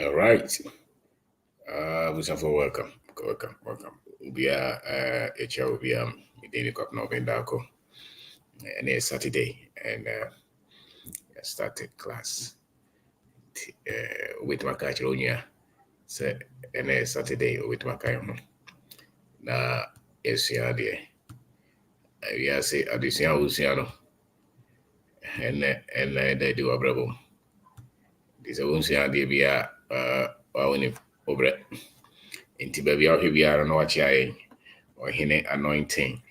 All right. Musafa, welcome. We are HL, we are daily cup Novendako, and it's Saturday, and I started class with my Catalonia. So, and it's Saturday with my Kayaman. Now, it's here, dear. We are say, Addition Luciano, and they do a bravo. This is Luciano, dear, we are over into baby out here, we are no watch or hine anointing.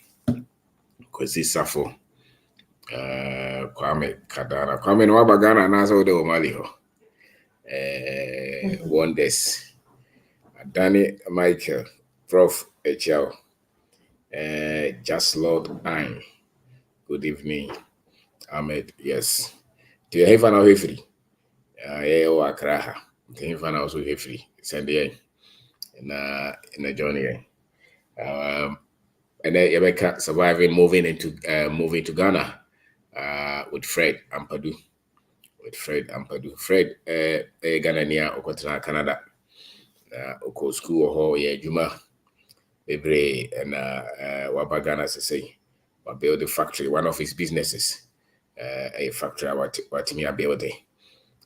Because this suffer. Kwame Kadara. Kwame no wabagana nazo de omali ho. Wonders. Danny Michael, Prof. HL. Just Lord Ein. Good evening. Ahmed, yes. Do you have an away free? Yeah, or Akraha. Do you have an away free? Send the in a journey. And then Rebecca surviving, moving to Ghana with Fred Ampadu. Fred, Ghana near Okotana, Canada. Oko school or Juma, Bebre, and Wabagana, say, or build a factory, one of his businesses, a factory, what me a building.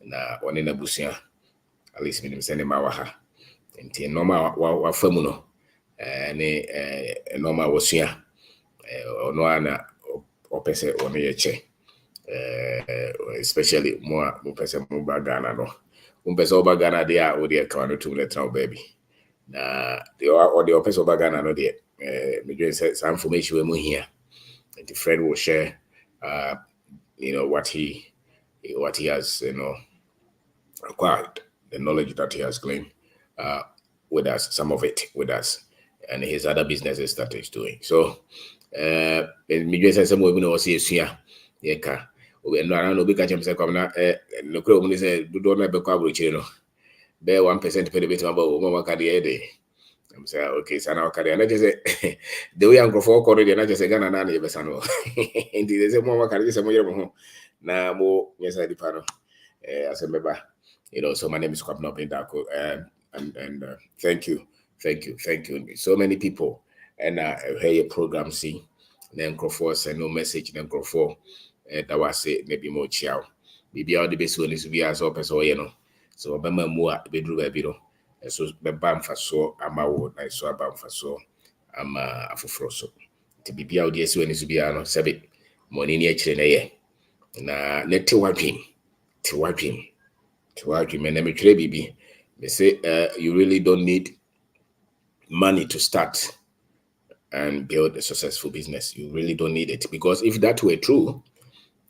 Na one in a busia, at least me send him our and normal wa femuno, and a normal was here, or no ana or pese or me especially more person more Ghana no. Person over Ghana there or the account to let now baby. The person over Ghana no there. Me some information we here. And the friend will share what he has acquired, the knowledge that he has claimed with us, some of it with us, and his other businesses that he's doing. So me just some we know see here. Yeah. We no be catch himself come na no kro mu say do na be kwa brochi no be 1% pe bit about wo ma ka dey dey. I'm say okay sana ka dey na just say the way anko for ko dey na just say Ghana na na be sano. Ndi dey say mo ma ka dey say mo yere mo na mo yes I depano as a member. So my name is Kwabna Bindako, and thank you. So many people and hear your program see then go for send no message then go for that was it maybe more chow. Maybe all the best one is to be as open so so bema more bedroom baby so be bam for so ama wo na so bam for so ama afoforo so to be out there so when is to be ano sabi money ni akire na ye na net wapin and let me tell you, they say you really don't need money to start and build a successful business. You really don't need it, because if that were true,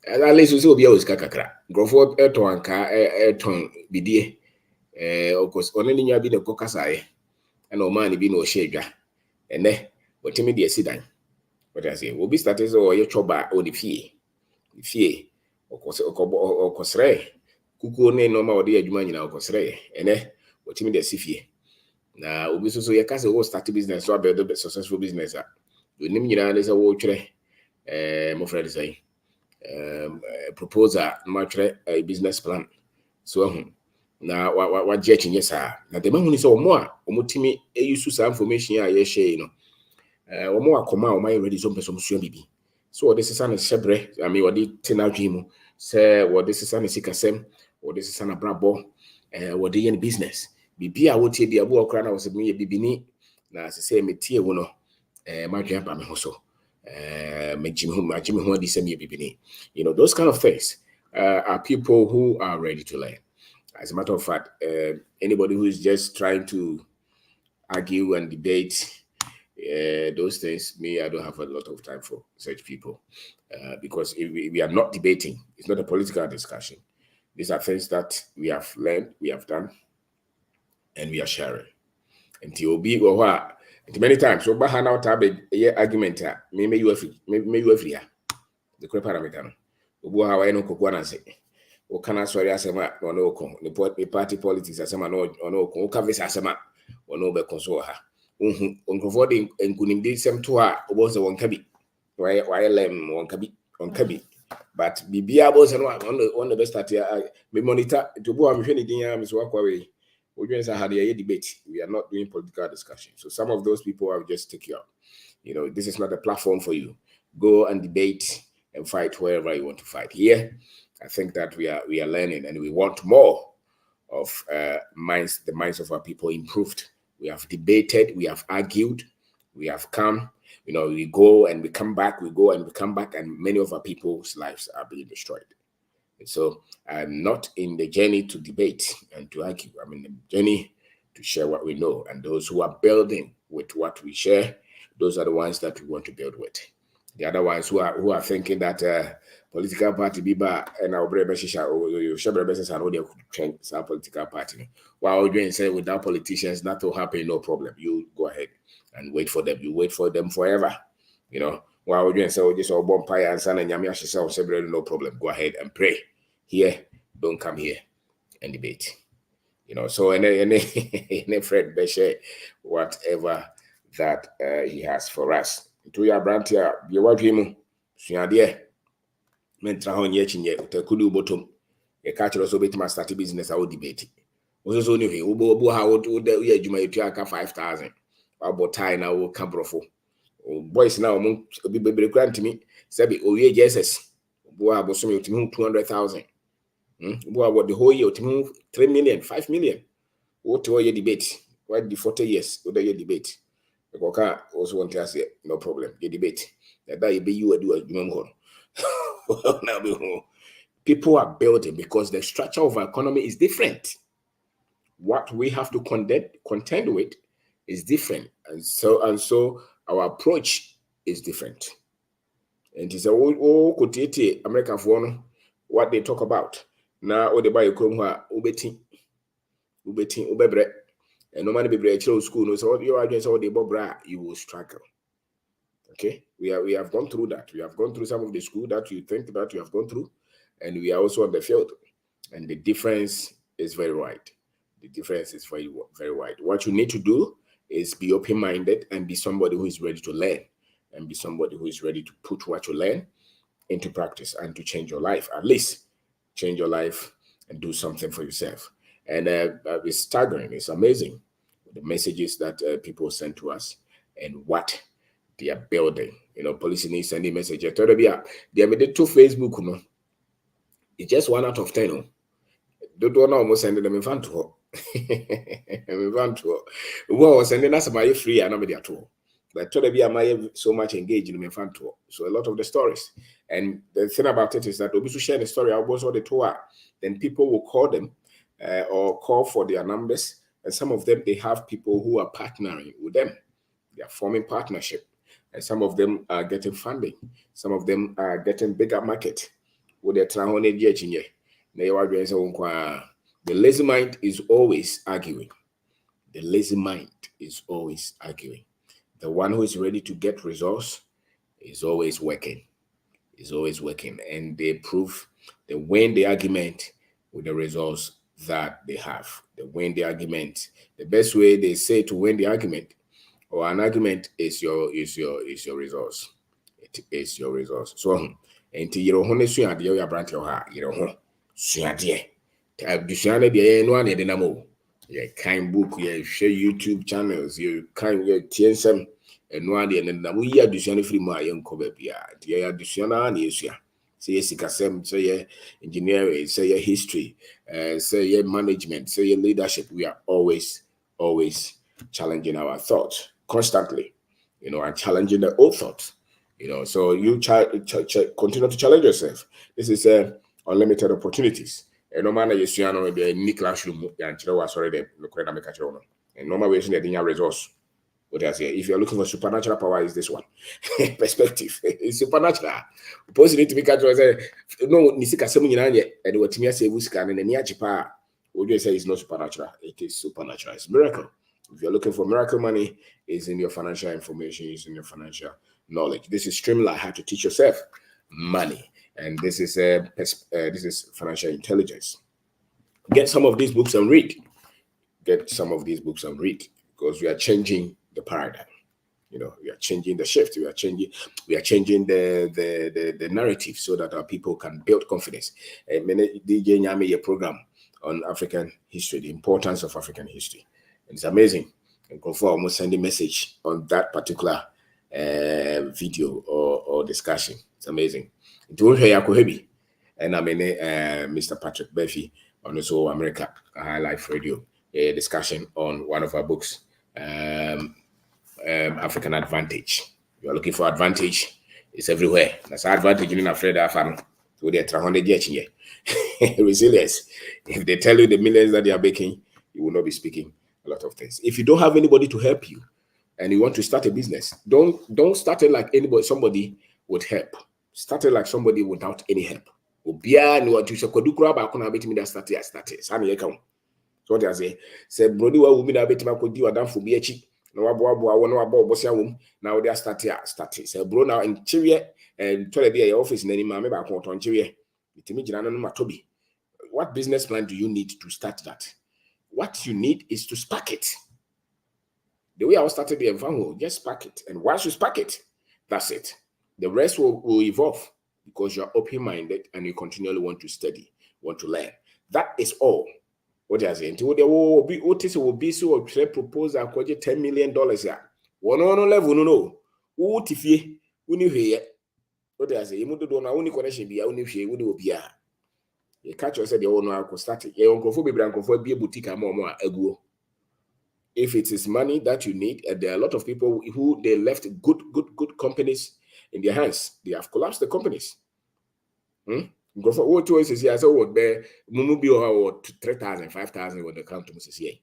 at least you see obi always kakakra. Go for eton bidie. Of course, only nya bi the kokasai, and no money be no shega. And then what me dey sit down. What I say, we be started so your choba or the fee. Of course, kuku ne normal odi adwuma nyina okosre ene wotimi de sifie na obi so yekase wo start business so build a successful business onim nyina ne se wo twere mo friend say proposal ma twere a business plan so na wa je chinye sa na de mahuni so omo a omotimi use sa information a ye share no omo akoma o mai ready so person so bibi so this is an shebre I mean what did tinadwimu say what this is an sikasem or this is an abrabo what the in business bibia wo tie dia bo okra na wo se me bibini na se say me tie wo no ma dwan ba me ho so majimi ho di se me bibini those kind of things are people who are ready to learn. As a matter of fact, anybody who is just trying to argue and debate those things, me, I don't have a lot of time for such people because if we are not debating, it's not a political discussion. These are things that we have learned, we have done, and we are sharing. And TOB or what? Many times, so Bahana out a argument, maybe you have free. The crap parameter. Ubu hawa eno kukwana se. Ukana swari asema wanoko. The party politics asema wanoko. Ukavisa asema wanobe konsoa ha. Unkofodi nkunimdi semtua ubose wankabi. Waelem wankabi. But bibia bose on the best at me monitor to bo am hwene din ya miso akwa we We're doing a debate. We are not doing political discussion. So some of those people I will just take you out. This is not a platform for you. Go and debate and fight wherever you want to fight. Here, I think that we are learning, and we want more of the minds of our people improved. We have debated, we have argued, we have come. We go and we come back. We go and we come back, and many of our people's lives are being destroyed. So I'm not in the journey to debate and to argue. I'm in the journey to share what we know. And those who are building with what we share, those are the ones that we want to build with. The other ones who are thinking that political party biba and our political party. While you say without politicians, that will happen, no problem. You go ahead and wait for them. You wait for them forever. While we're doing so, just all bonfire and son and Yamia, no problem. Go ahead and pray. Here, don't come here and debate. So any Fred Beshe, whatever that he has for us. To your brand here, you want him, Sunadia, Mentrahon Yechin, Tekudu bottom, a catcher also bit my start business. I would debate. Was only here, Ubo, how would you may take 5,000 about time now will come profo. Boys now, be grant to me, Sabi, Jesus, Boa Bosumi to move 200,000. What the whole year to move 3 million, 5 million. What to your debate? Why the 40 years? What your debate? The Boka also want to say, no problem. The debate that be you do as you know. People are building because the structure of our economy is different. What we have to contend with is different, and so our approach is different. And it's a American for what they talk about. Now, all the buy ubeti ubebre, and no man be break school. No, so you are just all the bobra, you will struggle. Okay, we have gone through that. We have gone through some of the school that you think that you have gone through, and we are also on the field, and the difference is very wide. The difference is very, very wide. What you need to do is be open-minded and be somebody who is ready to learn, and be somebody who is ready to put what you learn into practice and to change your life. At least change your life and do something for yourself. And it's staggering. It's amazing the messages that people send to us and what they are building. Police needs sending messages. They made it to Facebook. It's just 1 out of 10. Don't want to almost send them in front to her. Well, sending us my free and nobody at all. But am so much engaged in front to her. So a lot of the stories. And the thing about it is that we should share the story. I was on the tour. Then people will call them or call for their numbers. And some of them, they have people who are partnering with them. They are forming partnership. And some of them are getting funding. Some of them are getting bigger market. With their the lazy mind is always arguing. The lazy mind is always arguing. The one who is ready to get results is always working. Is always working. And they win the argument with the results that they have. They win the argument. The best way they say to win the argument or an argument is your results. It is your results. So until you don't want to your branch your you don't yeah, kind book, yeah, share YouTube channels, you kind TSM and one and we are dishonor free my young cover. Yeah, dishonor and yes, say yes, say engineering, say history, say management, say leadership. We are always challenging our thoughts constantly, and challenging the old thoughts. So you continue to challenge yourself. This is unlimited opportunities. And no matter you see the new classroom, and sorry, the local make and normal way the resource. What I say, if you're looking for supernatural power, is this one perspective? It's supernatural. Suppose you need to be catch say no nisika semu nyina ye and what me say busika and the chipa. Would you say it's not supernatural? It is supernatural. It's miracle. If you're looking for miracle money, it's in your financial information, it's in your financial knowledge. This is Streamline, how to teach yourself money. And this is financial intelligence. Get some of these books and read. Get some of these books and read, because we are changing the paradigm. We are changing the shift. We are changing the narrative so that our people can build confidence. DJ Nyame program on African history, the importance of African history. It's amazing. And Kofi almost send a message on that particular video or discussion. It's amazing. And I mean, Mr. Patrick Beffy on also America High Life Radio, a discussion on one of our books, African Advantage. You are looking for advantage, it's everywhere. That's advantage in Africa. So they're 300 years. Resilience. If they tell you the millions that they are making, you will not be speaking a lot of things. If you don't have anybody to help you and you want to start a business, don't start it like somebody would help. Start it like somebody without any help. So what I say brody wa wumi na betima kodi wadamfo bi achi na waboaboa wo na wabo bosia wom na we start say bro na nchiwe tole bi your office na ni ma me ba ko to nchiwe itimi gina no matobi. What business plan do you need to start that? What you need is to spark it. The way I started the environment, just spark it, and once you spark it, that's it. The rest will evolve because you're open-minded and you continually want to study, want to learn. That is all. What I say, until there will be so proposal $10 million. One level, no. What if you hear what I say? You don't know, only connection be only if you would be. You catch yourself, the owner could start it. You uncle be a boutique and more ego. If it is money that you need, there are a lot of people who they left good companies in their hands. They have collapsed the companies. Go for what choices here. So what be Mumubi or 3,000, 5,000 when they come to Mrs. Ye.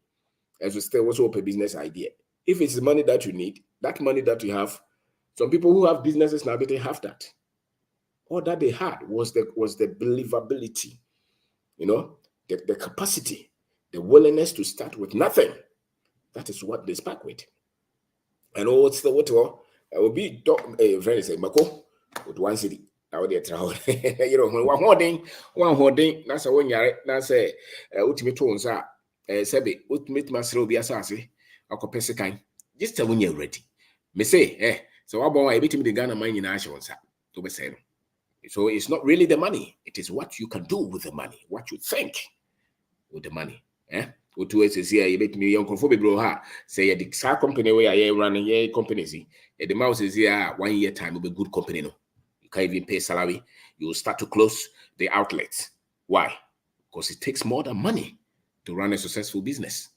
As we still also a business idea. If it's the money that you need, that money that you have, some people who have businesses now, they didn't have that. All that they had was the believability, the capacity, the willingness to start with nothing. That is what they spark with. And what's the what? I will be very say Mako with one city. Now they travel. One holding. That's a 1 year. That's a ultimate tones are Sebi, ultimate master be assassin. I could pass a kind. Just a 1 year ready. Me say, so I bought a bit in the Ghana mine in Ashons to be said. So it's not really the money, it is what you can do with the money, what you think with the money. What ways is here, you make me young conformity bro ha. Say the car company where I am running a company. See, the mouse is here 1 year time will be good company. No. Can't even pay salary, you will start to close the outlets. Why? Because it takes more than money to run a successful business.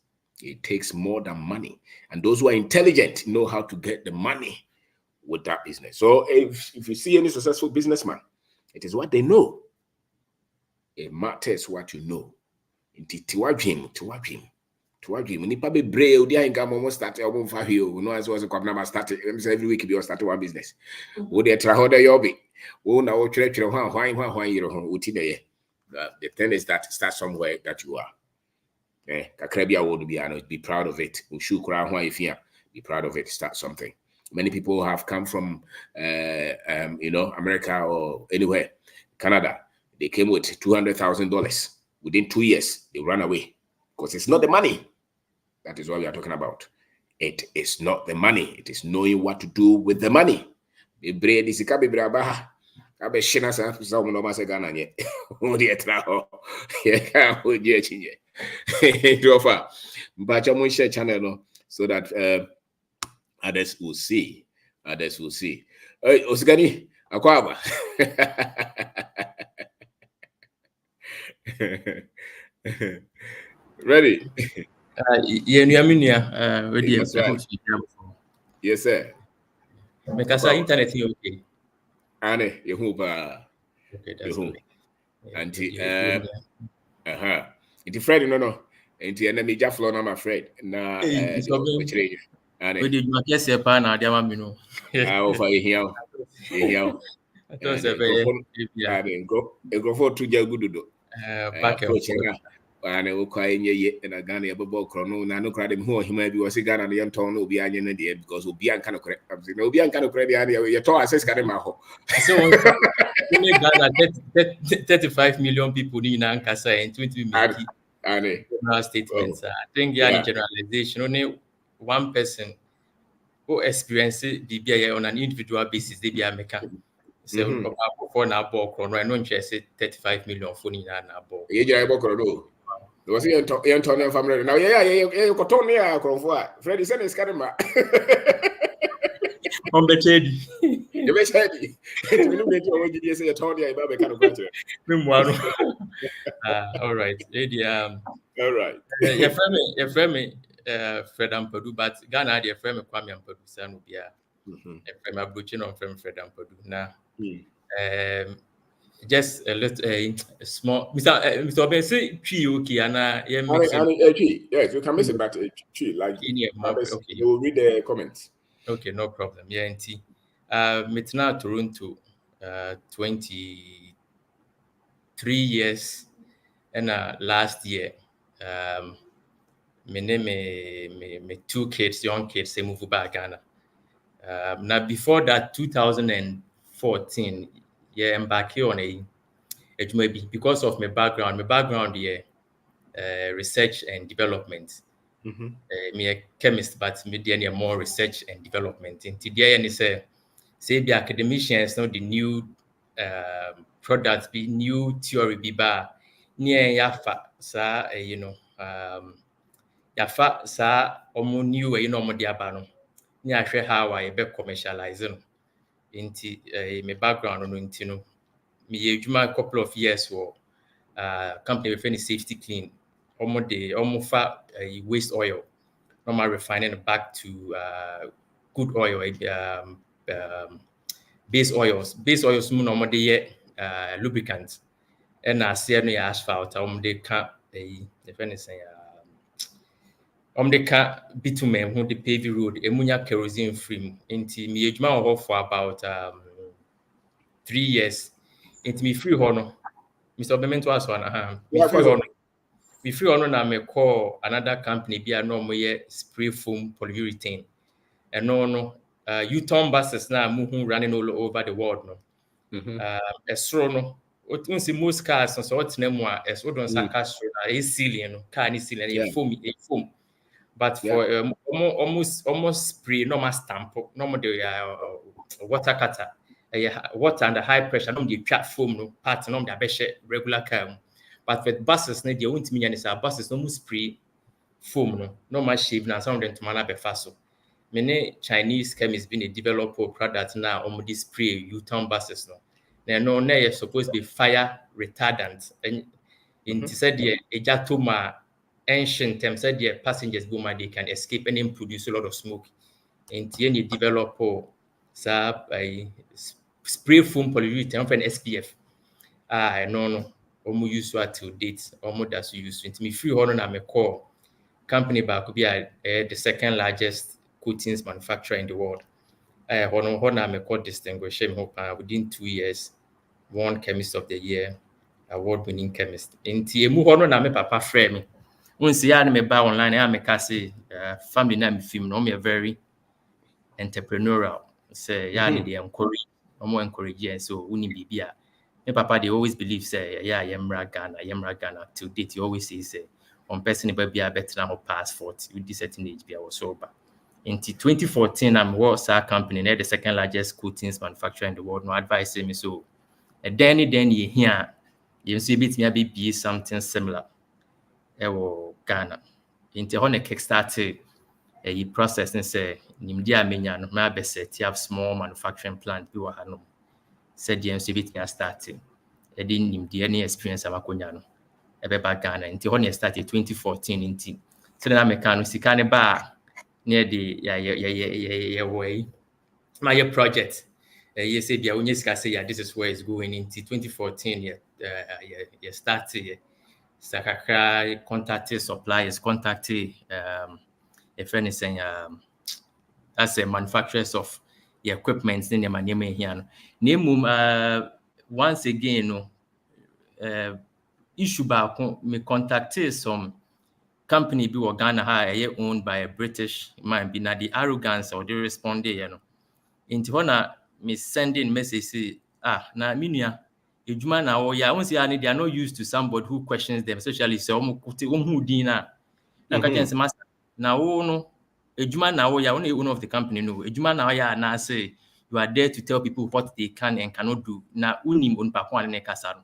It takes more than money. And those who are intelligent know how to get the money with that business. So if you see any successful businessman, it is what they know. It matters what you know. Nipa be brave, odi ahinga mo start album fa hio. No as was a company start every week be start one business. Wo dey tra ho dey yobi. Wo na wo twere hwan yiro ho uti dey. The thing is that start somewhere that you are. Kakra bia wo do bia no, be proud of it. Ushu kura hwan ifia, be proud of it, start something. Many people have come from America or anywhere, Canada. They came with $200,000. Within 2 years, they ran away because it's not the money. That is what we are talking about. It is not the money. It is knowing what to do with the money. So that others will see. Others will see. Osigani, akwaba. Ready? Ready. Yes, sir. Because our internet is okay. Anne, you hope. Okay, that's good. Auntie, it's Fred, no. Auntie, enemy Jafflo, I'm afraid. Nah, we did not guess a pan at Yamamino. Over here. Go for 2 Jagudo. And will cry in ye and a gun above chrono. Nano cried him who he might be was a gun and the young tone will be an idea because will be a kind of credit. No, be a kind of credit. Your toy says Caremaho. So 35 million people in Ankasa and 20 million statements. I think the generalization only one person who experiences BBI on an individual basis, they be a mechanic. So, for now, ball, I know 35 million for Nina. Was he Antonio family? Now, yeah, Cotonia, Cromfoy. Freddy said it's Canema. On the shady. You may say, you say, Antonia, Baby, kind of graduate. All right. All right. Your friend, Fred Ampadu, but Ghana, your friend, Kwame Ampadu, son will be a friend, my butcher on friend Fred Ampadu. Now, just a little, a small, Mr. Benson, tree, okay, and yes, you can miss it back to tree, like, okay, you will read the comments. Okay, no problem. Yeah, and Mitna Toronto, 23 years, and last year, me two kids, young kids, they moved back Ghana. Now before that, 2014, yeah, I'm back here on it may be because of my background. My background, yeah, research and development. Me a chemist, but me there more research and development. In today, and say the academicians know the new products, be new theory, be bar near yafa sa yafa sa new no mo dia ba no ni ahwe how I be commercialize no into my background no into no me a couple of years for company we find Safety Clean almost waste oil normal refining it back to good oil base oils normal lubricants and I see no asphalt they can't if anything they can't bitumen who the paving road emunya kerosene free into me for about 3 years into me free hono Mr. Obemento as one me free hono na me call another company be a no spray foam polyurethane and no U-turn buses now moving running all over the world no esro no otunsi most cars so what name wa esro don saka so na ceiling no car ni ceiling foam but for almost spray normal stamp normal the water cutter water under high pressure no the trap foam no part no the be regular car but for buses no they won't mean any buses no spray foam no normal shape na some of them to man be fast so many Chinese chemists been a developer product now on this spray U-turn buses no no na supposed to be fire retardant and in said the ejatoma ancient terms said the passengers boom they can escape and then produce a lot of smoke and any developer spray foam polyurethane for an SPF no almost use to date almost that's use into me free honor na me call company back could be the second largest coatings manufacturer in the world. I called distinguished within 2 years, won Chemist of the Year, award-winning chemist. In Tiemu, na me papa frame me. When see me buy online, I make say family name film. No, me a very entrepreneurial. Say need the encourage, more encourage. So uni bibia. My papa they always believe say yemra Ghana. Till date, he always say one person be a better than pass 40 with this certain age be was sober. In 2014, I'm was our company, the second largest coatings manufacturer in the world. No advice me so. And then you hear you see bit me be something similar. Ghana. Into on a kickstart a process and say nimdia menya no ma be set have small manufacturing plant bi wa hanom. Said the MC bit me starting. I didn't nimdia any experience amakonya no. Eba Ghana into on started 2014 into so then I can sika ne ba near the way my project you say this is where it's going into 2014 started Sakakra contacted suppliers contacted if anything as a manufacturers of the equipment in the name here no once again issue back me contacted some company be Ghana owned by a British man be na the arrogance or the respond into hona me sending message na minua ejuma na I won't say they are not used to somebody who questions them especially say who din na ka say master na wo no ejuma na one of the company no ejuma na na say you are there to tell people what they can and cannot do na unim on pa ko ne kasa no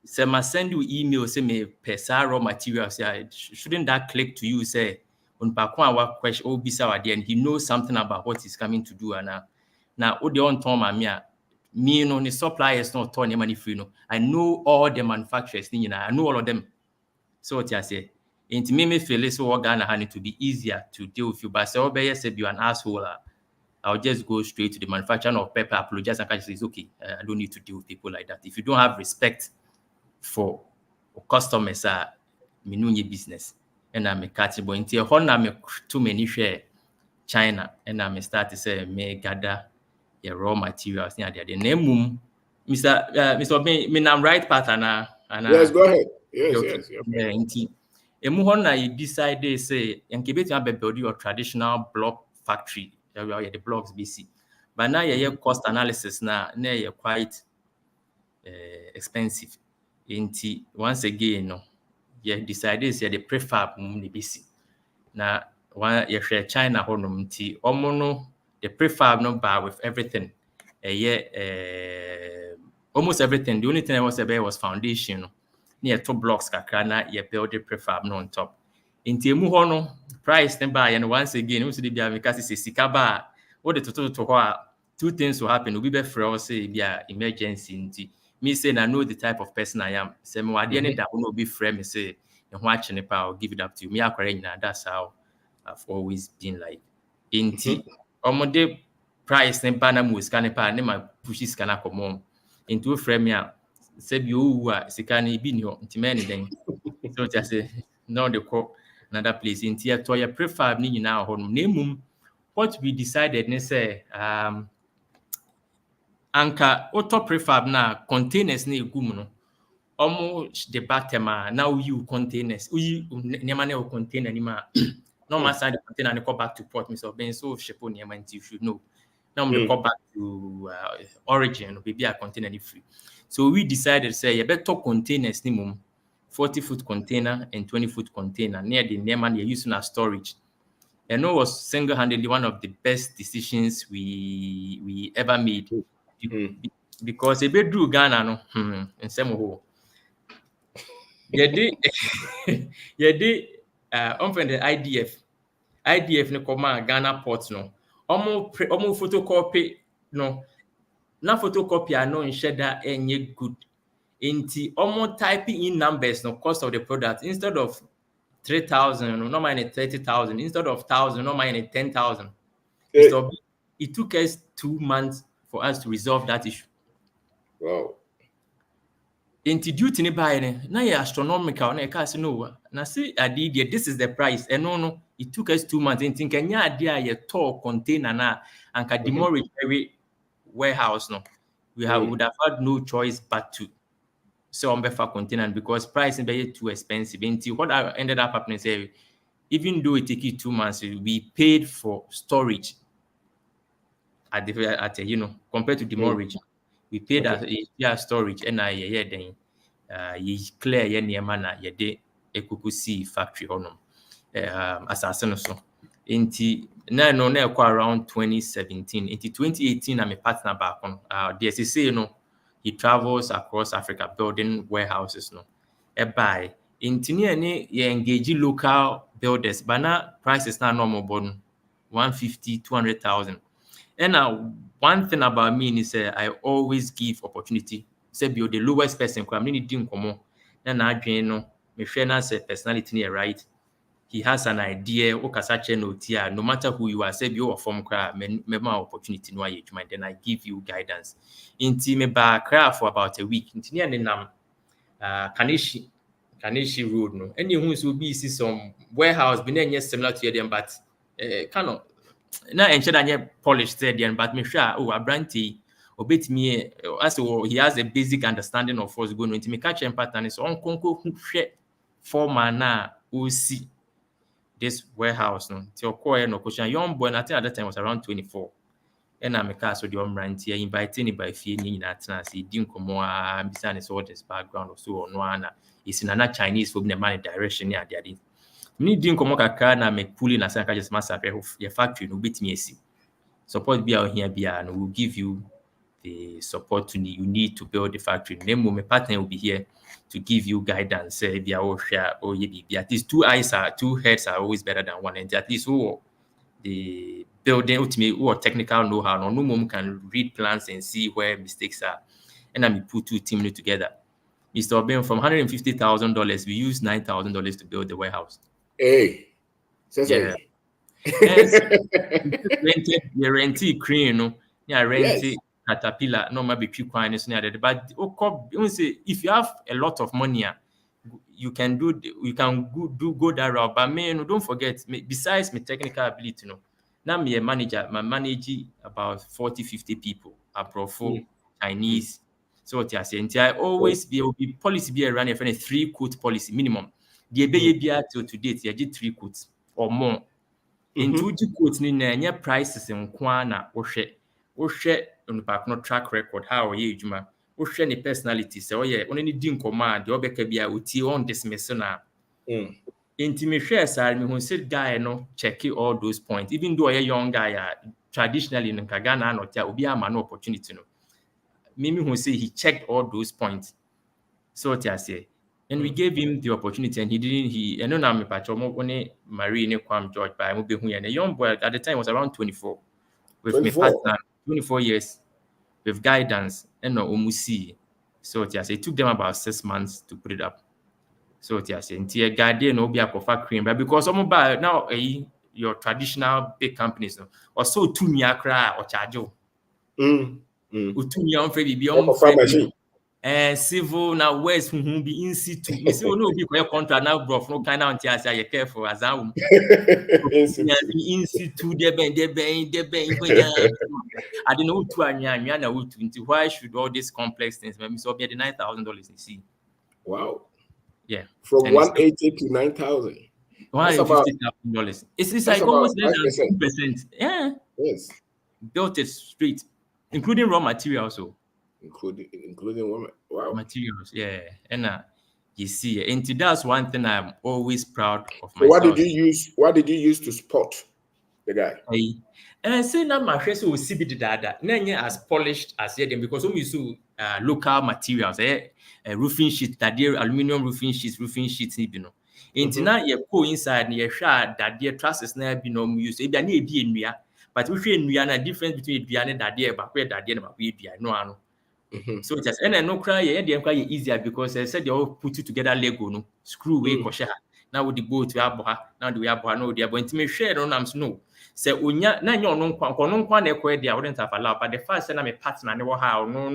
say ma send you email say me pesa raw materials, shouldn't that click to you say on pakwa question or bisa wa and he knows something about what he's coming to do and now what they on tom me no the suppliers not turn your money free no. I know all the manufacturers I know all of them. So what I say, it me feel so Ghana had it to be easier to deal with you. But say obey say you an asshole, I'll just go straight to the manufacturer of paper, apologize and say it's okay. I don't need to deal with people like that. If you don't have respect for customers, me no business. And I'm a catch boy until me too many share China and I'm start to say me gather your raw materials near the name Mr. Obin, me I'm right pattern and yes, go ahead. Yes. Okay. Emu hɔ na you decide say nkebe to build your traditional block factory where the blocks BC. But now your cost analysis na you quite expensive. Once again no you decide say the prefab the BC. Na one you share China hɔ no nti omo no the prefab no bar with everything. Almost everything. The only thing I was about was foundation. No. Near 2 blocks kakra na you build the prefab no on top. Inti emu hɔ no price ne buy and once again we see the because it's sika ba what the total to ho 2 things will happen. We be free say be emergency inti me say I know the type of person I am. Say me wade ne da no be free me say e ho ache ne pa I'll give it up to you. Me akwara nyina that's how I've always been like. Inti omode price ne ba na mu sika ne pa ne ma push sika na komo. Into frame ya say bi owu a sika na bi ni ho ntimani den so just say no the call another place into ya to your prefab ni nyina ho no nemum what we decided ne say anka auto prefab na containers na egum no almost the bottom now you containers you nema na container ni ma no man send the container and go back to port Mr. Ben so ship on your mind you should know. Now we go back to origin, maybe a container free. So we decided to say you better containers minimum 40-foot container and 20-foot container near the name and you're using as storage. And it was single-handedly one of the best decisions we ever made because a bit drew Ghana no in some way. You did on the IDF no come Ghana port no. Omo photocopy no na photocopy no ensure that any good inti omo typing in numbers no cost of the product instead of 3,000 no mind 30,000 instead of 1,000 no mind 10,000. So it took us 2 months for us to resolve that issue. Wow. Inti duty ni buy na ya astronomical na ka say no na say ade this is the price and no it took us 2 months inti kanya ade a ye store container na anka demurrage every warehouse no we would have had no choice but to sell on better container because price is too expensive. Inti what ended up happening say even though it take you 2 months we paid for storage at the compared to demurrage. We paid as storage and then you clear your niema na ye de ekuku factory honum assassin so inti na no na around 2017 into 2018 I'm a partner back on the SCC he travels across Africa building warehouses no e buy inti ne ye engage local builders but now prices na normal bon 150 200,000. And one thing about me is I always give opportunity. Say be the lowest person, I'm need to come. And I no me share na say personality right. He has an idea, no matter who you are, say be your form cry, me opportunity no age mind, then I give you guidance. Inti me ba cry for about a week. Inti ni nam Kanishi Road no. Any who will be see some warehouse be similar to them, but kind of na ensure that polished said but me sure Abranti obet me as he has a basic understanding of what's going on to me catch pattern is on konko share foreman na who see this warehouse no till call no question young boy I think at that time was around 24 and I'm a car so the Abranti invite anybody fee ni na see din komo beside all this background or so no na is in another Chinese for the money direction near there me din komo kakra na me pulling na say just master your factory no bit me see support be out here be and will give you the support you need to build the factory. My partner will be here to give you guidance. At least two heads are always better than one. And at least the building ultimately or technical know-how, no one can read plans and see where mistakes are. And then we put two teams together. Mr. Obin, from $150,000, we used $9,000 to build the warehouse. Hey, yeah. And we rented crane, rented Caterpillar, no maybe few coins. But if you have a lot of money, you can go that route. But man, don't forget, besides my technical ability, now me a manager, managing about 40-50 people, Aprofo, Chinese. So what I say, I always be policy be around a 3-quote policy minimum. The be till to date, you get 3 quotes or more. Into quotes ni na prices nkwa na wohwe no track record how ye adwuma wohwe ne personality say oye only di nkoma de obeka bia otie on dismiss na into me share sir me hu say guy no check all those points even though a young guy traditionally in Ghana no tia obi ama no opportunity no me hu say he checked all those points so what I say. And we gave him the opportunity, and he didn't. I don't know me pacho mo Marie ne Kwam George by mo be hu and a young boy at the time was around 24 with me partner 24 years with guidance and no omusi. So what I say, it took them about 6 months to put it up. So what I say, until a guardian no be a cream, but because some about now your traditional big companies no or so to me akra or charge you. Utumi on free be on free. Civil now West who be in situ. You see, no be contract now, bro. No kind of anti you careful as I in situ. They I don't know to anya. Why should all these complex things? Maybe so be the $9,000 you see. Wow. Yeah. From 180 to 9,000. $150,000. It's like almost less than 2%. Yeah. Yes. Built it straight, including raw materials also. Including women. Wow. Materials, yeah. And you see, and that's one thing I'm always proud of so myself. What did you use to spot the guy? And I say now my face will see that as polished as them because we use local materials, roofing sheets, that dear aluminum roofing sheets, you know. And now you go inside and you share that dear trusses now be no use. If there need be but we feel we are a difference between Diana that dear but where that dear but we no. So just and I no cry, easier because I said they all put it together Lego, no screw way kosha. Now with the boat we have now we have no they are going to me share on am snow. Say unya na nyo no nkwa na ekwe dia wouldn't have allowed, but the first time my partner no how no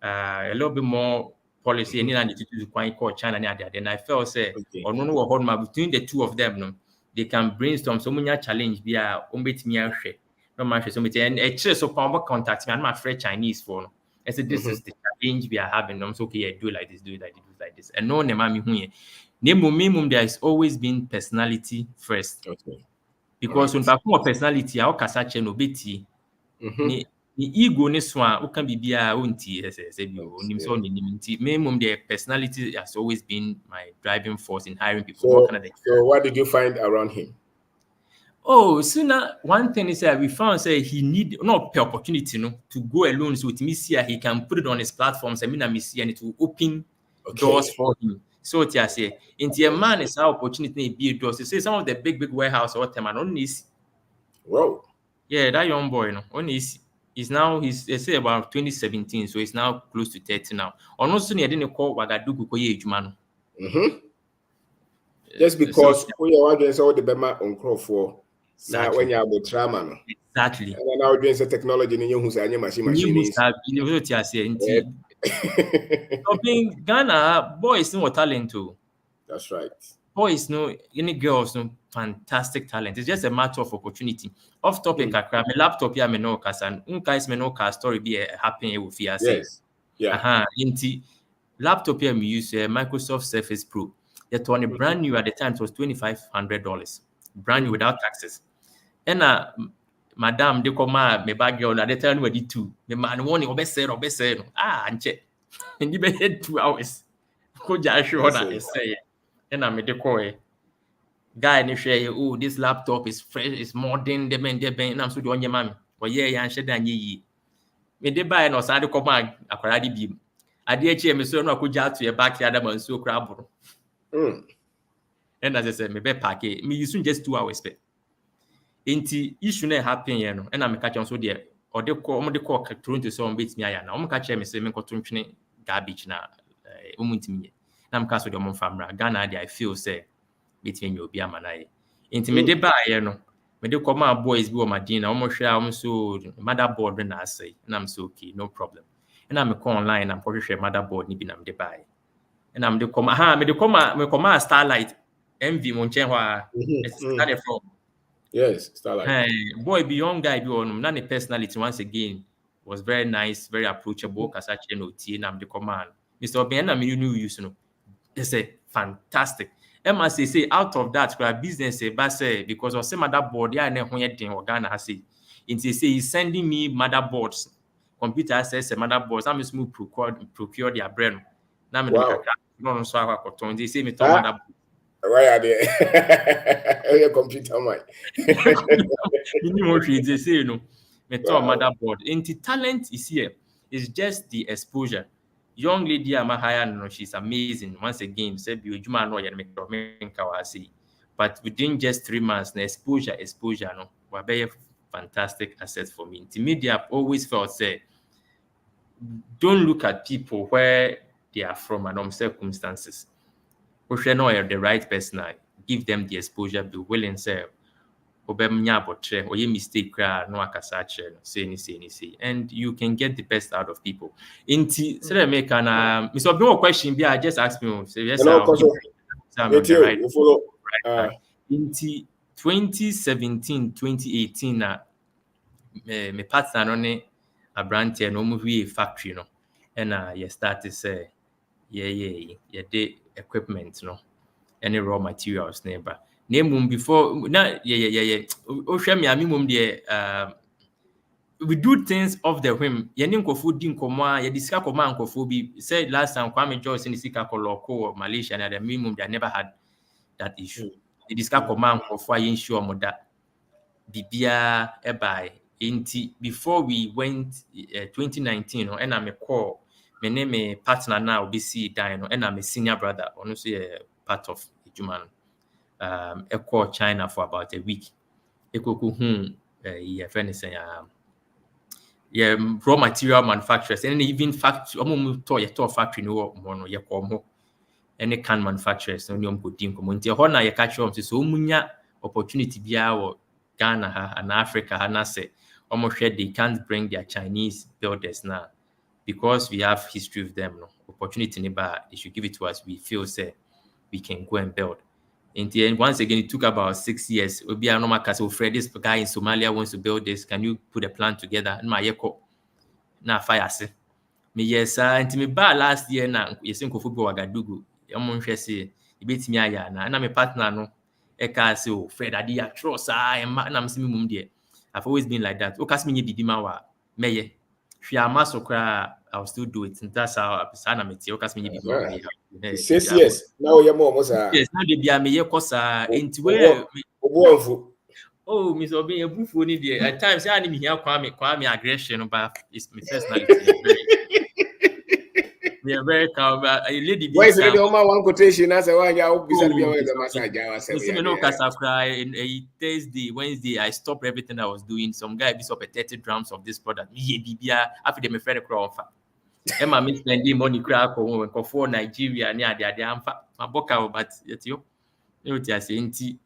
a little bit more policy and then to quite call China and I felt say or no hold between the two of them no they can brainstorm so many challenge be a umbetimi ahwe no man so many and a so power contact me and my friend Chinese for no. I said, this is the challenge we are having. I'm so okay, yeah, do like this. And no, minimum there has always been personality first. Okay. Because when people personality, our casache no beti, the ego this one, who can be unti minimum their personality has always been my driving force in hiring people. So what did you find around him? Oh, so now one thing is that we found say he need not opportunity to go alone. So with me see he can put it on his platforms. I mean, I see and it will open doors for him. So what I say, into a man is our opportunity to be a door. So say some of the big warehouse or time and only. Wow. Yeah, that young boy, only he's now they say about 2017, so he's now close to 30 now. On also I didn't call Wagadugu Koye Ejumano. Just because we are against all the Bema on crop for. Exactly. When you have the trauma, exactly. And now doing the technology in who's a machine. Ghana boys no talent too. That's right. Boys no any girls no fantastic talent. It's just a matter of opportunity. Off topic, my laptop here me no kasan. Guys me no cast story be happening with you. Yes. Yeah. Inti laptop here me use Microsoft Surface Pro. That one brand new at the time it was $2,500. Brand new without taxes. And madam de come me bag girl at the time we did two. The man warning obese anche. And you be 2 hours. Ko ja show na say. And I'm the call guy ni share this laptop is fresh, is modern, and I'm so the onye mami. But yeah, and share dan yi. me de buy no san de come akwara de bi ade echi me so no akoja to e backyard man so kra aboro and as I said me be park me use just 2 hours pe enti issue na happen here no na me catch on so de ode ko om de ko Toronto so on bet me aya na om catch me say me ko to ntwene garbage na omuntimi na me ka so de om famra Ghana dey I feel say bet me obi amana enti me de buy here no me de come my boys bi o madina om hwe am so motherboard na asay na am so okay no problem and I'm go online am ko hwe motherboard ni bi na me de buy and I'm de come me de come Starlight MV mo nchen ho a started from yes Starlight boy be young guy be on na personality once again was very nice very approachable kasa che no tie na me de come Mr. Oben na me new use no they say fantastic Emma say out of that business say because of some motherboard ya na ho ye den Ghana ha say say he's sending me motherboards computer access motherboards I'm smooth procure their brand na me no so akoton they say me to motherboard why are they your computer mic you know what they say you know me to motherboard into talent is here it's just the exposure. Young lady Amahaya, no, she's amazing. Once again, said Juma no but within just 3 months, the exposure, no, were very fantastic assets for me. The media always felt say, don't look at people where they are from and circumstances. If you know you're the right person, give them the exposure, be willing, say, or you mistake no akasache say and you can get the best out of people inti say make an Mr. Obi question be I just ask me say yes right inti 2017 2018 na me partner no ne abrante no mu hwie factory no and you start to say yeah the equipment no any raw materials neighbor name before na ohwe me amimum de we do things off the whim ye ne nkofo di nkomo a ye disika koma nkofo bi said last time Kwame Joyce in sika koloko Malaysia and the minimum they never had that issue the disika koma nkofo a ye ensure mo da bibia e by inti before we went 2019 no and I me call me name me partner now obisi dan no and I'm a senior brother ono so part of Ejuma I called China for about a week. Raw material manufacturers and even factory factory no any can manufacturers no go dim community na ye catch up so munya opportunity bia Ghana and Africa and say almost they can't bring their Chinese builders now because we have history with them no opportunity never they should give it to us we feel say we can go and build. And once again, it took about 6 years. Obi normal castle Fred, this guy in Somalia wants to build this. Can you put a plan together? And my yeko na fire say. Me yes, and me ba last year na yesin ko football Wagadugu. Yamon hwese e betimi aya na na me partner no e ka say oh Fred adi ya trust na me simi mum de. I've always been like that. O kas me nye bibi ma wa meye. Hwia masokra I'll still do it. And that's how I na me tie o kas me nye bibi ma wa. 6 years. Now you're more yes, now they be a me kosa into where oh Mr. Obi ebufu ni there at times I me here Kwame aggression but it's my personality we are very calm a lady why is it one quotation as a one ya be the massage I know kasa cry in a Thursday Wednesday I stopped everything I was doing some guy be up 30 drums of this product me bibia after them friend cry ofa Emma me spending money crack on for Nigeria near the amfa maboka but yet you say nti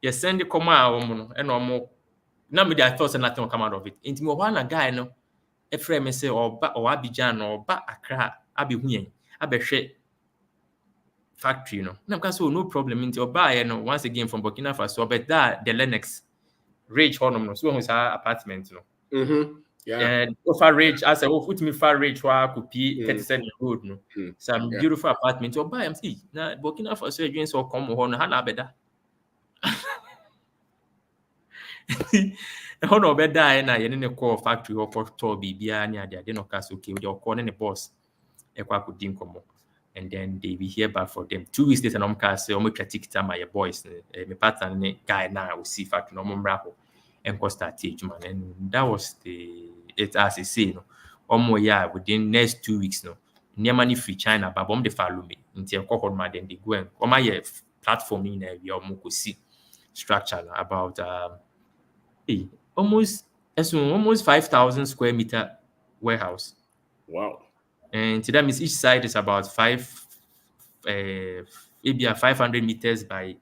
you send the command and no na me I thought nothing will come out of it nti me one guy no e frame me say or Abidjan or ba Accra abi hu yen abehwe factory no na because so no problem nti oba no once again from Burkina Faso but that the Lennox Rage honum no so who say apartment no yeah. And offer rage as I put me far rage wa kupi 37 road no. Some beautiful apartment or buy am see. Na Burkina Faso again so come ho no ha na beda. Ho no beda na ye ne call factory or for to bibia ni ade no case okay we dey call ne boss e kwa kudi nkomo and then they be here back for them 2 weeks later no case o mo twatikita my boys me partner ne guy na we see factory no mo mra ho and start age man and that was it as I say no yeah, within next 2 weeks no near money free China but the follow me into a then they go and my platform in we almost see structure about almost 5,000 square meter warehouse. Wow. And to that means each side is about maybe 500 meters by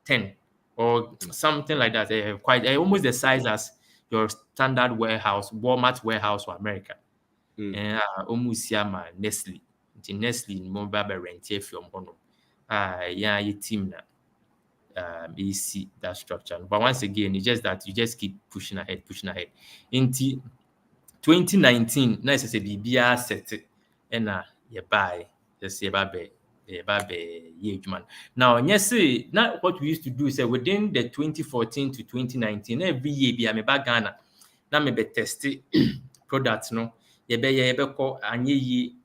10 or something like that. Quite almost the size as your standard warehouse, Walmart warehouse for America. And almost my Nestle. Nestle mobile rent here from Hono. Yeah, your team now. You see that structure. But once again, it's just that you just keep pushing ahead. Into 2019, na ɛsɛ sɛ biribiara set ɛna yɛbaeɛ just yɛba yɛ adwuma no. Now, nyɛ na what we used to do is within the 2014 to 2019, every year bi a meba Ghana, na mebɛ test product no, yɛbɛkɔ anyɛ yie,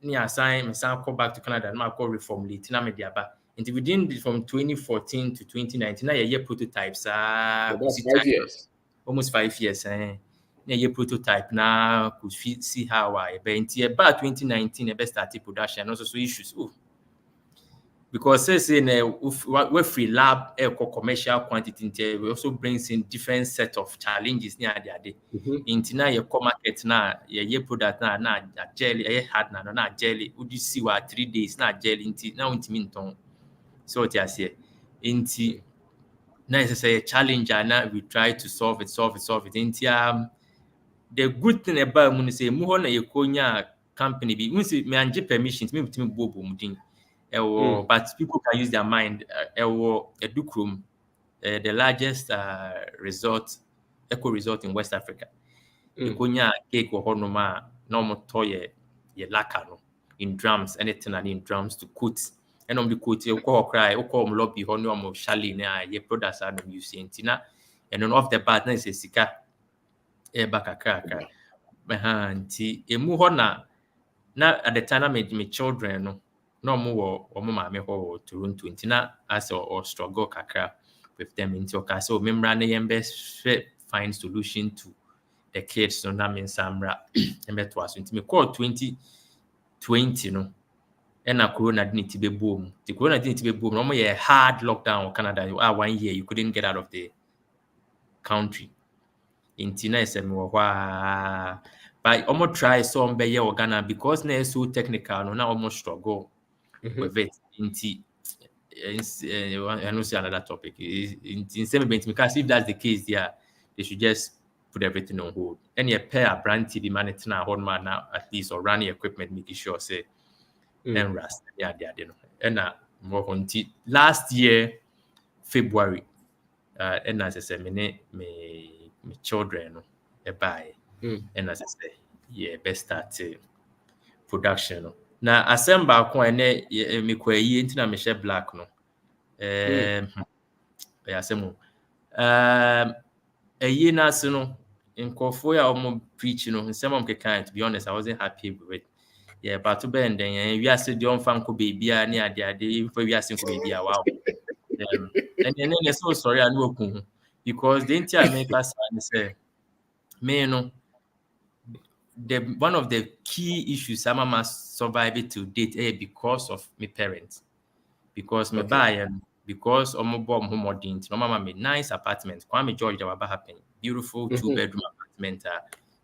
ne mesan kɔ back to Canada, na makɔ reformulate, na mede aba. Nti within from 2014 to 2019, na yɛyɛ prototypes. About 5 years. Almost 5 years. Na yɛ prototype na could see how nti about 2019 ebe started production and also issues because say na we free lab commercial quantity nti we also brings in different set of challenges near ade nti na yɛ market na yɛ product na jelly hard na jelly would you see what 3 days na jelly nti na untimi nton so what you say nti na is a challenge and we try to solve it nti the good thing about when say mu ho na yekonya company bi when say me anje permissions me bitimi bobo mudin but people can use their mind Edukrum the largest eco resort in West Africa yekonya cake ho no ma na mo toye ye laka no in drums anything and in drums to coat and the coat you call cry you call lobby ho no mo shali na ye products are no use ntina and on off the bat na say sika kakra nti emu hɔ na at the time my children no na ɔmo maame hɔ wɔ Toronto nti na as or struggle kakra with them nti ɔka sɛ ɔmmra na yɛn find solution to the kids so na me nsamra ɛmbɛto aso nti me call 2020 no ɛna corona de ne ti bɛbɔ mu nti corona de ne ti bɛbɔ mu ɔmo yɛ hard lockdown wɔ Canada 1 year you couldn't get out of the country. Nti na ɛsɛ me wɔ hɔ but almost try some be ye Ghana because na so technical no na almost struggle with it nti I know say another topic in same event because if that's the case they should just put everything on hold and you pair a brand TV man it na hold man now at least or run the equipment making sure say and rust they no and na more nti last year February and as I said me children no buy and as I say yeah best start production no na assemble ko ene me kwayi nti na me share black no ya asemu eyi na se no nkofo ya omo preach no nsem am kekan to be honest I wasn't happy with it yeah but to bend then we are say the on fan ko baby a ne ade for we are say ko baby a wow and then so sorry I no ku because the entire make us say me no one of the key issues I must survive it to date because of my parents. Because me buy because omo bomb home modern. My mama made nice apartment. Kwame George that was happening. Beautiful 2-bedroom apartment.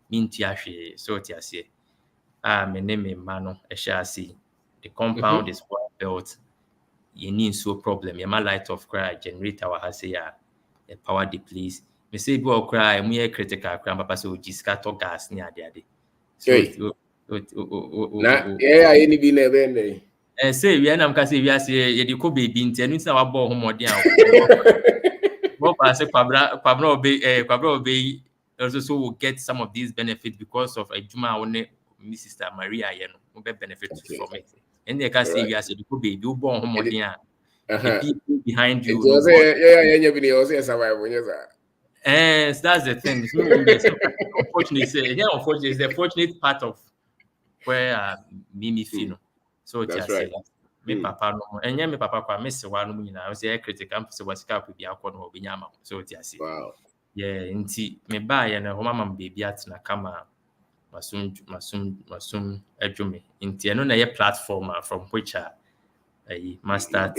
Minti ashe so ti ase. Me name mano eshasi. The compound is well built. You need so problem. You light of cry generator wa say a power depletes. Me say go cry mu critical cry papa so jiskato gas ni ade. So na any bi na ebe na say we na mka say we ase ye de ko baby nti enu na wa bo homode an bo pa say kwabra obe also so will get some of these benefits because of ajuma one my sister Maria ye no will benefit from it and they can say we ase de ko baby wo bo homode an the people behind you no yeah bi no say survive when you so that's the thing. Unfortunately, unfortunately, it's the fortunate part of where Mimi Fino. So that's right. Me papa no, and me papa kwa me se wanu nyina. I say critical am se wasika ko bia ko no obinyama. So that's it. Wow. Yeah, nti me ba ye na homa mam baby atina kama masum adwume nti eno na ye platform from which I must start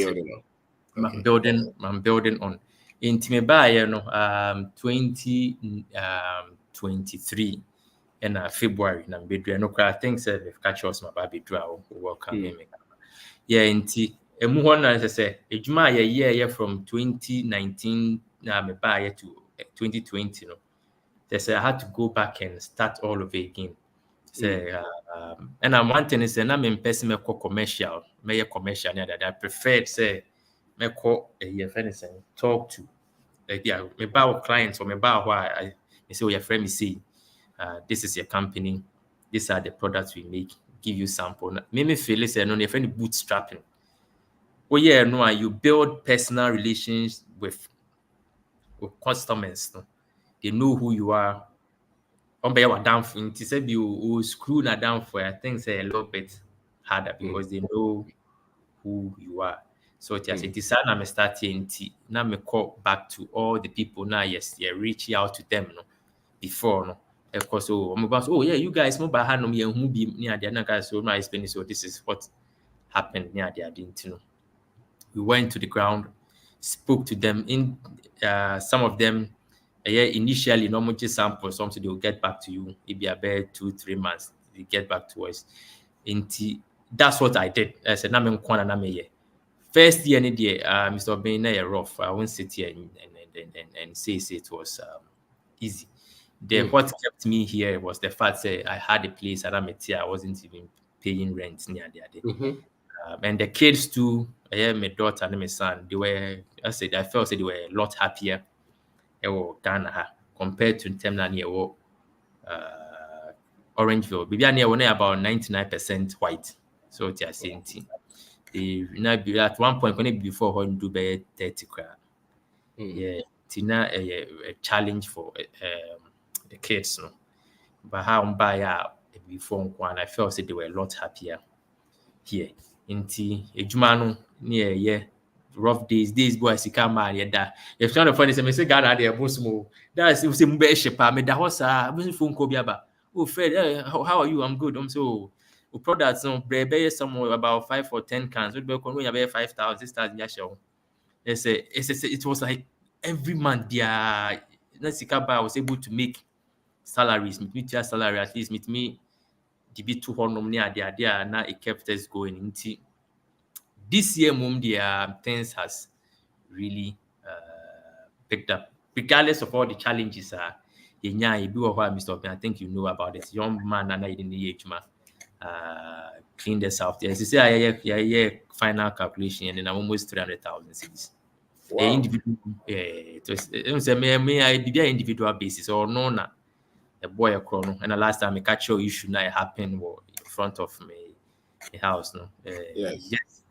building on nti me buy no 2023 and February na bedru no I think say if catch us my baby draw welcome me nti emu ho na say edwuma ye from 2019 na me buy to 2020 no they say I had to go back and start all over again. Say, and I'm wanting to say, I'm in person, commercial, commercial. I preferred say, talk to, me about clients or me about why I say, your friend, me see, this is your company, these are the products we make, give you sample. Me feel say, no, your friend bootstrapping. Oh yeah, no, you build personal relations with customers. No? They know who you are. Down for say you screw na down for I think say a little bit harder because they know who you are. So it is now me starting now me call back to all the people now. Yes, reach out to them no before no. Of course, oh yeah, you guys mobile hand no me who be near the guys so now explain so this is what happened near the didn't know. We went to the ground, spoke to them in some of them. Initially, normal sample, something they will get back to you. It be about 2-3 months. They get back to us. That's what I did. I said, first year, Mr. Bean, rough. I won't sit here and say it was easy. What kept me here was the fact that I had a place and I wasn't even paying rent near there. And the kids too, my daughter and my son, I felt they were a lot happier. Ghana compared to Temna near Orangeville. Maybe I near about 99% white. So they are saying at one point when it before when do be 30 crowd. Yeah, Tina a challenge for the kids, no. But how buy before one, I felt they were a lot happier here. Inti ejuma no rough days boys sika ma da if trying to find say me say Ghana dey bosom that is say mbe shepa me da ho sa me phone call bi aba oh Fred how are you I'm good so products no brebe somewhere about 5 or 10 cans we be kon we 5,000 6,000 ya show it was like every month dia na sika ba I was able to make salaries meet your salary at least meet me the bit 200 near there now it kept us going into this year things has really picked up regardless of all the challenges Mr. I think you know about it young man and I didn't clean this out there say final calculation and then I'm almost 300,000 cities. Wow. Individual it was a individual basis or no na a boy a chrono and the last time I catch your issue now happened in front of me the house no yes.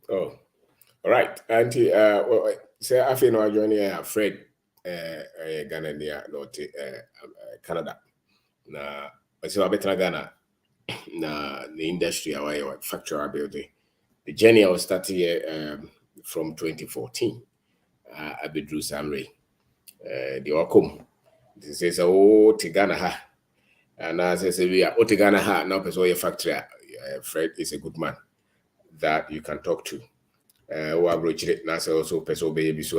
Oh, all right. Auntie, say I feel no joining Fred Ghana near North Canada. Na so I better Ghana na the industry our factory building. The journey I was starting here from 2014. I be Drew Samray. The Okum. This is Ghana ha. And as I say we are Ghana ha now person factory. Fred is a good man that you can talk to. Also person baby so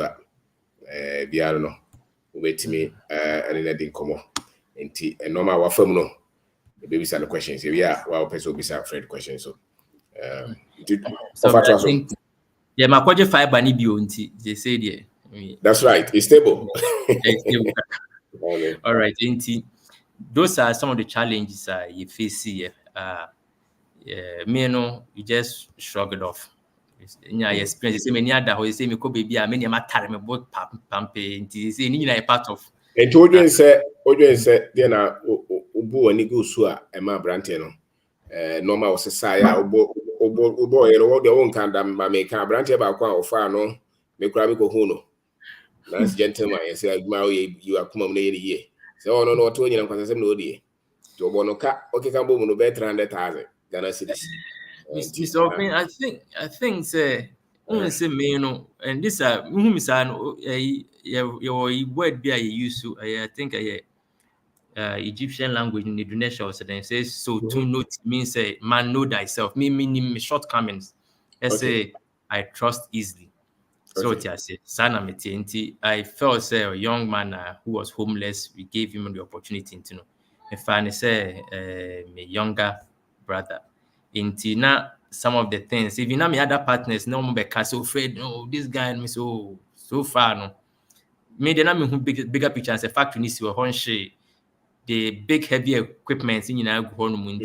biara no wetimi and komo enti normal wa fam no baby say questions we are wa person be say Fred questions so I think my project fiber ni bio nti they say there that's right it's stable. All right nti those are some of the challenges you face here me no you just shrug it off. Experience say many other how say me ko baby me na matare me both pampe nti say ni na part of and odwen say there na obu ani go so a e ma brante no normal was say ya obo you know what the one can dam ma me can brante ba kwa ofa no me kura me ko hu no nice gentleman say you are come na ye say oh no to nyina kwasa sem no die to obo no ka okay kan bo no be 300,000 Ghana cedis. Mr. Open, I think say say me no, and this whom is an word be I use to I think Egyptian language in Indonesia so then says so to note means say man know thyself. Me shortcomings. Let's say I trust easily. So I say Sana Metienti, I felt say a young man who was homeless, we gave him the opportunity to know. If I say my younger brother. Now some of the things, if you know me other partners, no more be so afraid, no, this guy me so far no. Me then I'm who bigger picture and say factory needs to a the big heavy equipment in go home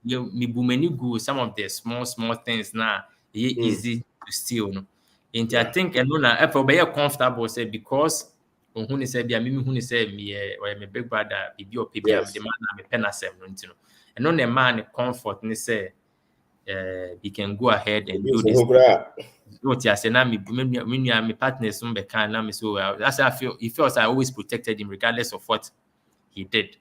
you me boomeni go some of the small things now easy to steal no. I think and no na for be comfortable say because who ni say bia me who ni say me or my big brother be or bia me the man na me pen asem no ntino. And no na man comfort ni say we can go ahead and do this. What you say now, me partners some can now me so that's how I feel. He feels I always protected him regardless of what he did.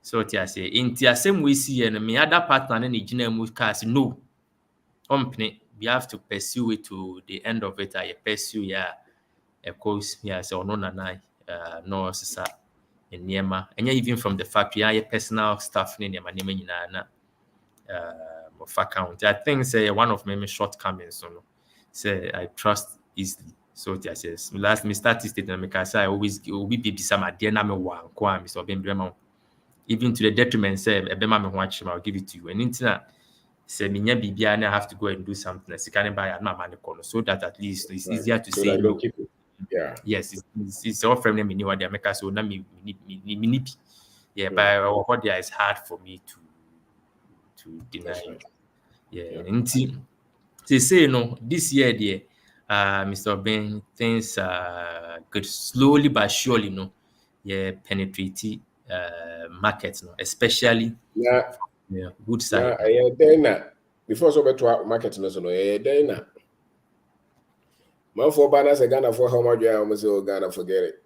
So what you say in the same way see and me other partner in the general cast no company we have to pursue it to the end of it. I pursue of course so no no sisa in Niema and even from the factory personal stuff in Niema of account. I think say one of my shortcomings, so say I trust easily. So it says last me statistic and because I always be some idea na me one kwa so even to the detriment say e be ma me watch I'll give it to you. And internet say me nya bibia na have to go and do something as can buy na man call so that at least it's easier to say no. Yes, it's all from me what they make so na me but what there is hard for me to deny. And they say no this year there Mr. Ben things could slowly but surely penetrate markets especially good side. Before so better market no so no man for banners Ghana for how much I almost Ghana forget it.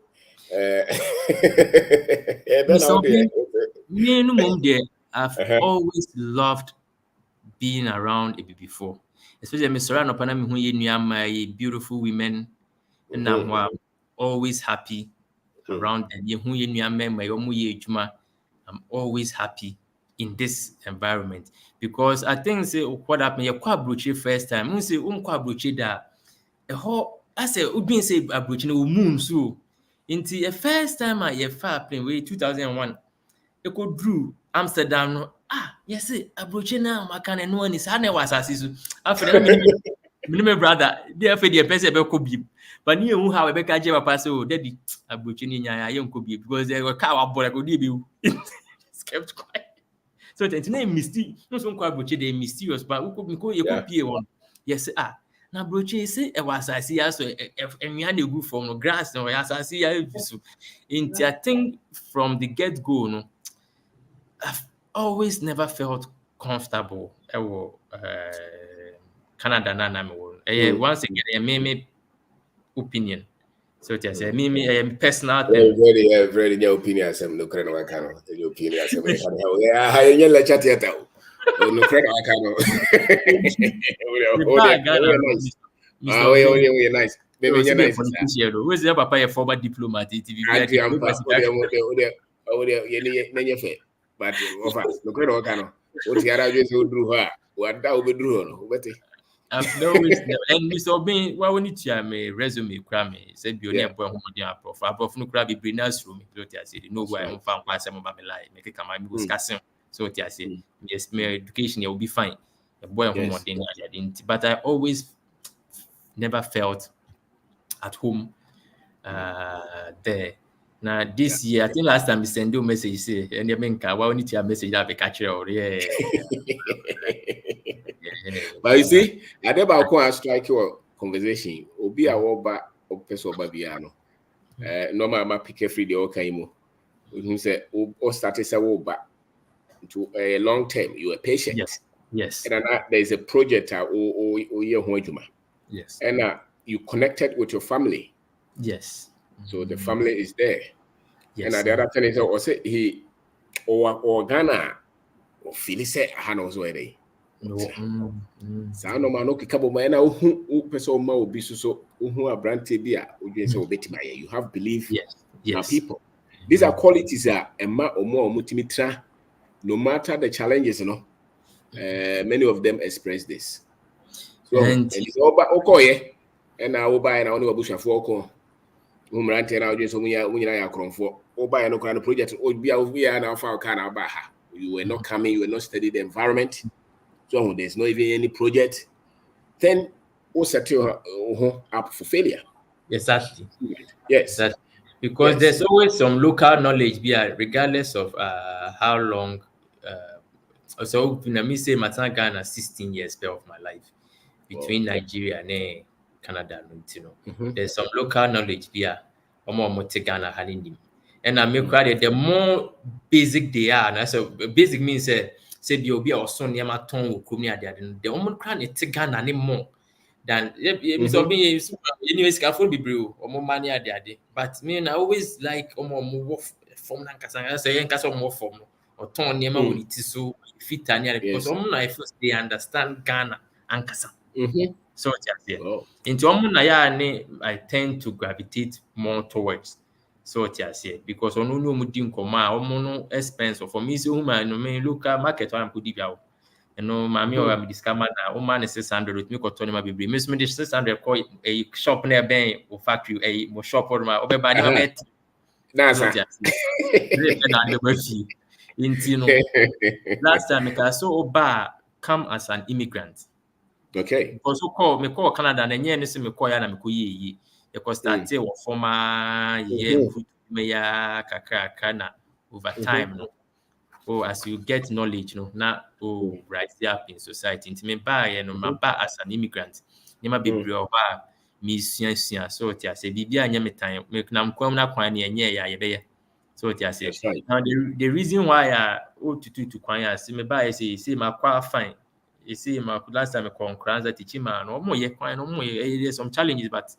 Me no mom there I've always loved being around it before. Especially me surround upon me who my beautiful women and I'm always happy around them. I'm always happy in this environment because I think say what happened you quite broachy first time. You say quite broachy that I say been say broachy no moon so into the first time I far plane way 2001 I go drew Amsterdam no yes abroche na maka na no ani sa na was asisu after me brother there for the person be ko bi but ni hu how e be ka je papa say daddy abroche ni nya ya ko bi because they car wa boy go dey be kept quiet so it's na mysterious no so kwa abroche dey mysterious but we ko you ko pie one yes na abroche say e was asasi ya so enwia na egu from no grass no ya asasi ya so in I think from the get go no I've always never felt comfortable. Canada once again, me opinion. So it is me personal thing. Very your opinion. Some no credit I can your opinion. Some I you let chat yet. No credit I can. Nice. Baby, you're nice. Where's the papa a former diplomat? But of us, no credit can. What's the other just drew her? What that will be drew? I've always and Mr. Bean, why need to my resume cram me? Said be only a boy who prof no crab be nice room. I said, no way I'm found quite some of my life. Make a come I discussing. So I said, yes, my education will be fine. A boy who more than I didn't, but I always never felt at home there. Now this year, I think last time we send you a message say, and you mean why need to message that be catcher or But you see, I never go strike your conversation. Obi a woba o person babiano. Normal ma pick free the okaimo. You say o start say woba to a long term. You are patient. Yes. And there's a project or year home. Yes. And you connected with your family. Yes. So the family is there. Yes. And the other thing is also he or Ghana or Philly said Hanos were they. saa no ma no keka bo ma na ohu person ma obi so ohu abrante bi a odwen say obetima ye. You have belief in people. These are qualities that emma omo omutimi tra no matter the challenges, you know. Many of them express this. So and it's okoye and na oba na oni wabushafo oko umrante na odwen so munya ya kronfo oba no kra project obi na afa ka na ba ha. You were not coming, you were not studying the environment. So there's not even any project. Then we'll set you up for failure. Exactly. Yes. Exactly. Because there's always some local knowledge regardless of how long. So let me say, Matan Ghana 16 years of my life between Nigeria and Canada. There's some local knowledge here. Ghana having and I make credit the more basic they are. And so basic means say the obi or son near my tongue will come near the woman cry it Ghana anymore than anyway scaffold be brew or more money at the day. But me I always like more from Nankasa say more form or ton near when it is so fit because I first they understand Ghana and Kasa. So into I tend to gravitate more towards so because on no mudin no expense for me so no local market one could be out. No, mammy or I'm discovered now. Man is 600 with me or Tony Baby. Miss me 600 call a shop near Bay or factory, a shop or my over by my bet. That's last time I saw Oba come as an immigrant. Okay. Because me call Canada and then me call ya na me ye. Because that or former year me ya kakra over time no. Oh, as you get knowledge, now rise up in society. Into me buy my buy as an immigrant. You might be bro me so say bibia nya me time me na kwam na kwan ne nya ya ye so say now the reason why to kwan ya say me buy say my kwa fine you see my last time I concurrence teaching man no mo ye kwan no mo ye some challenges but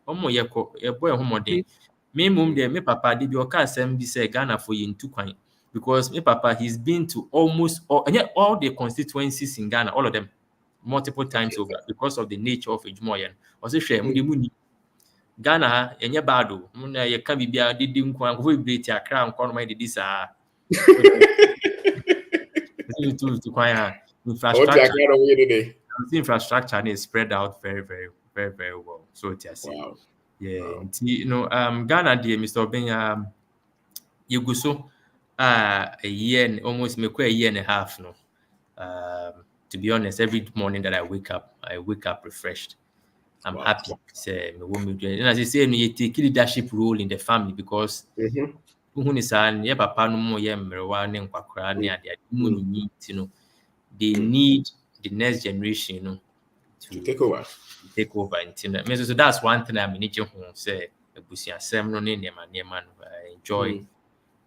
omo ye ko e boy homodin me mum there me papa dey be oka asem bi say Ghana for you into kwan because me papa he's been to almost all the constituencies in Ghana, all of them multiple times over because of the nature of Ejimoyen. Also share muni Ghana enye bad o na ye ka bibia didi nkwan ko ibeti akra nkwan ma didi sa to kwan infrastructure is spread out very very very very well so it is Ghana dear Mr. Obeng you go so a year almost make a year and a half no. To be honest, every morning that I wake up refreshed. I'm happy. Say and as I say, you take leadership role in the family because papa no more they need the next generation to take over. So that's one thing I'm in say I enjoy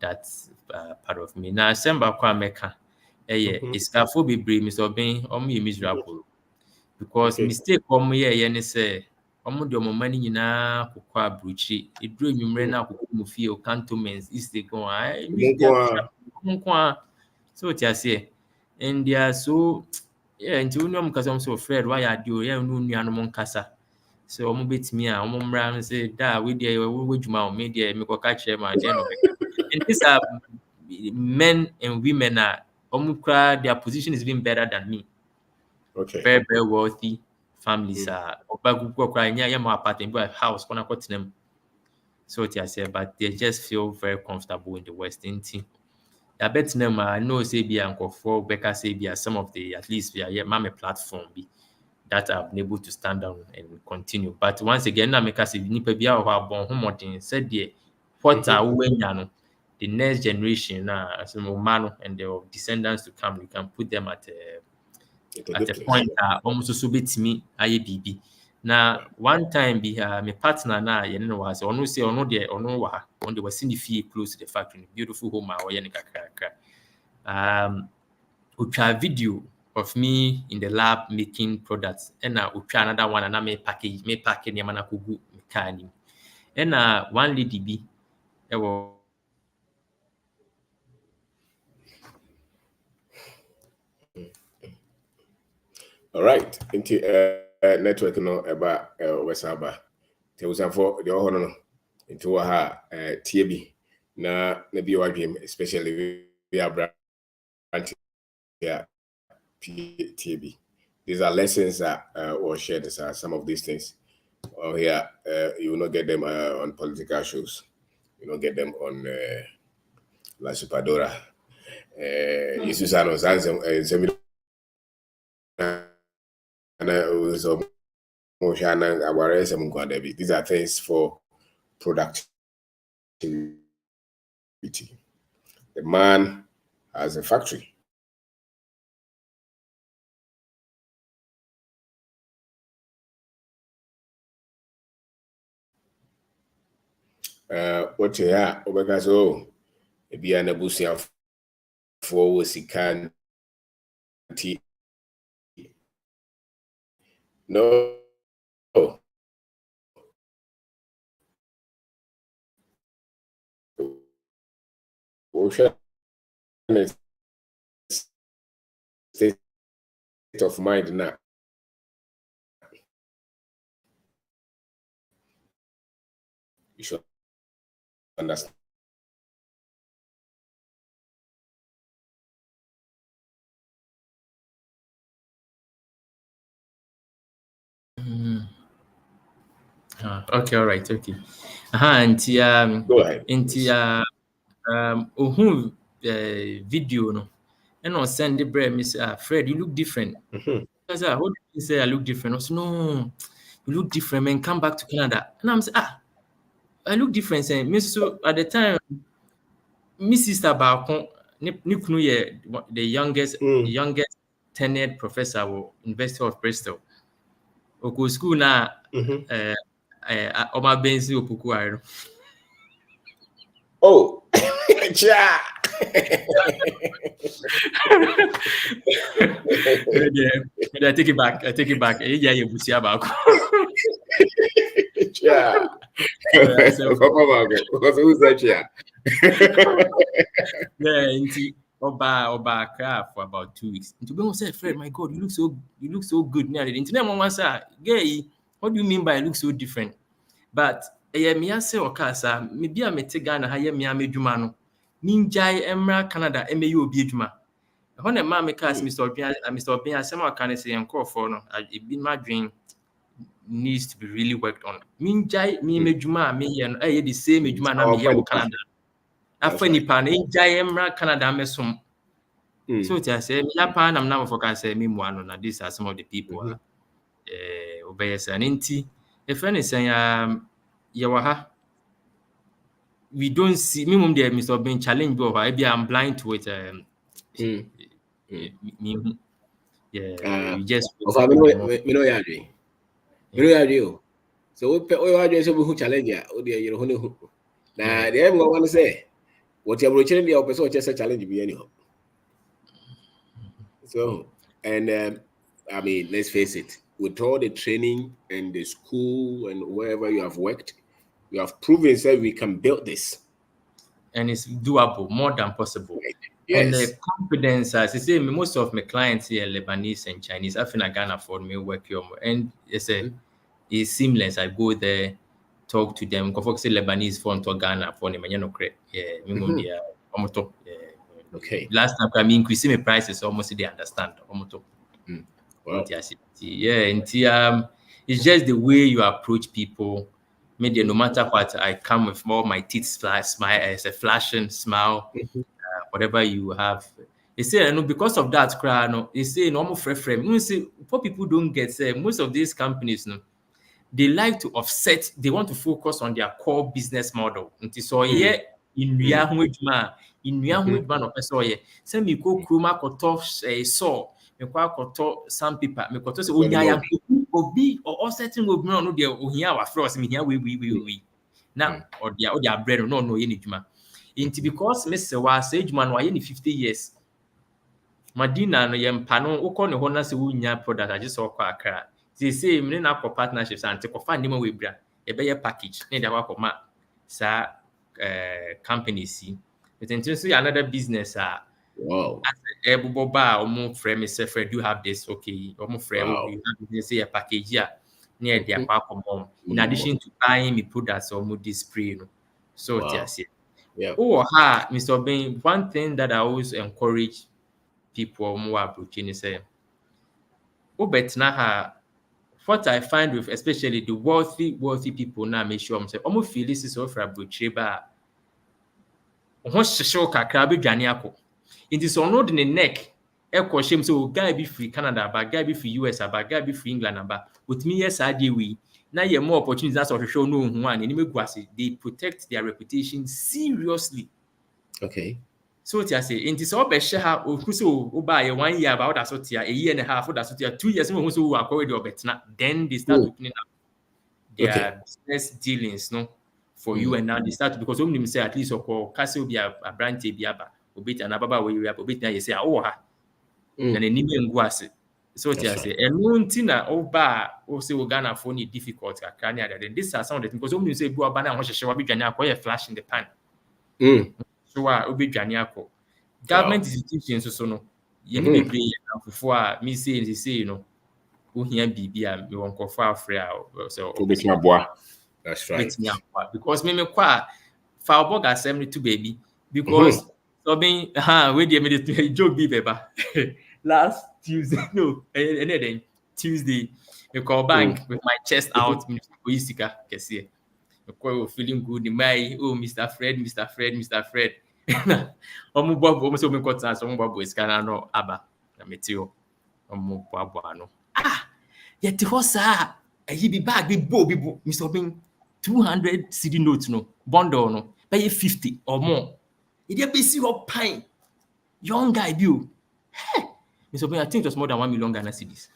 that part of me. Now, Semba Kwameka, iskafo bebree Mr. Obeng, omo miserable because mistake omo ye say omo de omo mani nyina kokọ abrochi eduro nwumre na kokọ mu fie o cantonments is the go so tiase and they are so nti unum kasa so Fred why are you ya nu nuanom nkasa so omo betimi a omo mra say da we dey we dwuma o me dey me koka kire ma dey no and these are men and women are their position is even better than me. Very, very wealthy families are house so but they just feel very comfortable in the West. I bet them I know say be for Becca say be some of the at least we are mama platform be that I've been able to stand down and continue. But once again, I make us nipa be said what are the next generation and the descendants to come, you can put them at a point almost so bit me IABB. Now one time be my partner now was or no say or no there or no on the was in the fee close to the factory, beautiful home we try video of me in the lab making products and we try another one and I may package yamana kugu mekani and one lady be All right. Into network no about Wesaba. There was for the honor into a TB. Na maybe your dream, especially we are brand yeah TB. These are lessons that were shared as some of these things. Oh yeah, you will not get them on political shows. You will not get them on La Supadora. Jesus Anos and these are things for productivity. The man has a factory. What you have, because if you are a busia for Wasikan, no. Ocean state of mind now. You should understand. Okay, all right, okay. Go ahead. Video no, and on send the bread, Miss Fred, you look different. I said, what did you say I look different? I said, no, you look different, man. Come back to Canada. And I'm saying, I look different. Saying, Miss, so at the time, Miss Sister Balcon, the youngest tenured professor at University of Bristol. Oko school na Oma Benzi Opuku. Oh, yeah. I take it back. Yeah, you see about. Yeah. Who's that? Yeah. Yeah, Oba craft for about 2 weeks. And to be honest, Fred, my God, you look so good now. The internet mama say, "Gay, what do you mean by I look so different?" But me say okasa, maybe I take Ghana hire me amedwuma no. Ninja emra Canada eme obi adwuma. When a man make us Mr. Obi asem aka say enko for no, it be my dream needs to be really worked on. Ninja me medwuma me here no, the same medwuma na me here Canada. After nipa na injay emra Canada mesom. So I say me apa na na for say me mu ano na these are some of the people obeyesa nti a friend is saying yawaha we don't see minimum there Mr. being challenged but maybe I'm blind to it you just so we so who challenge ya you know who na the want to say what you're watching the person just a challenge be anyhow. So and I mean, let's face it, with all the training and the school and wherever you have worked, you have proven that we can build this. And it's doable, more than possible. Yes. And the confidence, as I say, most of my clients here, Lebanese and Chinese, I think I can afford me work here. And it's seamless. I go there, talk to them. Go focus Lebanese for to Ghana for them. Okay. Last time I increasing my prices, almost they understand. Well, yeah, and it's just the way you approach people. Maybe no matter what, I come with all my teeth smile, as a flashing smile, whatever you have. They say, because of that, they say normal frame. You see, what people don't get, most of these companies, they like to offset. They want to focus on their core business model. So in no person say me go kroma koto saw me kwa koto sandpaper me koto say onya obi or certain obi no dey ohia wa frost me hia we now or their bread no ye nedwuma into because me say wa say edwuma no ye ni 50 years Madina no ye mpa no ukọ ne ho na say wonya product age so kwa akra say me na akọ partnerships ante ko fa ndemo we bra e be ye package ne dey akọ ma sa companies see. But in terms of another business, Wow. Boba, almost frame is Fred, you have this, okay, almost frame, you have say a package here near the apartment. In addition to buying me products or mood display, you know. So, yes, yeah. Oh, Mr. Bain, one thing that I always encourage people more approaching is but now what I find with especially the wealthy people now make sure say almost feel this is offer abrochire ba ho hyehyew kakra bedwane akọ nti so no de ne neck e ko hyem so guy be free Canada ba guy be free US ba guy be free England ba otimi yes ade we na ye more opportunities as hwehwe no hu an ni meguase they protect their reputation seriously. Okay. So what you say, nti so be share ha okuso o ba ye 1 year about that so tia a year and a half that so tia 2 years we so we akọ we the obetna then they start opening up their business dealings no for you and now they start because when say at least okọ kase obi a branch bi aba obeti na baba we obeti na you say oh ha na ni me ngu ase. So what you say enu nti na o ba o say o Ghana for ni difficult akra ni other this are some of the things because when you say bu aba na ho hyehye wa bi dwane akọ ye flash in the pan. So obi dwane akọ government institutions so no ye ni bebre ye afofo a me say no who here bibia me won kofo afre a so obi ma boa. That's right. Because me kwa fa obo ga sem to baby because so being we dey me joke be beba last Tuesday no then Tuesday me call bank with my chest out me go isika kese me call feeling good my Mr. Fred omo bobo so me kwata so omo bobo isika na no aba na metio omo bobo ano yet ho saa ayi bi bag bi bo Mr. Bin 200 CD notes no bundle no pay 50 or more e dey be see your pine young guy bi o hey Mr. Bin I think it was more than 1 million Ghana cedis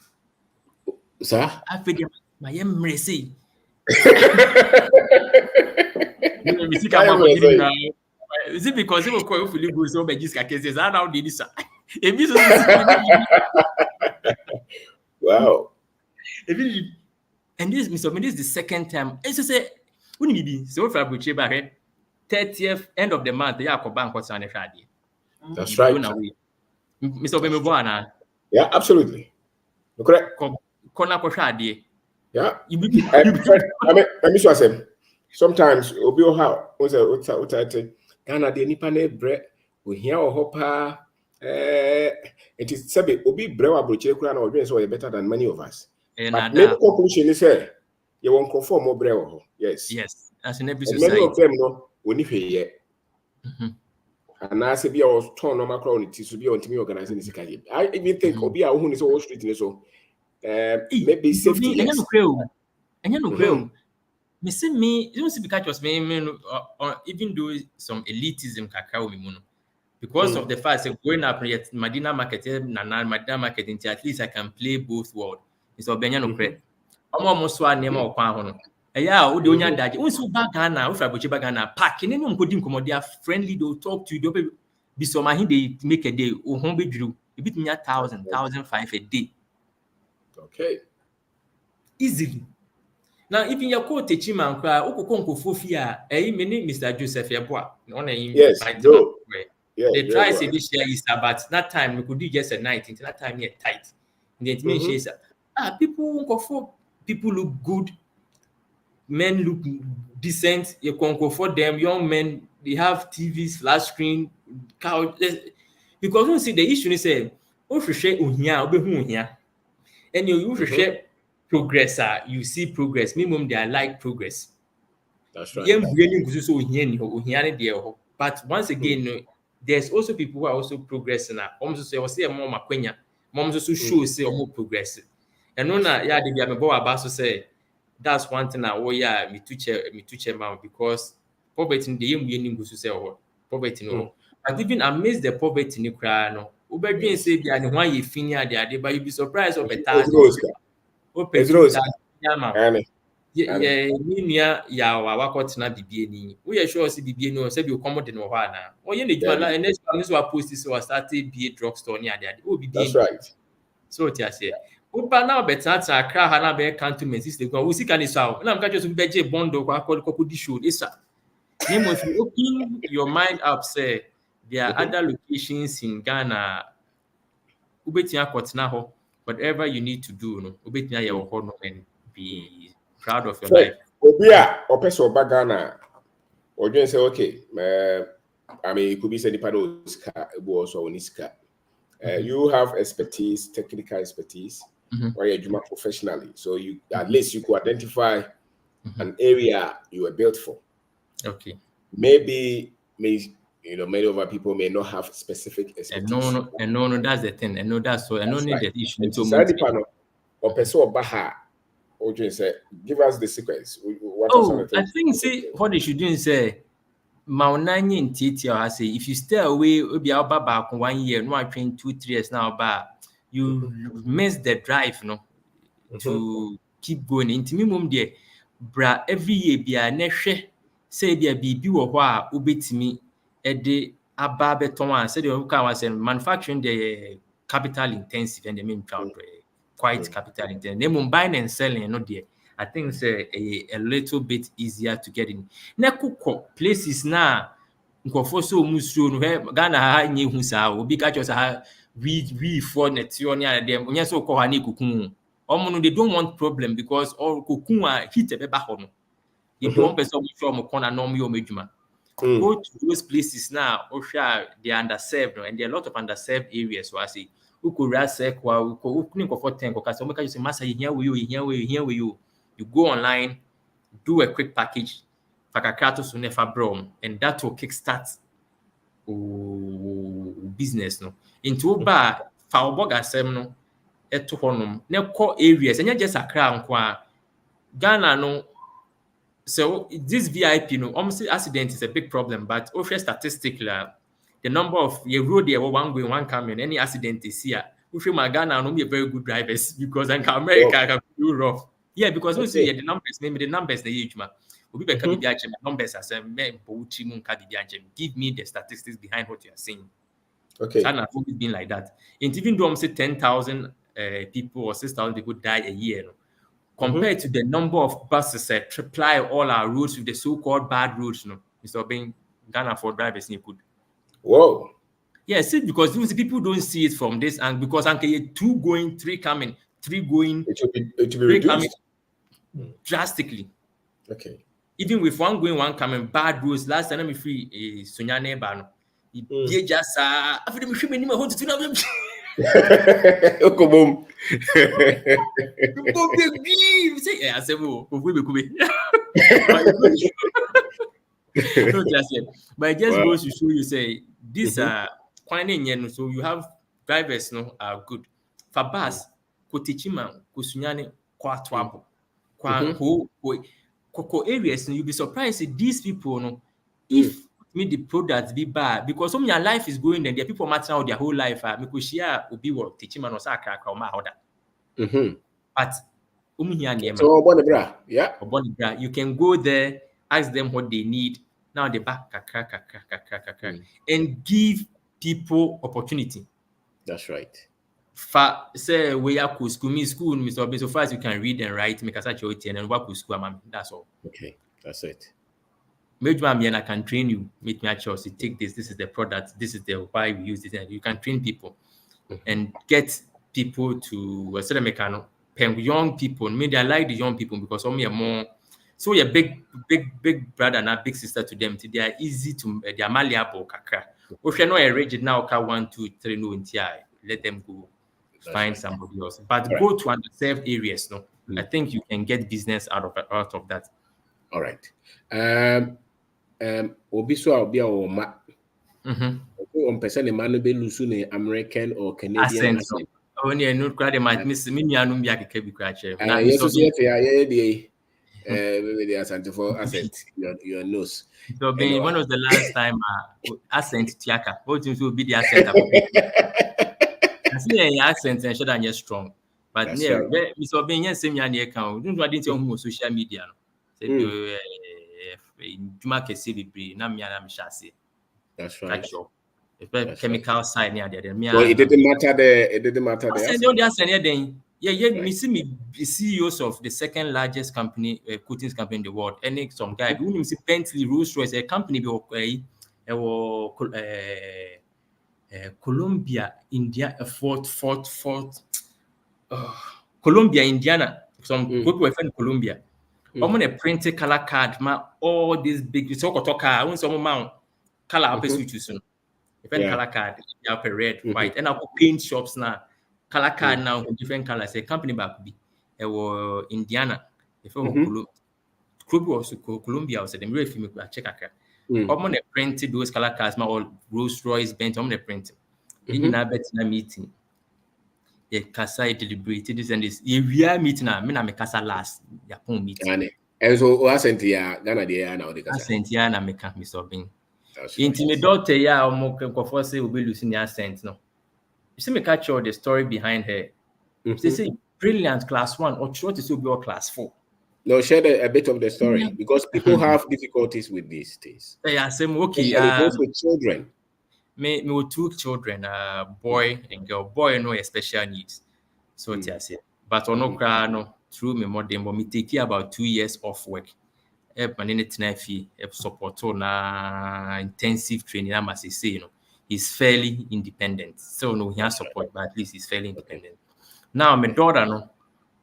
sir I feel my emre say is it because you go fully go so be just cases I now did this wow. And this Mr. Bin, this is the second time. It's just say, when you be so for Abuche back 30th end of the month, you are bank what's on the Friday. That's right. Mr. Bin, yeah, absolutely. Correct. Kona ko Friday. Yeah. I mean, let me show you. Sometimes obi o ha o say Ghana de nipa na bre o hia o hopa it is sabe obi bre wa Abuche kura na o dwen say better than many of us. But main conclusion is say you won't conform more brew. Yes. As in every society. Many of them no only here. And I say be our turn no macro to be on to me organizing this. I even think Obi a who is Wall Street so maybe safety. And you know me see me you see because was me or even though some elitism kakao me mono. Because of the fact that going up at Medina market Madina market into at least I can play both worlds. It's obenya no credit. Almost one name or pound. Yeah, o de onya daje. Unsu ba Ghana, o fra Abuche ba Ghana, park ni no nkodi nkomo, they are friendly, they will talk to you, they be so ma they make a day, o hon be duru. E bit me 1,000, 1,500 a day. Okay. Easily. Now even your quote Techima nkra, o kokon nkofo fi a, me ni Mr. Joseph Yeboa. On yes, no. Yeah, they try to this year is about that time we could do just a night until that time here tight. And it means people look good, men look decent, you can go for them, young men, they have TVs, flat screen, couch. Because you see the issue is and you share progress, you see progress, minimum they are like progress. That's right. But once again, there's also people who are also progressing now. Almost say more makwenya. Moms also show say more progress. And no na yeah, they be about to say that's one thing now. Oh yeah, me too man because poverty in the yem go to say poverty no. But even amidst the poverty ni cry no. Ubedwen say they are the one you finia they but you be surprised of better. Yeah, nua ya wakotena bibie ni. We are sure see bibie no say be come de no ho ana. Oye na djuma na next one so post so start be drugstore ni ade. Oh bibie. That's right. So what you say? Opa na better Accra ha na be cantonment system. We see can so. Na mka just be je bondo kwa di show. Isa. Name if you open your mind up say There are other locations in Ghana. Whatever you need to do, and be proud of your life. Ghana, or just say, okay, I mean, it could be said also you have expertise, technical expertise, or you're doing professionally. So you at least you could identify an area you were built for. Okay. Maybe many of our people may not have specific expertise. And no, that's the thing. And no, that's so. And no need that issue. Or just say, give us the sequence. I think see what they should do is say, Maunani in TTL, I say, if you stay away, it'll be out back 1 year, no, I train 2-3 years now, but you miss the drive, to keep going. Into minimum there, bra every year be a neshe, say there be or ubit me a day above beton, said the manufacturing the capital intensive and the main child quite capital intensive. Then buying and selling, not there. I think it's a little bit easier to get in. Nekuko places now. Nkɔfoɔ so musuo no Ghana ha nye hu saa obi ka kyerɛ sa we for netio ne adem onye so kɔ ha ne kokun omo no they don't want problem because all kokun a heat e beba hɔ no they don't person we from corner no mo medwuma go to those places now they are underserved and there are a lot of underserved areas so I say ukura sekwa ukuni nkɔfoɔ 10 kɔka so mo ka say masa here we you go online do a quick package Fakakato so never brom, and that will kickstart business no. Into ba Faoboga sem no eto honum ne core areas and just Accra nkwa Ghana no. So this VIP no almost accident is a big problem, but over statistically the number of your road there one going one coming any accident is here. If you Ghana no be a very good drivers because in America can be rough. Yeah, because we see the numbers, maybe the numbers the huge man. Numbers as give me the statistics behind what you are saying. Okay. So I've always been like that. And even though I'm say 10,000 people or 6,000 people die a year, compared to the number of buses that supply all our roads with the so-called bad roads, instead of being Ghana for drivers, you could. Whoa. Yeah, see, because people don't see it from this, and because two going, three coming, three going, it will be reduced drastically. Okay. Even with one going, one coming, bad roads. Last time I'm free, Sonia Nebano. He just after the machine, I want to know them. Say, I said, not just yet. But it just goes to show you, say, these are quite in so you have drivers are good. For bus, Kotichima, Kusunyane, Kwatwabo, Koko areas, you'll be surprised that these people, if the products be bad, because some of your life is going there, there are people matching out their whole life, because she will be what teaching or saka or but you can go there, ask them what they need. Now they back and give people opportunity. That's right. Say we are school, so far as you can read and write, make a such and work with school, that's all. Okay, that's it. Maybe I can train you, make me a choice. Take this is the product, this is the why we use it, and you can train people and get people to young people. Maybe I like the young people because some are more so you're big brother and a big sister to them. They are easy to they are malleable kakra. If you're not a rigid now, 1, 2, 3 no let them go. Find somebody else, but go to underserved areas. I think you can get business out of that. All right. Obiso I'll be our ma. Person man be losing American or Canadian accent. Only no crowd might miss me. Anum be a kebi crache. Yes, the accent for accent your nose. So when was the last time accent tiaka? What will be the accent? I see an accent and should I strong. But near Mr. Being yes, same year account. Don't didn't know social media. That's right. The chemical side near there. So it didn't matter me see me CEOs of the second largest company, coatings company in the world. And some guy who see Bentley, Rolls Royce, a company be Colombia, India, Colombia, Indiana. Some people were from Colombia. I'm gonna print a color card, all these big so car, when some amount color up switch soon. If color card, you have a red, white, and I'll paint shops now. Color card now different colors. A company back be Indiana. If Colombia was the real film check a I'm gonna print those color cards, all Rolls Royce, Benz, I'm gonna print it. In a meeting. Yeah, Kasa deliberated this and this. If we are meeting now, me Kasa last. Yapon meeting. And so, Asentia, Ghana, they are now the Kasa. Asentia, na meka Mr. Bin. Intimidate, yeah, or say will be losing the accent. No, you see me catch all the story behind her. They say brilliant class 1 or short is will be class 4. No, share a bit of the story because people have difficulties with these things. Yeah, same okay. It goes with children. Me with 2 children, boy and girl. Boy, no special needs. So I say, but on no through me more than me take about 2 years off work. Support na intensive training. I must say, you know, he's fairly independent. So no, he has support, but at least he's fairly independent. Now my daughter no.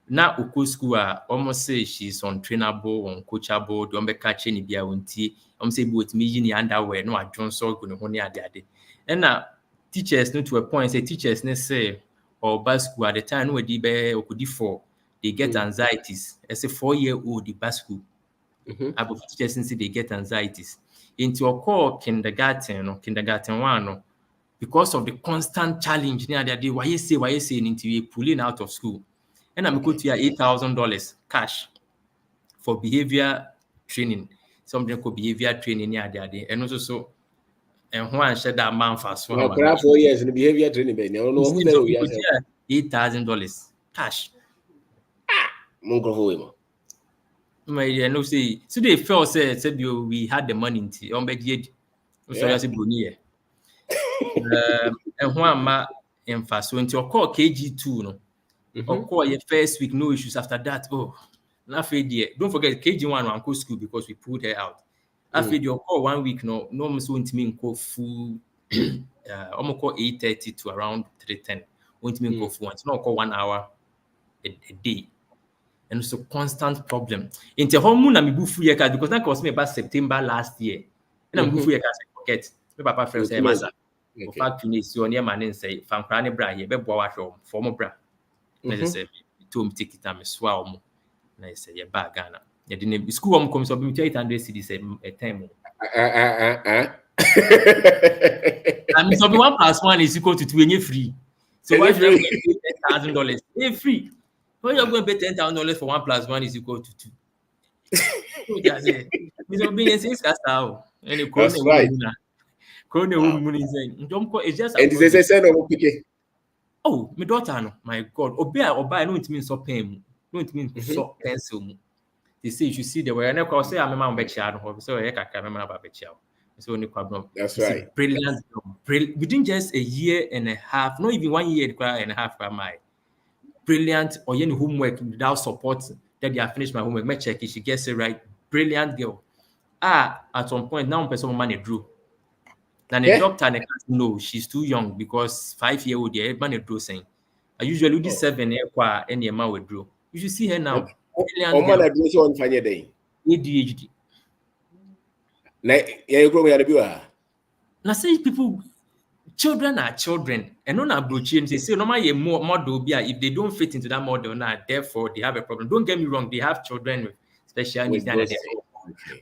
Now uko school almost say she's untrainable, uncoachable, don't be catching ni bia unti. Say but me ni underwear no adjon so go no ho ni ade. And now teachers no to a point say teachers ne say or bas school at the time no we be okudi for they get anxieties. As a 4-year-old the bas school. About teachers say they get anxieties. Into a call kindergarten 1 no, because of the constant challenge near the day why you say into you pulling out of school. And I'm going to $8,000 cash for behavior training. Something called behavior training near the day. And also so and one said that man fast for 4 years in the behavior training. $8,000 cash. My no say so they felt said we had the money into on bed so I said and one ma fast so into call KG2 no. Of course, your first week, no issues. After that, nothing there. Don't forget KG1 Uncle school because we pulled her out. After your call 1 week, no won't mean go full. Almost call 8:30 to around 3:10. Won't mean go full once. No call 1 hour a day, and it's a constant problem. Into home na me bufu year because that was me about September last year. And I'm bufu year forget. My papa friend say masa. In fact, you need to near man say fan krane bra ye be boa wa for mo bra. I said, "Tom take it time swallow." And I said, "Yeah, back Ghana. Yeah, the school comes up with 800 cedis a time." And so 1 + 1 is equal to 2 and you're free. So why should I pay $10,000? You're free. Why you're going to pay $10,000 for 1 + 1 is equal to 2? So that's it. Mr. Being says that's how. And the corona woman is saying, "It's just." And they say, "No, okay." Oh, my daughter, no, my God. Oba, no, it means so pain. No, it means so pencil. They say you should see the way I never say I'm a man bechild, so I can't remember about bechild. So only problem. That's right. Brilliant. Within just a year and a half, not even 1 year and a half, my brilliant or any homework without support that they have finished my homework. My check if she gets it right. Brilliant girl. At some point now, person money drew. And the doctor and the class, no, she's too young because 5-year-old man drew saying. I usually do 7 year and the man withdraw. You should see her now. ADHD. Now say people, children are children, and non abroaching. They say normally more model if they don't fit into that model now, therefore they have a problem. Don't get me wrong, they have children with special needs,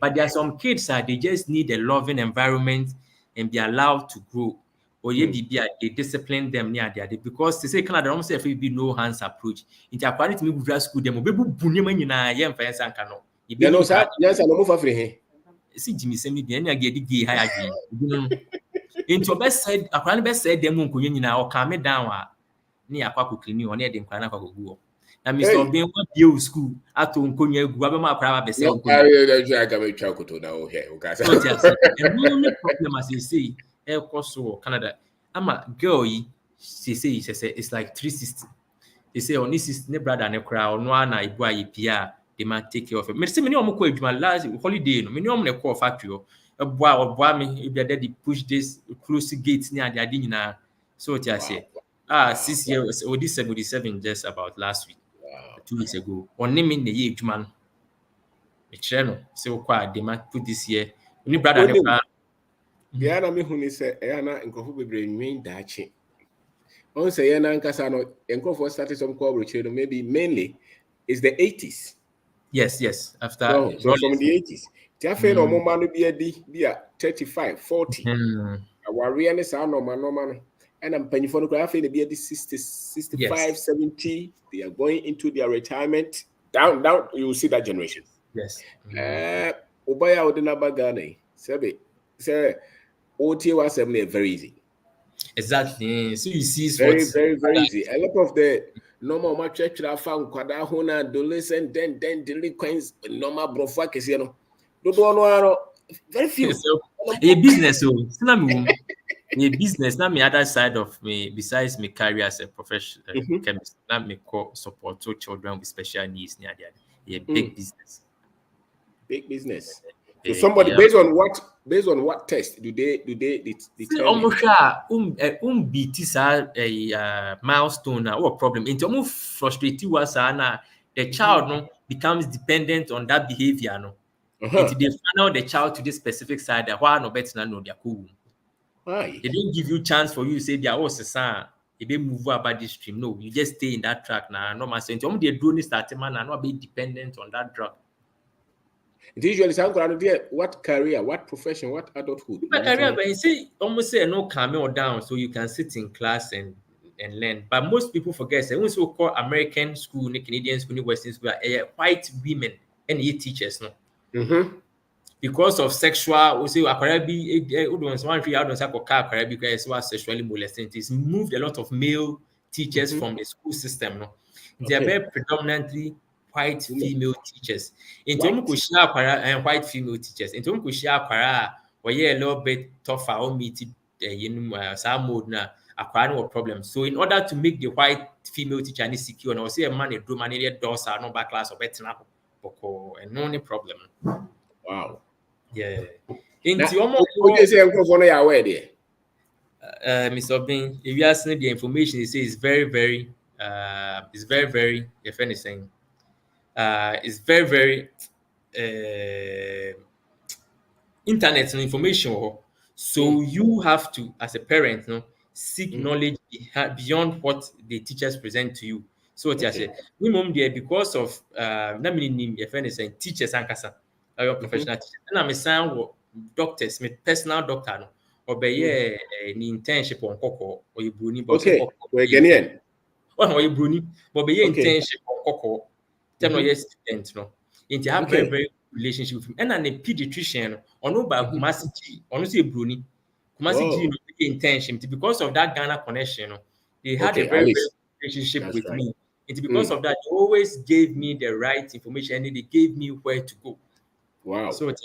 but there are some kids that they just need a loving environment and be allowed to grow. Or they discipline them near there because they say Canada almost if be no hands approach. Into according to me, we school them. We bunny man in a young fence and cano. You know, sir, yes, I'm over free. See Jimmy send me the any gay high. Into best side, according best said them won't or calm it down near Paco Clinic or near the Incana go. Now, Mr. Bean, what you school at Unconia, Guabama, Prava, so I can make chocolate now here. The problem, as you say, Air Costo, Canada. I'm a girl, she says, it's like 360. They say, oh, this is ne brother and a crowd, no one I buy a PR, they might take care of it. Many my last holiday, no, many call factory. boy me if they push this close gates near the adina. So what I say. 6 years or this 77 just about last week. 2 weeks ago. On name in the year man. No, so quite they might put this year. Only brother yeah, na me huni say na nkofo bebre nwen daache. On say na nkasa no nkofo started some coverage maybe mainly is the 80s. Yes. After so from the 80s. Tiafe no mo manu bi a 35, 40. Aware ne sa no no. And I'm paying for the graph in the 60, 65, 70. They are going into their retirement. Down, you will see that generation. Yes. Obaya Odina Bagane. Say, OT was very easy. Exactly. So you see, very easy. A lot of the normal match I found Kwadahona, adolescent, then delinquents, normal brofakis, you know. Very few. A business, a business. Not me other side of me. Besides my career as a professional chemist, not me support to children with special needs. A big business. Big business. So somebody based on what test do they determine? Beat a milestone or problem. Into almost frustrated was the child no becomes dependent on that behavior no. Until they funnel the child to this specific side that why no better know their cool. Why? They don't give you chance for you to say they are also son. If they move about this stream, no, you just stay in that track now. No man saying they do start man and not be dependent on that drug. It usually sounds what career, what profession, what adulthood. My career, but you see, almost say no camel down, so you can sit in class and learn. But most people forget. Say, we so call American school, Canadian school, Western school, white women and teachers, no. Because of sexual, we say sexually molested. It's moved a lot of male teachers from the school system, no. They are very predominantly white female teachers. In terms of white female teachers, in terms of or a little bit tougher or meet some mode now no problem. So in order to make the white female teacher secure, and say a man a do man doors are no back class or better and no problem. Wow. Yeah. What you say aware there? Mr. Bin, if you ask me the information, he says it's very if anything, it's very internet and information. So you have to, as a parent, seek knowledge beyond what the teachers present to you. So what I say, we mom there because of if anything, teachers and kasa, your professional teachers. And I'm a son doctors, my personal doctor, or be an internship on Coco or you bruni, but we're Ghanaian. Or you bruni, but be internship on Coco. Tell no yes student, no. Into have very relationship with him. And a pediatrician or no by Kumasi G, or no say bruni. Kumasi G intention because of that Ghana connection. They had a very relationship with me. It's because of that they always gave me the right information and they gave me where to go. Wow. So but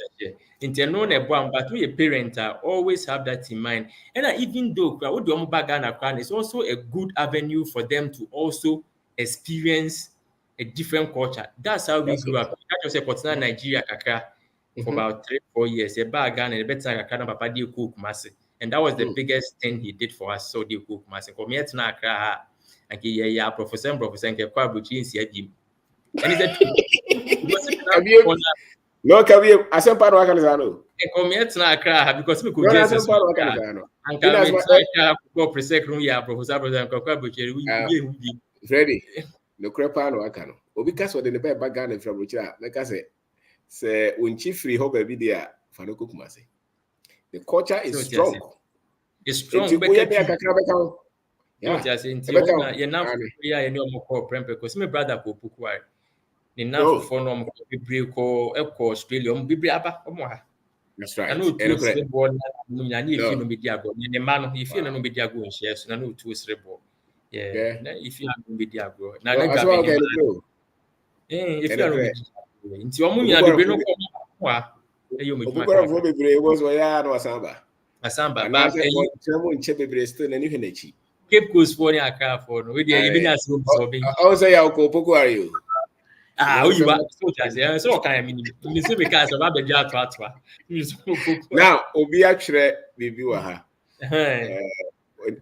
we a parent always have that in mind. And even though it's also a good avenue for them to also experience a different culture. That's how we grew up. That was a partner Nigeria for about 3-4 years. A bag and a better papa di cook massive. And that was the biggest thing he did for us. So di cook massive. Come here to Accra and professor and and he said no, can you Ampadu Akanizano? Come here to Accra because we could just and go present room ya professor Freddy, no crepano Akano. Because what in the back Ghana from which like I say when chief free hope every day for no kumase. The culture is strong. It's strong. Because my brother go pukwai. Ni na for no bibre ko Australia bibre aba omo. That's right. I know two cerebral na if you no media go. Ni man if you no media go share so na no two cerebral. Yeah. If you no media go. Na na gabe ni. If you no media. Nti omo nya bibre no ko wa. Eyo me kuma. Obo bibre was ya no asamba. Asamba ba temo nche bibre still na ni hwenachi. Cape Coast for ni Accra for no. We dey even as so be. I say ya ko poku are you? You are soldiers. Yeah, so can I mean? You see, because of the jar to atwa. Now, Obi actually review her.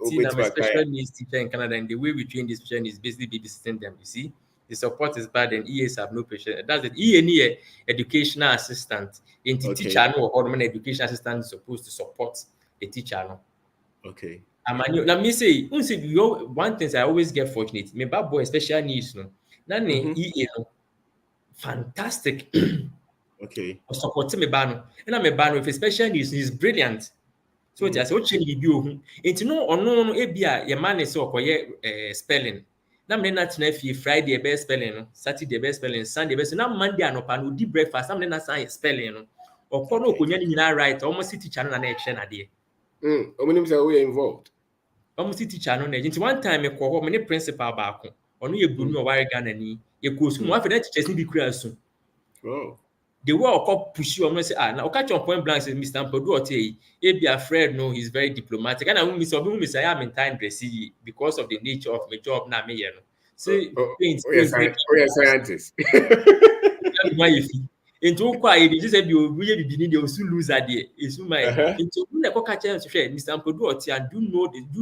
See, I'm a special needs teacher in Canada, and the way we train these special needs is basically babysitting them. You see, the support is bad, and EAs have no patience. That's it. EA educational assistant. In the teacher, no, or an educational assistant is supposed to support the teacher. No. Okay. Now, me say, one thing I always get fortunate. Me bad boy special needs, no. Now, EA, no, fantastic. Okay. Support me ban, and I'm a ban with special needs. He's brilliant. So just what change the view. It's no or no ebia your man is so spelling. Na me na tena fie Friday best spelling, Saturday best spelling, Sunday best. Na Monday anopa no di breakfast. Na me na say spelling no. Okọ no okonya ni nyina right. Almost teacher no na action ade. Omonim say we involved. Almost teacher no na. Nti one time me kọ ho me ne principal baako. Ono ye bruni o ware Ghana ni. Ye ko su mo afa na teachers ni bi kura su. Oh. The way I push you, I'm going to say, now, catch your point blank, says Mr. Ampadu, or he be afraid, no, he's very diplomatic. And I will miss I'm in time, because of the nature of my job, now, me, say, scientist. Into quiet, just said you really be need to lose idea. It's my into Mr. Ampadu, and do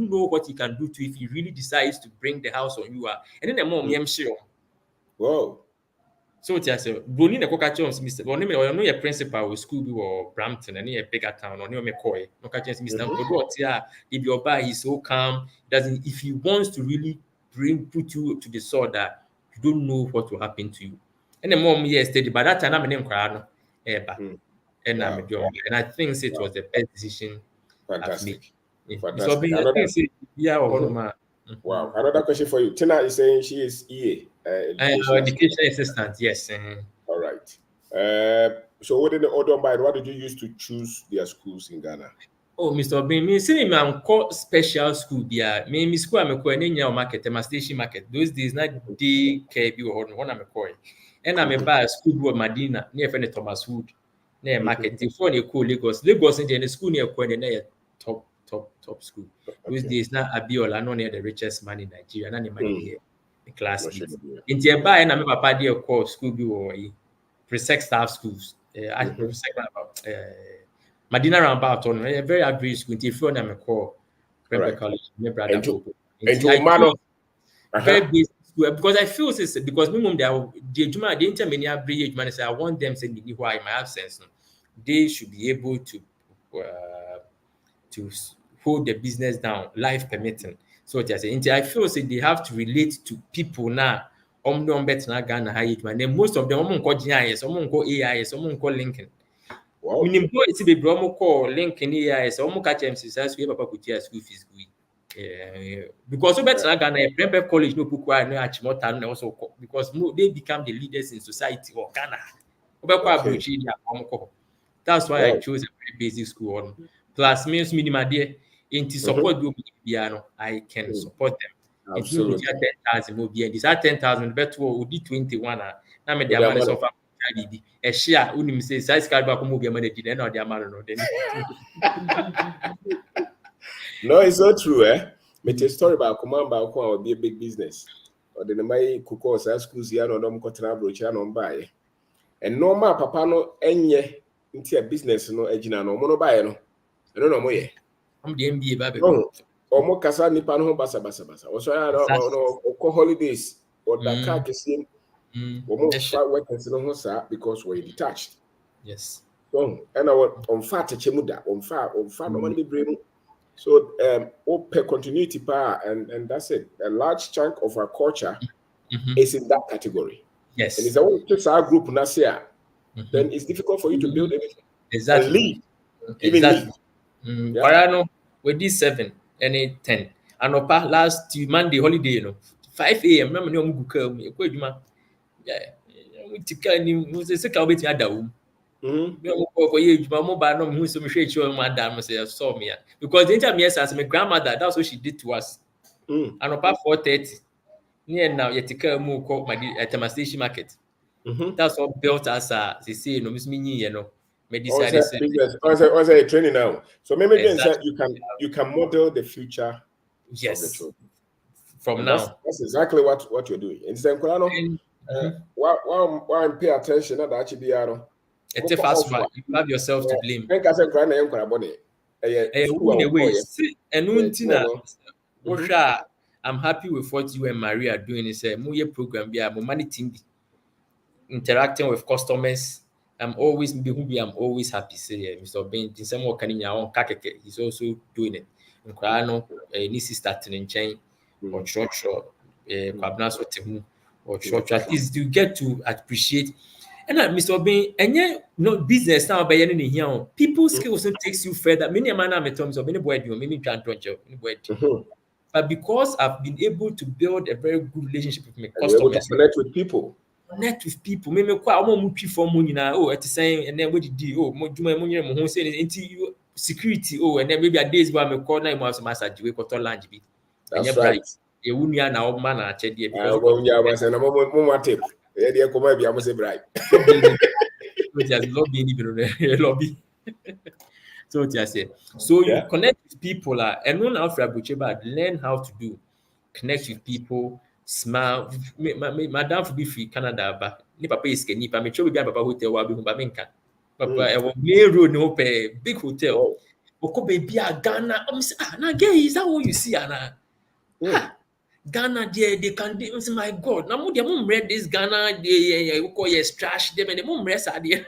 know what he can do to if he really decides to bring the house on you. And then the mom, I'm sure. Whoa. So it's just Bruni the coca chance, Mr. Bonnie, or no, your principal with school or Brampton and a bigger town or near McCoy. No catches Mr. Ampadu, if your bar is so calm, doesn't if he wants to really put you to the sword that you don't know what will happen to you. And the mom steady, but that time I'm in Crano, and I'm a job. And I think it was the best decision. Fantastic. Fantastic. Wow. Another question for you. Tina is saying she is EA. Education assistant, yes. All right. So what did the order by? What did you use to choose their schools in Ghana? Oh, Mr. Obin, me see me am call special school bia. Me school am call any market, my station market. Those days not day KB or one am call. And I'm buy school board Medina near friend Thomas Wood. Near market. Before they call Lagos. Lagos in the school near Kwen near top school. Those days now Abiola no near the richest man in Nigeria. None money here. The class in the buy and I'm papa dear call school be or pre-sex staff schools. Medina roundabout on a very average school. If you want to call College, my brother. Very basic school because I feel this because minimum they didn't many average man say I want them saying why in my absence. They should be able to hold the business down, life permitting. So I feel they have to relate to people now. Better Ghana high man. Then most of them call GIS, some call AIS, some call Lincoln. Minimum it's be bromo call Lincoln AIS, some catch MCS, we papa could school fees. Because so better Ghana a private college no book no achimota also because they become the leaders in society or Ghana. That's why I chose a very basic school. Plus means minimum there. Into support group piano, I can support them. Absolutely. 10,000 will be this at 10,000 bet will be 21. Now me the amount of a share unim say size card back will be a managed and not the amount of No, it's not true, eh? Me tell story about command by will be a big business. Or the my cook schools here no them cotton brooch no buy. And normal papa no enye into a business no ejina no mono buy no. I don't know more. I'm the MBA baby. Omo kasa nipa no basa. Also no holidays or the car kesim. Omo workers no ho sa because we're detached. Yes. So and I on fat chemuda on fat no money be bremu. So open continuity power and that's it. A large chunk of our culture is in that category. Yes. And if I want to take our group Nasia, then it's difficult for you to build anything. Exactly. And lead. Even lead. Parano with this 7 and 10. And last Monday holiday, 5 a.m. Remember no muguka me kweduma. Yeah. We tika ni we say ka obeti adawu. Me for ye juma mo ba no me so me hwe chi o madam say saw me because the time yes as my grandmother that's what she did to us. And 4:30 near now yetika mu ko at my station market. That's what built us they say no miss me you know. Also a training now. So maybe exactly. you can model the future of the children. From now. That's exactly what you're doing. And Why pay attention that actually be it's a fast one. You have yourself to blame. I can say cry na yankwa bone. I'm happy with what you and Maria are doing. It's a more program. Yeah, more money team interacting with customers. I'm always happy. Say, Mr. Ben, in some work in your own kakeke, he's also doing it. Nkrano, nisi starting in chain or short, kwabna so temu or short. At least you get to appreciate. And Mr. Ben, and yeah, no business now by any here. People's skills takes you further. Many man am terms of many boy do, many can't but because I've been able to build a very good relationship with my customers, connect with people. Maybe quite almost for money now. Oh, at the same, and then what did you? Oh, more say into security. Oh, and then maybe a days where I'm calling my massage. We got lunch. That's right. You wouldn't now man actually because tip. Yeah, come be almost a bribe. Lobby. So what I say. So you connect with people, and one after learn how to do connect with people, smile. Madam for be free Canada, but ni papa is skinny. But me show be papa hotel wa be home ba Papa I want main road no pay big hotel. Oko baby a Ghana. Na gay is that what you see Anna? Ghana there they can do. My God, now mo read this Ghana they call yes trash them and the mom rest are there.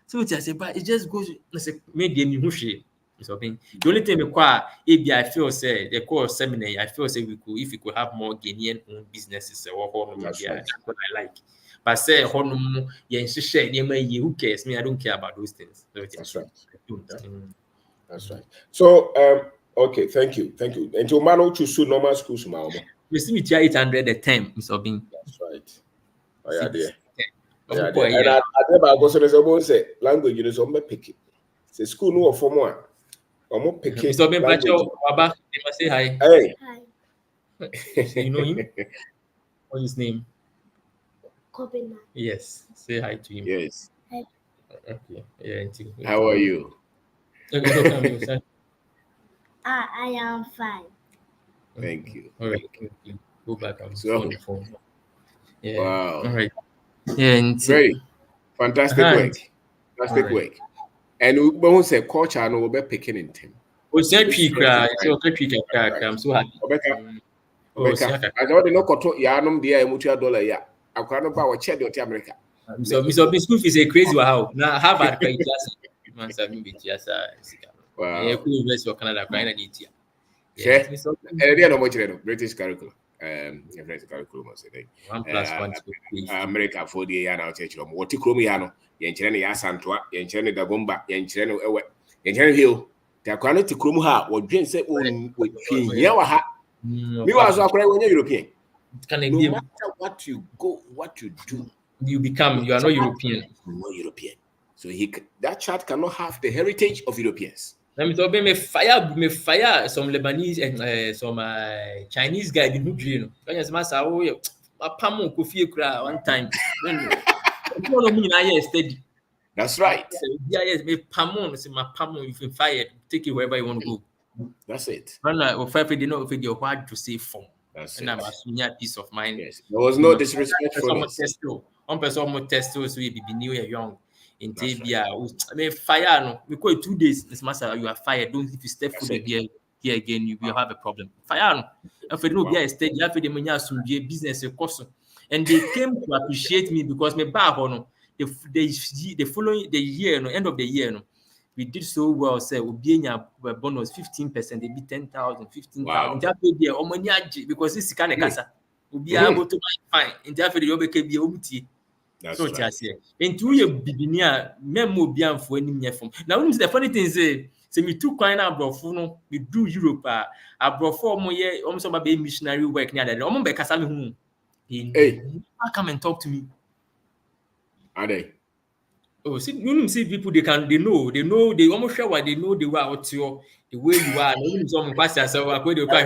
So what I say, but it just goes. I say, maybe me hushi. The only thing I feel say the core seminar. I feel say if we could have more Ghanaian owned businesses, that's what I like. But say who cares? Me, I don't care about those things. That's right. That's right. So okay, thank you. Until Mano choose normal schools, you see me 800 a term, Mr. Bing. That's right. Oh yeah, dear. And I never go so say language you know pick it. Say school no for more. I'm pick it. Mr. Ben Pacho, Baba, say hi. Hey. So you know him? What's his name? Kobina. Yes. Say hi to him. Yes. Hi. Okay. Yeah. How are you? I am fine. Thank you. All right. Go back on the phone. Yeah. Wow. All right. Yeah. Very fantastic work. Fantastic work. And we won't say culture no be picking in team. I'm so happy. I don't know koto ya nom dia emutua dollar ya. Akwa no ba wo che de America. Mr. Biscuit is a crazy how. Now Harvard can just man sabi be just wow. Yeah, cool University of Canada kind of it. Yeah. They no much British curriculum. British curriculum say 1+1 America for the year now church room. What krom ya no ye nkyere ne ya santoa ye nkyere ne dagomba ye nkyere ne ewe ye nkyere hill ta kwa no ti krom ha wo dwen se on pin ya wa ha me was akora when European no matter what you go what you do you are not European. So that child cannot have the heritage of Europeans. Let me talk about me fire some Lebanese and some Chinese guy in Hudri. When you say oh pamo kofi kura one time. Steady. That's right. Yes, me pamo say my pamo if you fire take it wherever you want to go. That's it. Man, if they know if you're hard to say form. That's and I'm assuming peace of mind. Yes. There was no disrespectful. One person more testo so you be new young. In Tabia, I mean fire no. We call it 2 days. This master you are fired. Don't if you step foot here again, you will have a problem. Fire no. And for no be a stage, you have the money assume business cost. And they came to appreciate me because me back on the following the year, no end of the year, no. We did so well, say we be a bonus 15%, they be 10,000, 15,000. That be there, or money because this kind of casa. We be able to buy fine. In that for the OBK be OBT. That's so right. In 2 years, Bibinia, memo be for any near from. Now, the funny thing is, say me too kind of brofuno, we do Europe, I brought 4 more years, almost about baby missionary work near that. I'm back as home. Hey, come and talk to me. Are they? Oh, see, you see people they know, they almost sure what they know the way out your the way you are. No, some pass yourself, I go to cry.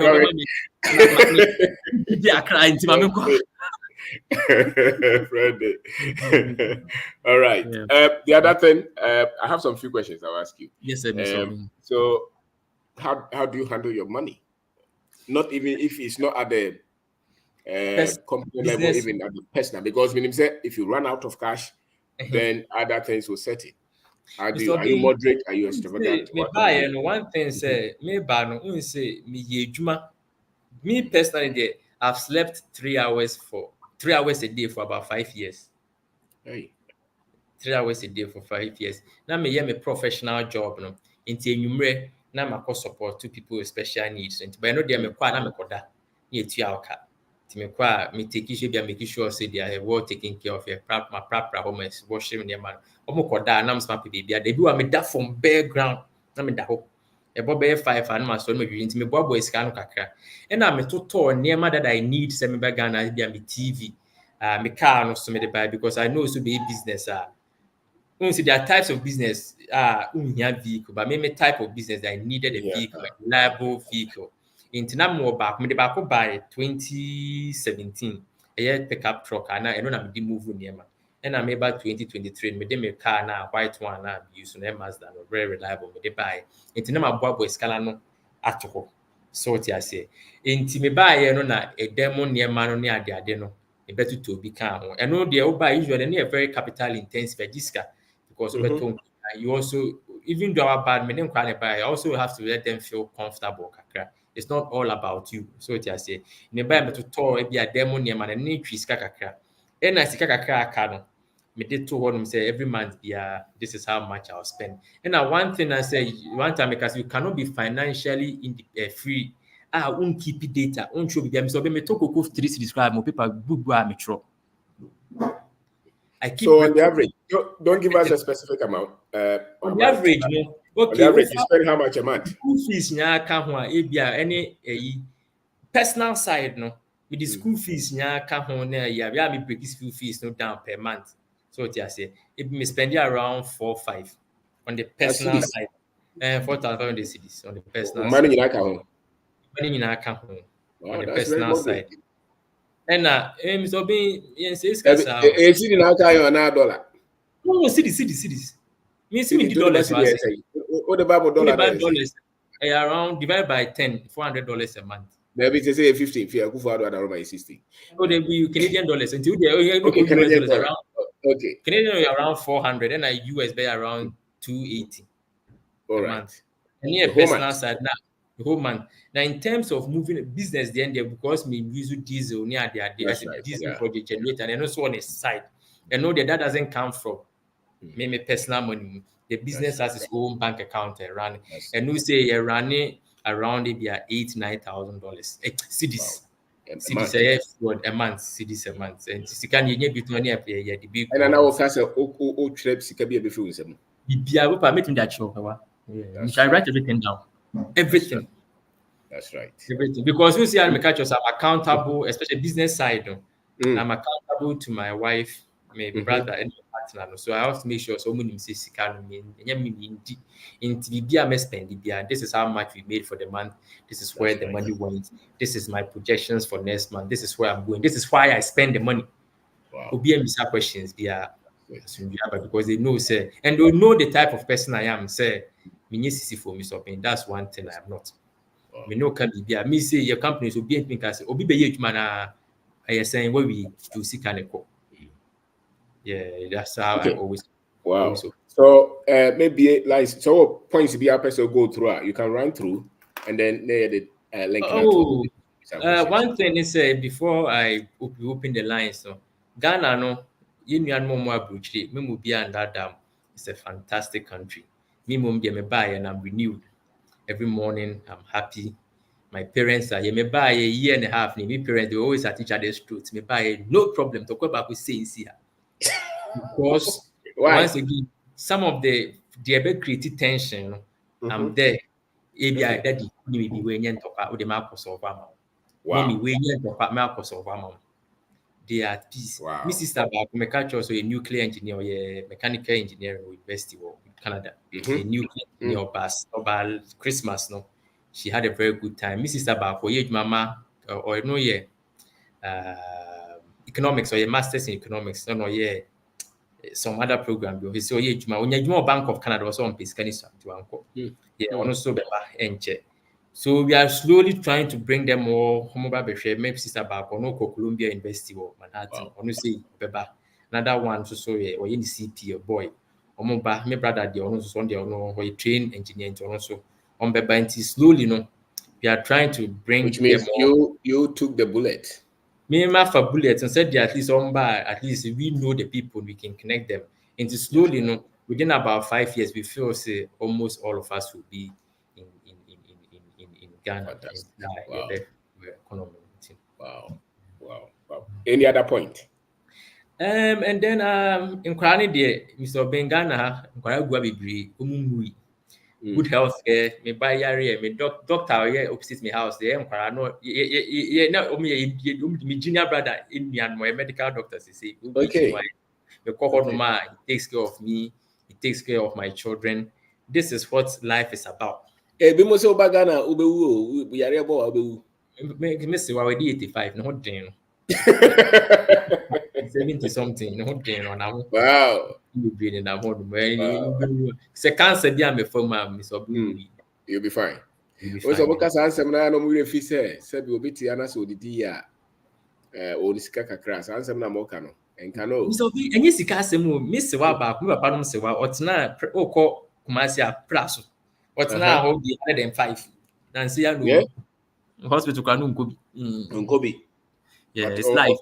They are crying to my all right. Yeah. The other thing, I have some few questions I'll ask you. Yes, sir. So, how do you handle your money? Not even if it's not at the company level, even at the personal, because when say if you run out of cash, then other things will set it. Are you moderate? Are you extravagant? One thing say me no say me personally I've slept 3 hours a day for about 5 years. Hey. 3 hours a day for 5 years. Now me my professional job no. Into enyumre na me support two people with special needs. But I know they me kwa na me koda. Ye tu aka. Ti me kwa me take issue be making sure say they are well taken care of. My proper home is washing them man. Omo koda na me smart baby. They be wa me da from bare ground. Na me da ho. Ebo be 5 and ma so me dwi nti me bobo esika no kakra. E na me toto niema that I need say me be Ghana be me TV. Me car no so me dey buy because I know so be business see, there are types of business vehicle, but maybe type of business that I needed a vehicle, a reliable vehicle. In Tinamo back, me the back by 2017, a year pickup truck, and I know I'm move near man. And I'm about 2023, me dem a car now, white one now, use on Mazda, very reliable, me they buy. In Tinama Bobo Scalano at all. So what I say. In Timiba, no na a demo near man near the adeno. A better to become. And no, the Oba usually a very capital intensive disca. Because you also, even though our bad men buy, I also have to let them feel comfortable. It's not all about you. So what I say, in buy me to tour be a demo near man and need trees kakra. And I see kakra cano. Me did to one say every month, this is how much I'll spend. And now one thing I say one time because you cannot be financially free. Won't keep data, won't show them. So me talk of 3 describe more people book metro. So on the average, don't give us a specific amount. On the average, no. Okay. On the average, you spend how much a month? School fees any personal side, no. With the school fees me break school fees no down per month. So what I say, if me spend around 4 or 5 on the personal side, 4,000 cities on the personal money side. Money in account on the that's personal side. And so being it's in $1. No, cities. Me see me $dollars. What about $dollars? Around divided by 10, $400 a month. Maybe they say 50. If you go around 60. Oh, they be Canadian dollars until Canadian US around. Okay. Canadian around 400, and US be around 280 a month. And here personal side now. The whole month. Now, in terms of moving business, then there because me use diesel near the diesel for the generator, and also on the side. I know that doesn't come from maybe personal money. The business has its own bank account and run. And we say you're running around maybe $8,000-9,000 cedis. Cedis a month. Cedis a month. And you can get between the big. And now we trips can be a before them. I write everything down. Everything. That's right. Everything. Because we see I'm accountable, especially business side. I'm accountable to my wife, my brother, and my partner. So I have to make sure someone says this is how much we made for the month. This is where the money went. This is my projections for next month. This is where I'm going. This is why I spend the money. Wow. Questions because they know say and they know the type of person I am. Say for me something. That's one thing I am not. Me no can be me say your company so be because obi be man I saying where we do see kind of yeah, that's how I always. Wow. So maybe like so points to be a person go through. You can run through and then the link. One thing is before I open the lines, so Ghana no you me be under dam. It's a fantastic country. Me buy and I'm renewed every morning. I'm happy. My parents are me buy a year and a half. Me parents they always at each other's throats. Me buy no problem. To go back with saying here. Because once again, some of the creative tension, I'm there. Daddy, maybe when you talk with the Marcos of Mommy, when you talk Marcos of they are at peace. Wow. My sister back, my catch also a nuclear engineer, a mechanical engineer in University of Canada. A nuclear engineer about Christmas, no. She had a very good time. My sister back, mama, or no, economics or a master's in economics, no, some other program. So when you Bank of Canada was on Piscanis to uncle. Yeah, also enche. So we are slowly trying to bring them more mobile maybe sister back or no Columbia University or Manhattan or no say Beba. Another one so or in CP or boy. Or my brother the ono so on the ono or train engineer to also on Beba slowly no. We are trying to bring which means them more. you took the bullet. Me for bullets and said at least on by at least we know the people we can connect them. And slowly no within about 5 years we feel say almost all of us will be in Ghana and Wow. economy. Wow. Any other point? And then in Krani there, Mr. Bengana, Kwaragua Bibri, Umui, good health care, me buy yari, me doctor yeah opposite me house there, Kwarano, yeah, no, me junior brother in me and my medical doctor say, Okay. The Kokonoma, he takes care of me, he takes care of my children. This is what life is about. Bimo so bagana ubewu yare bo ubewu. Me say we 85, no damn. 70 something, no damn on Wow. Be in that mode. Se cancer be am from Mr. Blue. You'll be fine. You'll be Also, fine. because answer na no mu refi se bi obeti ana so didi ya oni sika kakra sa answer na mo ka no enka no. Mr. B, enye sika asem o, me se wa ba, me papa no se wa, otena okọ Kumasi a praso. Otena ho bi 105. Na nsi ya no hospital kwa no nko bi. Nkobi. Yeah, it's life.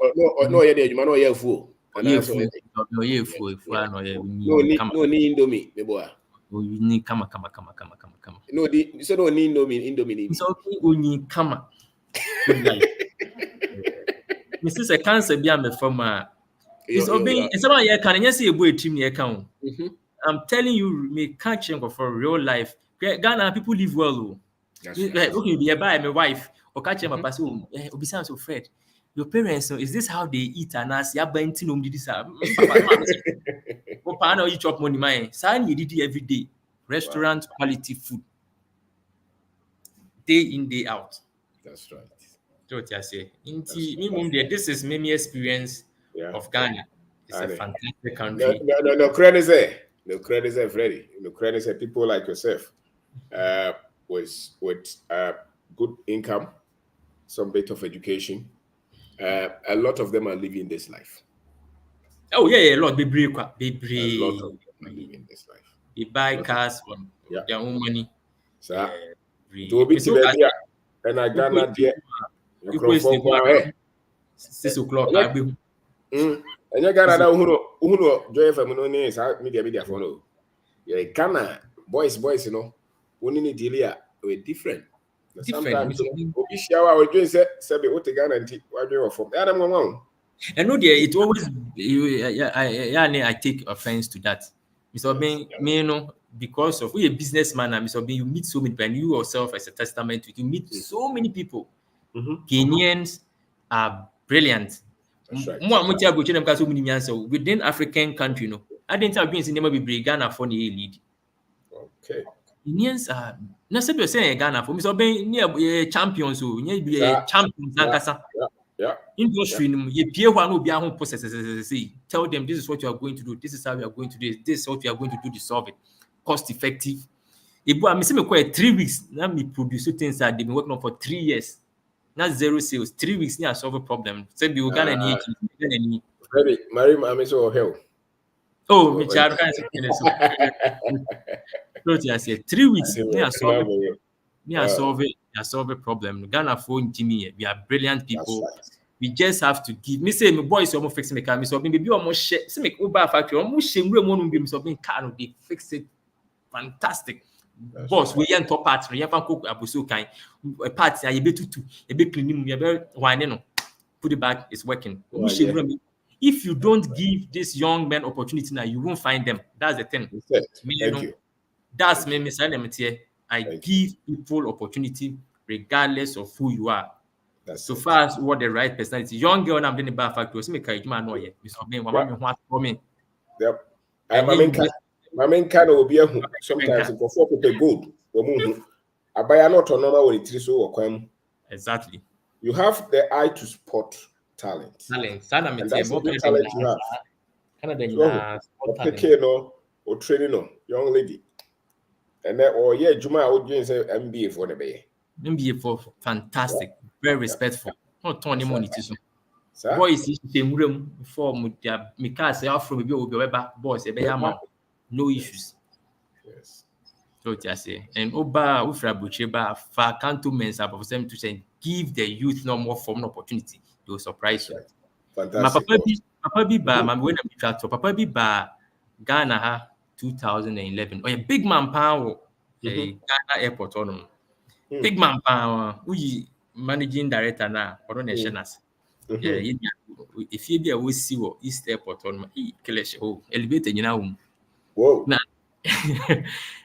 No, yeah, the man no yeah fu. Yeah, fu. No, yeah, fu. No, yeah, no ni indomie, me boy. You need kama. No, so no ni indomie. So only kama. Good life. Mrs. Cancer be am from it's obeying somebody you can say a boy team you can. I'm telling you, me catching for real life. Ghana people live well. Okay, be by my wife or catching my person. Obisa so Fred. Your parents, is this how they eat? And as you buying tin this Papa now you chop money mine. Sign you did every day. Restaurant quality food. Day in, day out. That's right. What I say. This is my experience of Ghana. It's a fantastic country. No credit there. No credit there, Freddie. No credit there. People like yourself, with good income, some bit of education. A lot of them are living this life. Oh yeah, a lot. Be brave. A lot of them are living this life. They buy cars on their own money. So, to be and I Ghana there. 6 o'clock. And you Ghana that who joy for me no media for no. Yeah, Ghana boys, you know, only need dealia we different. Sometimes we shower we doing say be what Ghana and what do from. Adam go. And no, there it always I take offense to that. Mr. Obin, me no, because of we a businessman and Mr. Obin, you meet so many people, and you yourself as a testament to it, you meet so many people. Kenyans are brilliant. Within African country, no, I didn't have been in the Ghana for the lead. Okay. Kenyans are not saying Ghana for Mr. Obin near champions who champions. Industry, tell them this is what you are going to do, this is how we are going to do it, this is what we are going to do to solve it. Cost effective. If I'm missing 3 weeks, now me produce things that they've been working on for 3 years. Not 0 sales, 3 weeks near solve a problem. Say we Uganda any. Ready, Mary, I'm so hell. Oh, me child can't say. I said 3 weeks near solve it. Solve a problem. Ghana phone Jimmy, we are brilliant people. Right. We just have to give me say my boys almost fix my car. Me so maybe almost share. See me Uber factory almost share. We want to be so being car. They fix it. Fantastic. That's boss, right. We yan top part. We yan fan cook abuso kind. A part ya be tutu. You be cleaning. You be wine no. Put it back. It's working. If you don't give this young men opportunity now, you won't find them. That's the thing. Thank you. That's me. I give people opportunity regardless of who you are. That's so far as what the right personality. Young girl, I'm doing a bad factor. See me, man, no, yet. Yep. My main kind will be sometimes for 4 people good. I buy a lot of normal with it so exactly. You have the eye to spot talent. And that's the talent you have. So, or training young lady. And then, or Juma would say MBA for the bay. maybe for fantastic, very respectful. Not turn him on it. Sir? Boys is the room before me cast afro maybe will be boys, no issues. Yes. So I say, and Oba Ufra Bucheba, far cantonments about them to say, give the youth no more form opportunity. They will surprise you. Right. Fantastic. Papa be ba, my when I to Papa be ba Ghana ha 2011. Oh, a big man power, a Ghana airport on big man power. We managing director now, or on a yeah, if you be a see what East Airport on my Kelesh, elevator, you know. Whoa. Now,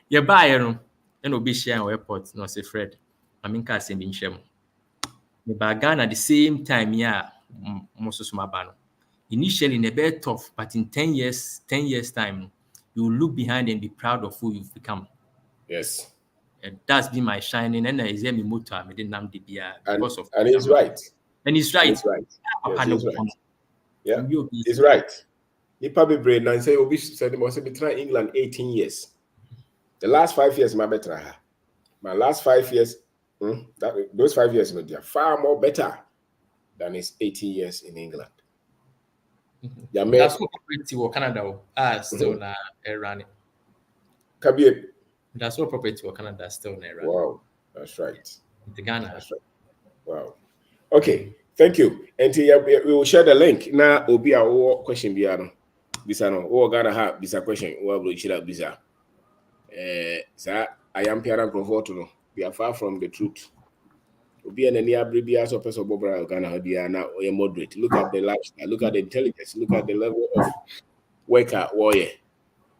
you buy and be share airport, no say Fred. I mean, can't send in Shem. But Ghana at the same time, yeah, most of my ban. Initially, in a bit tough, but in 10 years time, you will look behind and be proud of who you've become. Yes. And that's been my shining. And I say, me motor, I didn't know the because of. And he's right. And he's right. He's right. Yes, he's right. Yeah, he's He's right. He probably brain and say, "Obi said he must be trying England 18 years. The last 5 years, my better. My last 5 years, those 5 years, they are far more better than his 18 years in England." Yeah, that's what property or Canada still na running. Kabir. That's what property or Canada still na running. Wow, that's right. The Ghana. That's right. Wow. Okay, thank you. And we will share the link. Now, Obi, our question biano. Bisano, or Ghana have bisa question. What will you bisa? Sir, I am Pierre Comforto. We are far from the truth. Obi and any abribia so person Bobra Ghana now or moderate. Look at the lifestyle, look at the intelligence, look at the level of worker warrior.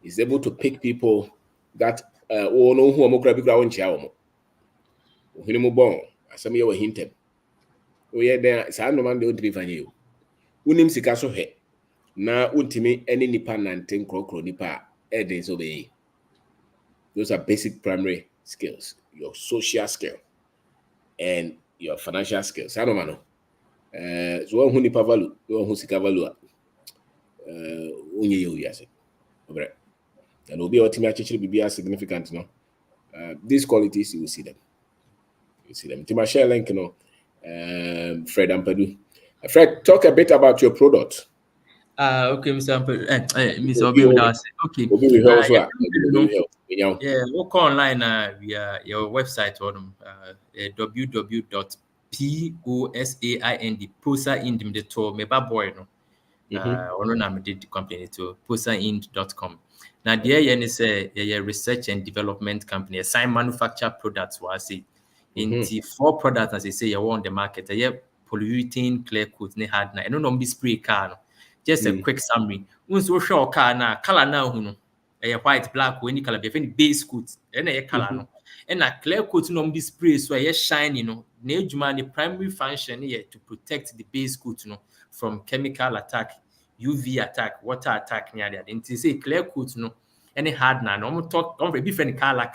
Is able to pick people that oh no who are more crabby ground chow. Who bon, as some year hinted. Oh yeah, there is no man don't live on you. Unim sikaso he. Na untimi any nipa nanten krokro nipa days obey. Those are basic primary skills. Your social skill and your financial skills. I don't know. So who nipa value, who sika value. Unye you yase. Okay. And will be ultimately be as significant, no. These qualities you will see them. You see them. Tima share link, Fred Ampadu. Fred, talk a bit about your product. Okay, Mr. Ampadu. Mr. Obi, okay. Yeah, look online via your website on www.posaindim the tour me boy no. Ono na me did company to posaind.com. Now there you say a research and development company, a sign manufacture products was it. Into 4 products as I say you on the market. Polyurethane clear coat ne hard na. I don't know be spray car no. Just a quick summary. Once we show car na color now no. A white, black, or any color, any base coat, any color, no, and a clear coat no be spray, so I shine, the primary function here to protect the base coat, from chemical attack, UV attack, water attack, near that. And to say clear coat, any hard na, no, talk on different color,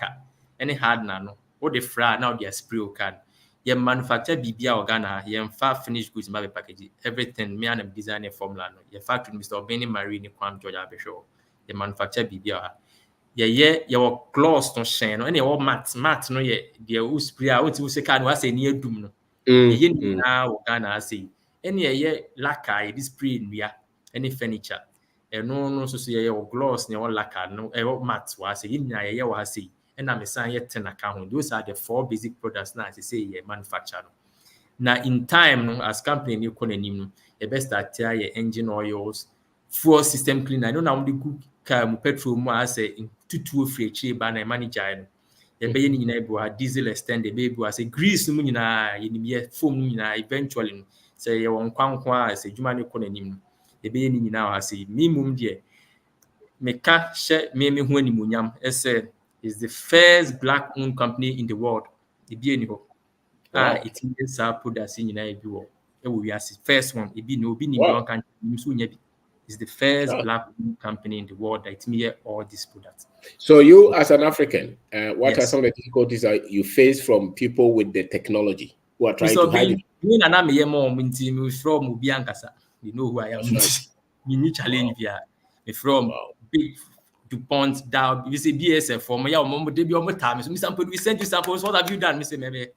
any hard na, no, or the fra now they are spray can. You manufacture BBA organa, you far finished goods, my package, everything, me and them design a formula, no, your factory, Mr. Benny Marine, Kwam Georgia Beshow. The manufacture BBA. Your gloss no shine, no, any all matte no, the spray out to say, can was a near doom. No, now Ghana say, any lacquer, this spray in any furniture, and no, so say your gloss, no lacquer, no, matte was a in a was say, and I'm a sign yet 10 account. Those are the 4 basic products now, as I say, manufacture. Now, in time, as company, you can the best at your engine oils, fuel system cleaner. I don't know how the good petrol more as a two free cheap and a manager. The bay in a diesel extend the baby as a grease in the foam eventually say you want quanqua as a human economy. The bay in now has a minimum dear. Meka share me when munyam is the first black owned company in the world. The BNO. It means our products in United World. We are the first one. It be no be It's the first black company in the world that me all these products. So you, as an African, what are some of the difficulties that you face from people with the technology who are trying to hide it? You know who I am. You need challenge here. From big DuPont down. You say BSF for me. We send you samples. What have you done, Mr. Maybe?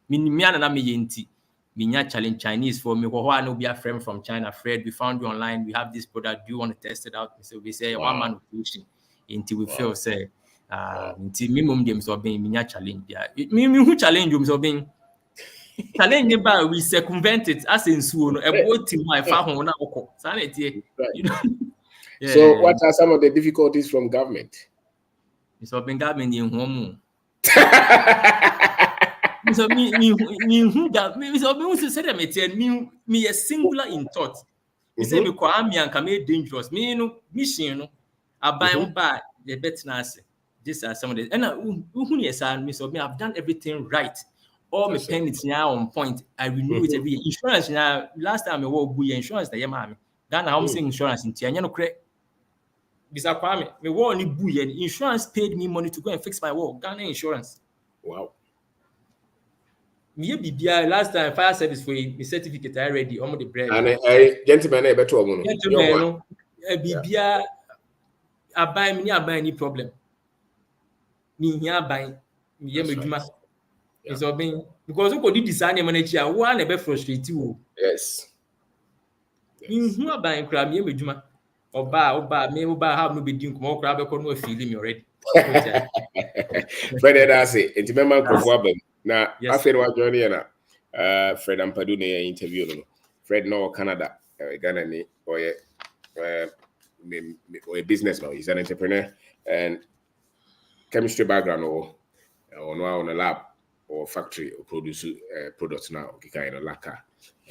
Me and me yenti. Me challenge Chinese for me. Who no be a friend from China. Fred, we found you online. We have this product. Do you want to test it out? So we say one man solution until we feel say. Until me mum dem so being me challenge. Yeah, me who challenge you so being. Challenge ba we circumvent it as in so no. Ebo team my fa ho na oko. You know. Yeah. So what are some of the difficulties from government? So being government in home. So me a singular in thought. Me say me kwa me anka me dangerous. Me no mission no aban ba the betnase. These are some of the and who yes me so me I've done everything right. All my pennies now on point. I renew it every year. Insurance now last time I work buy insurance na yema me. Ghana home saying insurance in tia no credit. Bisa kwame me war ni buy insurance paid me money to go and fix my wall. Ghana insurance. Wow. Me bibia last time fire service for the certificate I ready almost the bread. And gentleman e beto omo no. Gentleman bibia abai me ni abai any problem. Me here abai me ye meduma. It's all been because we could design a manager one e be frustrate you. Yes. Me hu abai kra me meduma. Oba me have no be din ko kra be ko no feel me already. Fred that's it. Enti me man krofo abam. Na after wa join here na Fred Ampadu na interview no. Fred no Canada, Ghana ni or a businessman. He's an entrepreneur and chemistry background or no on a lab or factory or produce products now kind of lacquer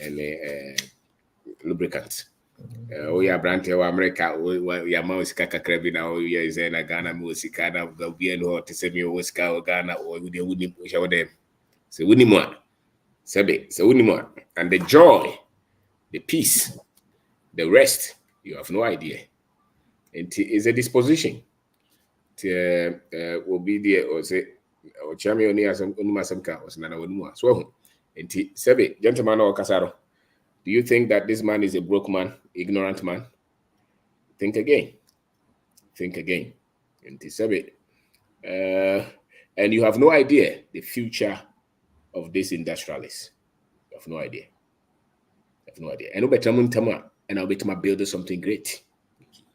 and lubricants. We are brand to America. We are mouse kakakrebi now. We are in Ghana, Musikana, Gabian, or to semi Oscar or Ghana or with the Winnie push over them. So Winnie more. Sebe, so Winnie more. And the joy, the peace, the rest, you have no idea. And is a disposition to will be there or say or champion near some Unimasamka or Nana Winua. So, and Sebe, gentleman or Casaro. Do you think that this man is a broke man, ignorant man? Think again. Think again. And you have no idea the future of this industrialist. You have no idea. You have no idea. And I'll bet my build something great.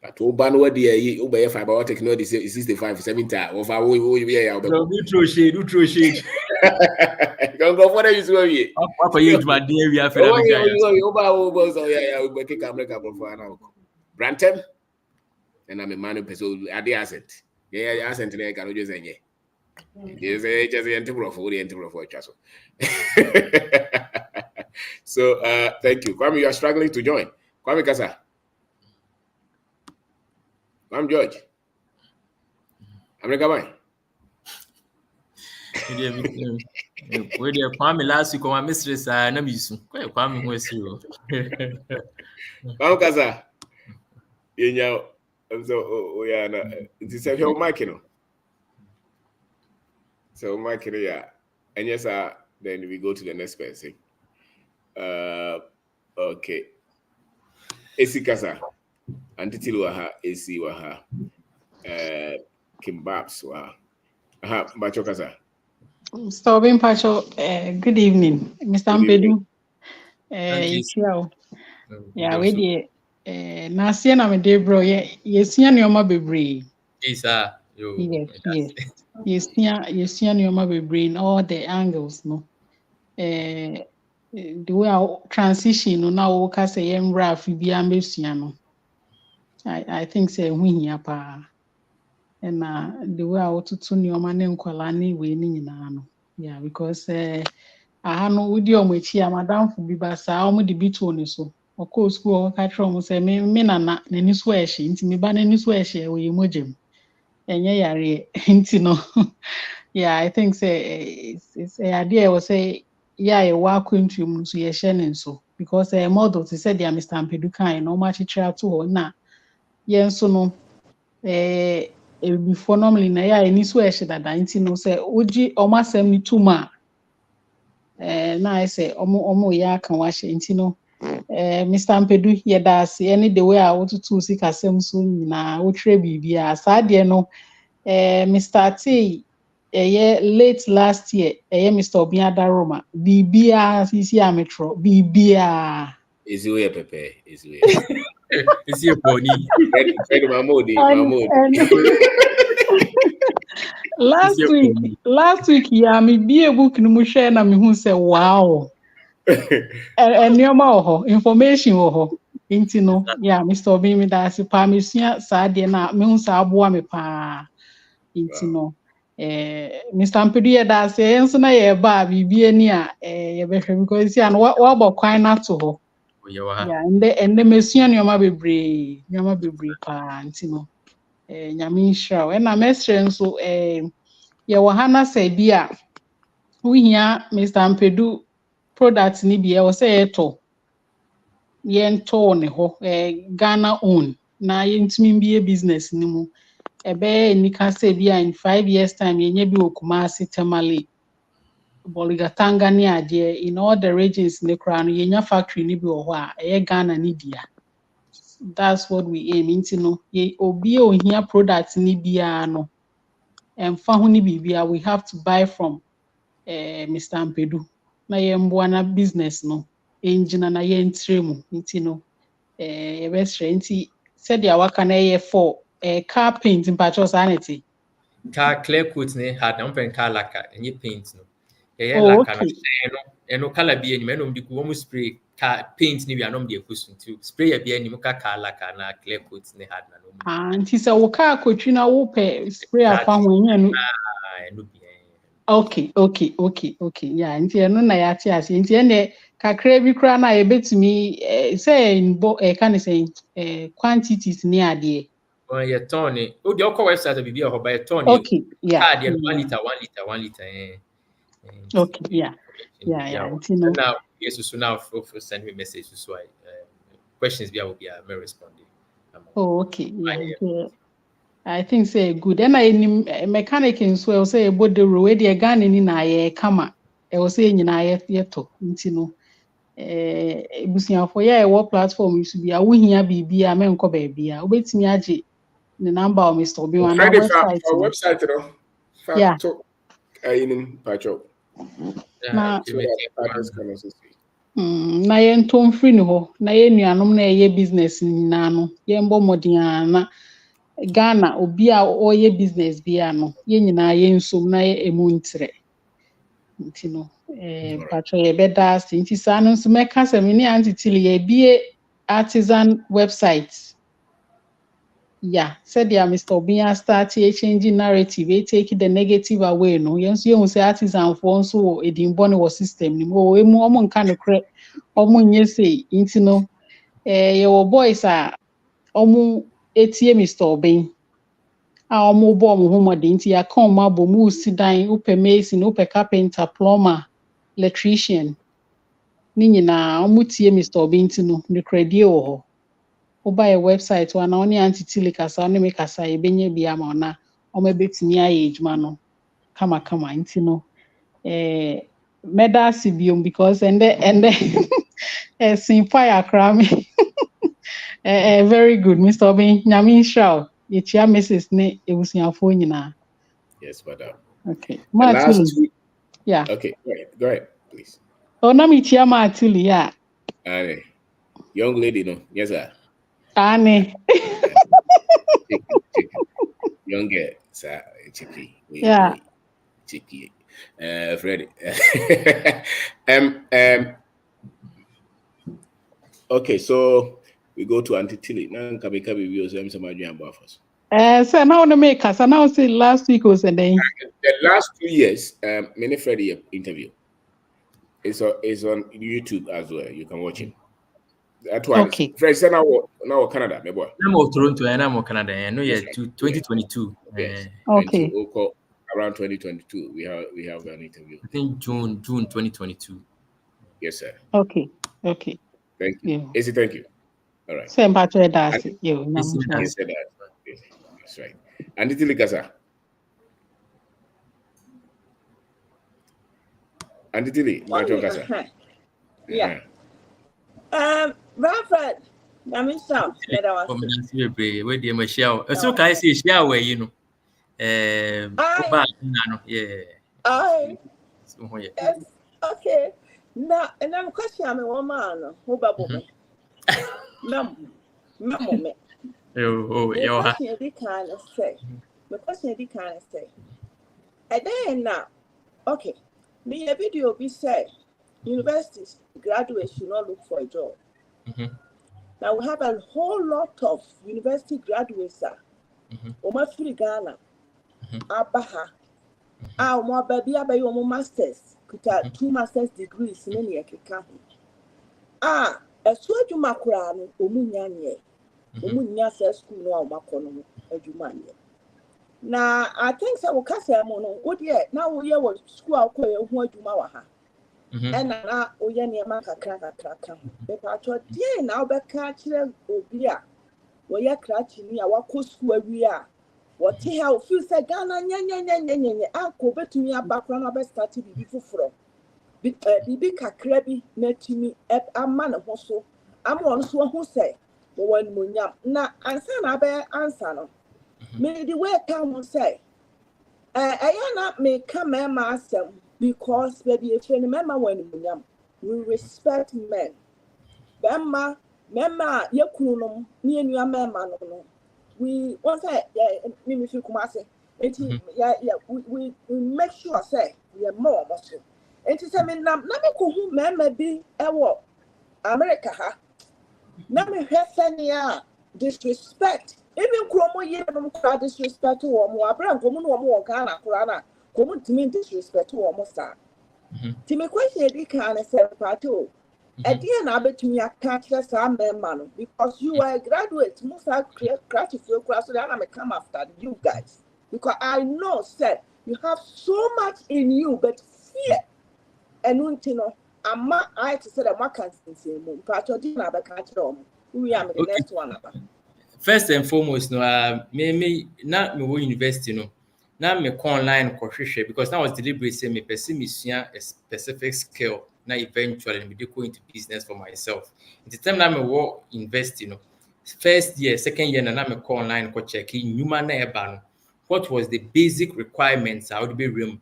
But Obano dear, Obey fiber or technology 65, 70 of our Neutral shade. Don't go for the use. What age my dear? We have Brantem, and I'm a man who at the asset. Yeah, asset today can just say, yes, just the enterprise for the enterprise for Chasso. So, thank you. Kwame, you are struggling to join. Kwame Kasa. I'm George. America, why? Where the Kwame last week, my mistress, I know you soon. Kwame, who is you? Kwame Kasa. You know, so we are not. It's a whole mic, you know. So, Mike, yeah. And yes, then we go to the next person. Okay. Esi Kasa. Antitilu waha, Esi waha. Kimbabs waha. Bacho Kasa. So, Pacho, good evening, Mr. Ampadu. Yeah, we did. Nasia na me de bro. Yes, you know my baby. Yes, yes, you know my baby in all the angles, no. The way I transition, no, now we can say I'm rough. Be ambitious, I think say we here pa. And the way I want to know my name Kwalani we ni na no. Yeah, because I know with your mechi madam for be basa o mo de bi to ni so. Of course school ka try mo say me na ni so ehye nti me ba na ni so ehye we mogem. Enye yare nti no. Yeah, I think say it's a idea was say yeah, a work into mu so ye hye so because model to say dia Mr. Ampadu kan no ma chichira to ho na yen so no before normally na ya ni so ehye dada nti no say oji omasem ni tuma na I say omo ya kan wa hye nti no Mr. Ampadu ye da se any the way I want to see kasem so na wo tre bibia sa de no Mr. T late last year, Mr. Obiada Roma, Bibia, CC Ametro, Bibia. Is you a pepe? Is you Is your pony? Last week, yeah, me be a book no share na me who say wow. And your information inti no, yeah, Mr. Obi me da si pa me sua saa de na me hu saa aboa me pa inti no. Mr. Ampadu ye da se enso na ye ba bibi ani a ye behwe because see an wa bo kwan na to ho. Yeah, and the mesua nyoma bebre pa inti no. Nyame nhira we na mesre nso ye wo hana say bia wohia Mr. Ampadu product ni bia wo say eto yento ne ho Ghana own na yentimi bia business ni mu ebe nika say bia in 5 years time yenye bi Kumasi Tamale Boligatanga ni ade in all the regions ne kra no yenya factory ni bi wo ho a Ghana ni dia. That's what we aim into no ye obi ohia product ni bia no emfa ho ni bibia we have to buy from Mr. Ampadu na yemboa na business no engine na yentre mu nti no yebesre nti said ya waka na ye for car paint mpacho sanity car clear coat ne hard na pen car lacquer any paint no lacquer okay. no eno color bi enyim eno mdi ku spray car paint ni bi anom de ekusu nti spray ya bi enyim ka car lacquer na clear coat ne hard na no nti se wo car kotwi na wo pe spray afa ho enya no eno bi okay yeah nti eno na ya ti ase nti ene kakra bi kra na yebetumi say nbo kan say quantities ni ade ye ton o de okọ website bi ho ba ye ton okay yeah card 1 liter okay yeah nti no now yes so now send me message so questions bi I will be responding. Okay yeah. I think say good. And I mechanic in so say about the road the gun ni na ye kama. E wo say nyina ye to nti no ebusiafo ya e platform you be a wo hia bibia me nko ba bia. Obetimi age the number of Mr. Obi on our website. Website no. Yeah. In Pacho. Na na ye ntom free ni ho na ye nuanom na ye business nyina no ye mbo modin na Ghana obi a oye business bia no ye nyina ye nsom na ye emu ntre nti no patro ye beda nti sa no nso meka se me ni antitili ye bie artisan website yeah said ya Mr. Obiya start changing narrative we take the negative away no ye nso ye hu say artisan for nso wo edinbo ne wo system ni mo emu omo nka no kre omo nye sei nti no ye wo boys a omo etie Mr. Obiya a omo bo omo ho mode nti ya ka omo abo mu si dan upe mason upe carpenter plumber electrician ni nyina omo tie Mr. Obi nti no ne credit wo ho oba your website wa na oni antitili kasa oni me kasa ebenye bia ma na omo betimi aye ejuma no kama nti no meda sibium because and sin fire cram very good Mr. Obi nyame nhira ye chia message ne ebusiafo nyina. Yes, madam. Okay. Last week. Yeah. Okay, go ahead, please. Oh, na mi chia Matili, yeah. Annie. Young lady, no? Yes, sir. Annie. Chicken. Young girl, sir. Chicky. Yeah. Chicky. Freddy. Okay, so we go to Auntie Tilly. Now, Kabika reviews. I'm some Adrian Buffers. So now the maker. So now say last week was a day. The last 2 years, many Freddy interview. It's on YouTube as well. You can watch him. That one. Okay. Freddy said now Canada, my boy. I'm Toronto and I'm Canada. I know 2022. Yes. Okay. Around 2022, we have an interview. I think June 2022. Yes, sir. Okay. Thank you. Yeah. Is it? Thank you. All right. Same pattern that's you. That's right. And it's Likasa. And it's Likasa. Yeah. Bradford. I mean, so where do you share? So can I say share where you know? Yes. Okay. Now, and I'm questioning one man who babu me. No, me. The question they kind of say. The question they kind of say. And then now, okay, me a video be say universities graduates should not look for a job. Now we have a whole lot of university graduates. Oma free Ghana, Abaha, Oma baby abayi omo masters, kuta 2 master's degrees in any ekeka. Esu adwuma kura no omu nya nye. Omu nya first school no oma kono adwuma nye. Na I think say we ka say mo no, wo de na wo ye wo school akoye hu adwuma wa ha. Na oye niema kakra ka. Be patro die na obeka kire obi a wo ye krachi ni a wako school awi a wo te ha o feel say Ghana nya anko betumi abakra na be start bibi foforo bibi kakra bi na tumi ama ne ho so ama on so ho say wo wan munyam na ansa na be answer no me the way come say na me come ma asem because baby if you remember when munyam we respect men bema yakunu no ni enua mema no we want say me feel kumase we make sure say we are more also enti say me na me ko hu mema bi ewo America ha na me hwefania disrespect even kromo ye no kra disrespect wo mo abran komu no wo Ghana kra na komu timi disrespect wo mo sa ti me question di kan say pato at the end, I bet me a catch some man because you are a graduate. Most are creative class, so that I may come after you guys. Because I know, sir, you have so much in you, but fear and you know, I'm not I to say that my can't say more. But you didn't have a catch on. We are the next one. First and foremost, no, me not me university, no. Now me go online because now I was deliberate say me pursue a specific skill. Now eventually me go into business for myself. At the time now me work invest, first year, second year, now me go online check human na what was the basic requirements I would be room.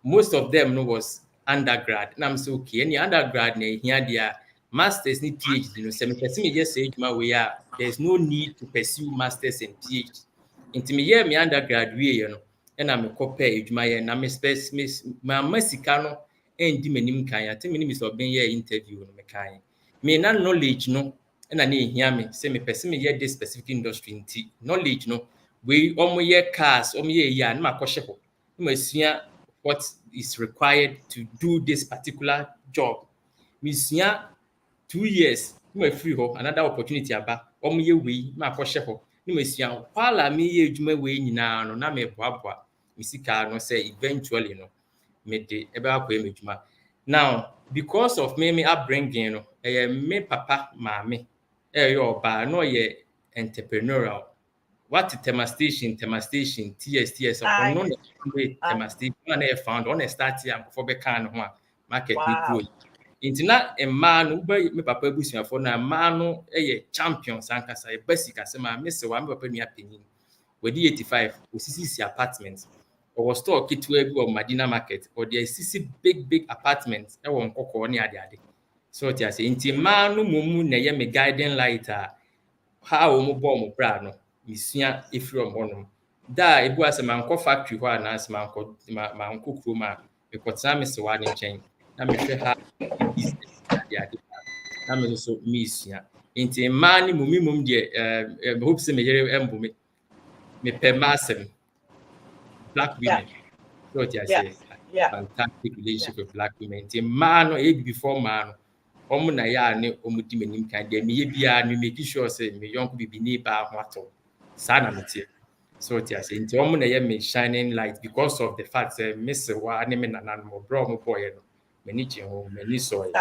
Most of them was undergrad. And I'm so okay. Any undergrad here their masters need PhD. So me pursue me just say there's no need to pursue masters and PhD. Into me year me undergrad and I'm a copy edwuma na me space my masika no endi manim kan ate me ni so ben ye interview no me kan me na knowledge no na ehia me say me person me ye this specific industry nti knowledge no we omo ye cars omo ye ya na makɔhye ho na masua what is required to do this particular job me sua 2 years na free ho another opportunity aba omo ye we na makɔhye ho na masua kwala me ye edwuma we nyina no na me boaboa misika no say eventually no me de ebe akɔ me dwuma now because of me upbringing no me papa maame oba no ye entrepreneurial what temastation TS on no temastation na found on start here before be kan ho a market ni grow nti na emma no me papa abusuafo na emma no champions ankasa basic asema me se wa me papa nua panyin wedi 85 osisi apartment or store kitwe bi or Madina market or there is big apartments e won kokko ne ade so ti ase nti ma no mumu na ye me guiding light how o mo bo mo bra no misua efiri mo no da ebu ase manko factory ho ana ase manko kroma e kwotsa me se wa ne nchen na me hwe ha business ade na me so misua nti ma ni mumimum de hope se me yere embo me pe masem black women. So what I say, fantastic relationship with black women. The man before man, na ya ne di menim kan de me bia me make sure say me young bibi ni ba hwato. Sana mete. So what I say, na ya me shining light because of the fact that Miss wa ne me nanan mo bro mo boy no. Me ni che ho, me ni so.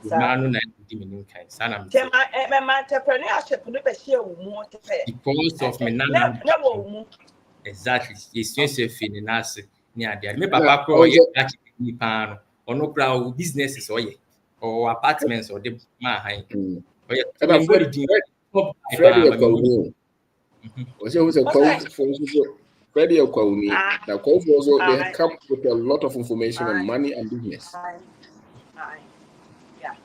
Man na di menim kan. Sana mete. My entrepreneurship no be share wo mu because of me nanan. Exactly. Yes, in nase ni ade. Me papa kro ye catch ni pa no. Ono kra business is oye. Or apartments or the ma han. Oye. Fred was a code for Freddie Okwauni. Now, also they come with a lot of information on money and business. Yeah.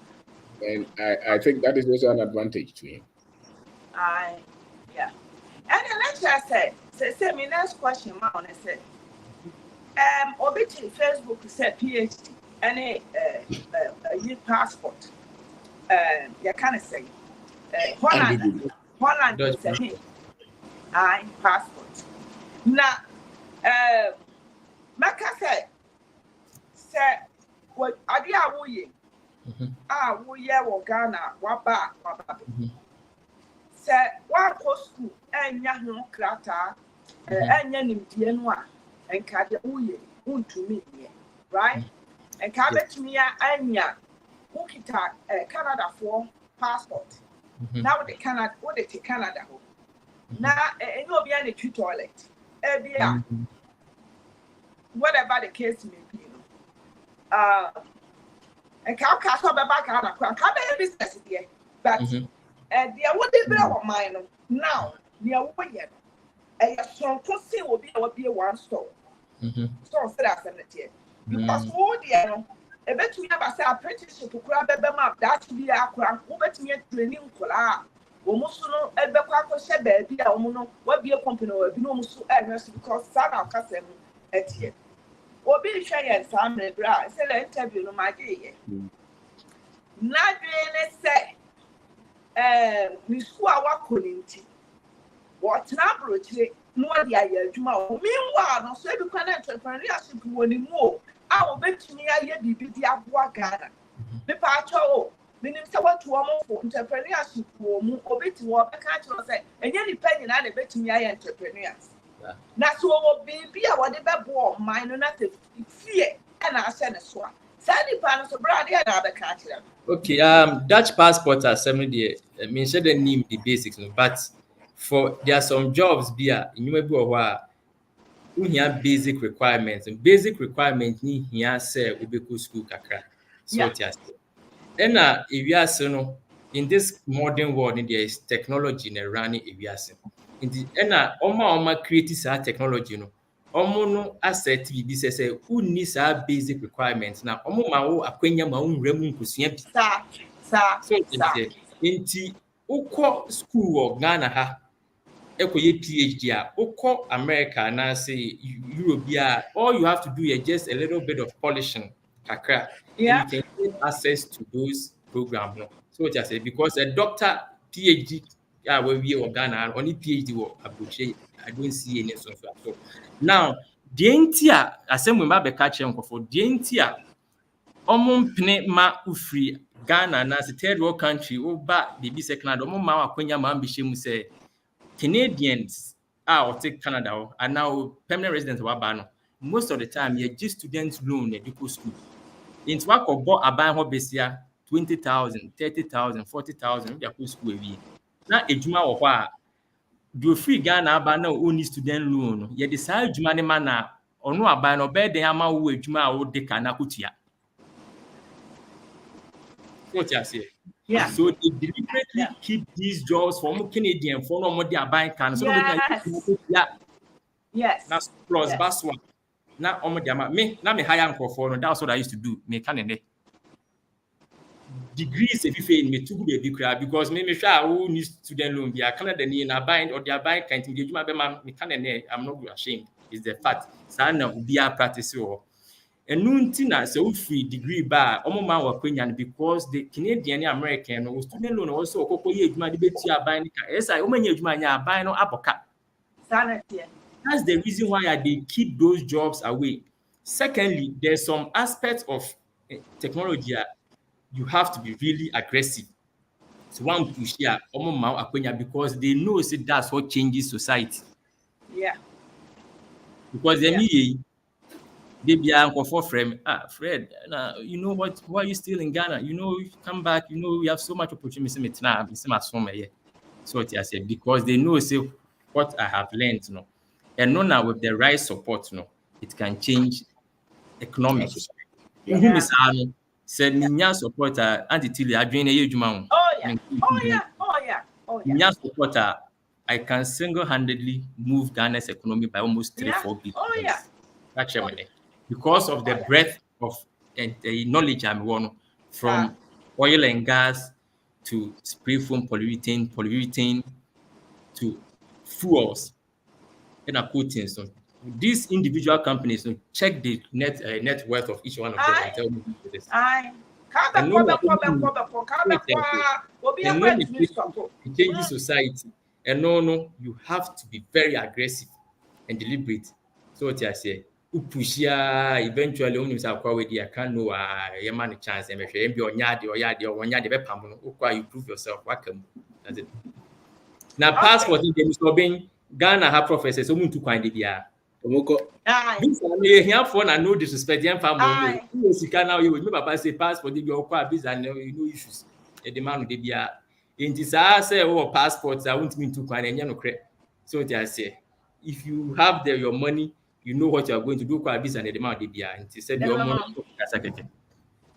And I think that is also an advantage to him. Yeah. And then let's just say my next question, I want to say, obviously Facebook said PhD and a passport. You kind of say, Holland is a him. Passport. Now, Maka said, what idea are we? We are Ghana, Waba. Say, one post school, and young crata, and young Dianwa, and Kadabuye, to me, right? And Cabot me, and ya, Wukita, Canada for passport. Now they Canada, what they take Canada home. Now, and you'll be any toilet. Whatever the case may be. And can't cast up back out of can't be business here. But there would be our mind now. Near one yet. And your strong pussy will be one store. So that's it. Because more dear, a bet we have a apprenticeship to grab them up. That should be our crown. Who bet me a training collar. Almost no, a bequaco shed be a woman, what be a company or no so address because son of cousin at here. Or be shy and some bra, said an interview no my day. Not really say, Miss Squawa couldn't. What number no idea, tomorrow. Meanwhile, no so you can entrepreneurship when more. I will bet me I hear the Abua Ghana. The patcho. Meaning, so what to almost for entrepreneurship or bit to work, I can't say, and you're depending on a bit to me, entrepreneurs. That's what be a whatever bore, mine, not fear, and I send a swap. Sandy Panos of Brady and other country. Okay, Dutch passport are 70. I mean, share the name the basics, but for there are some jobs be a innumerable who have basic requirements, and basic requirements need here say Ubeku school kakra. So just. And if you are in this modern world, there is technology in running aviation. In the Oma creates technology, no asset be say who needs our basic requirements. Now, Omo akwenya ma unremu kusia. So inti uko school or Ghana ha ekoye PhD uko America na say Europe all you have to do is just a little bit of polishing kakra. Yeah. And you can get access to those programs. No? So what I say, because a doctor PhD where we are Ghana, only PhD or Abuche, I don't see any sort of at all. Now, the entire assembly ma be catch for the entire pene ma ufri Ghana na a third world country over baby second ma akwenya ma ambition mu say Canadians or take Canada and now permanent residents wa most of the time you just student loan education school. Into work of bought a buy home besia 20,000, 30,000, 40,000. They are school we. Now a juma or what do free Ghana by no only student loan. Yet decide jumani mana or no buy no bed the ama who juma or de kanakutia. What you say? Yeah. So they deliberately keep these jobs for Canadian for no more they are buying can. So yes. That's plus bas one. Now, me hire for that's what I used to do. Me can degrees if you fail me to be a big crowd because me sure who need student loan be a Canada na buying or they are buying kind of me can I'm not ashamed. It's the fact. Sana be a practice or and nuntina so free degree bar man were Kenyan because the Canadian American or student loan also debate you are buying yes I buying no apoca. That's the reason why they keep those jobs away. Secondly, there's some aspects of technology you have to be really aggressive. So one push here, because they know that's what changes society. Yeah. Because they be uncle for frame. Fred, you know what? Why are you still in Ghana? You know, you come back. You know, we have so much opportunity. So what I said because they know what I have learned. And now with the right support, it can change economics. Said Minya supporter anti-Tilly, I join a huge amount. Oh yeah. Minya supporter I can single-handedly move Ghana's economy by almost 3-4 billion. Oh yeah. That's money. Because of the breadth of the knowledge I'm on, from oil and gas to spray foam polyurethane to fuels and coatings. So these individual companies check the net worth of each one of them and tell me this. It changes society. And no, you have to be very aggressive and deliberate. So what I say, eventually only I can't know a man chance and be on yard or you prove yourself. That's it. Now passport in the Ghana have professors so to find it here. This is here for no disrespect. Now you will papa say passport you no issues. The demand de bia. In this say passports I want me to find no credit. So they say if you have your money, you know what you are going to do kwa visa and the demand de bia. And said your money.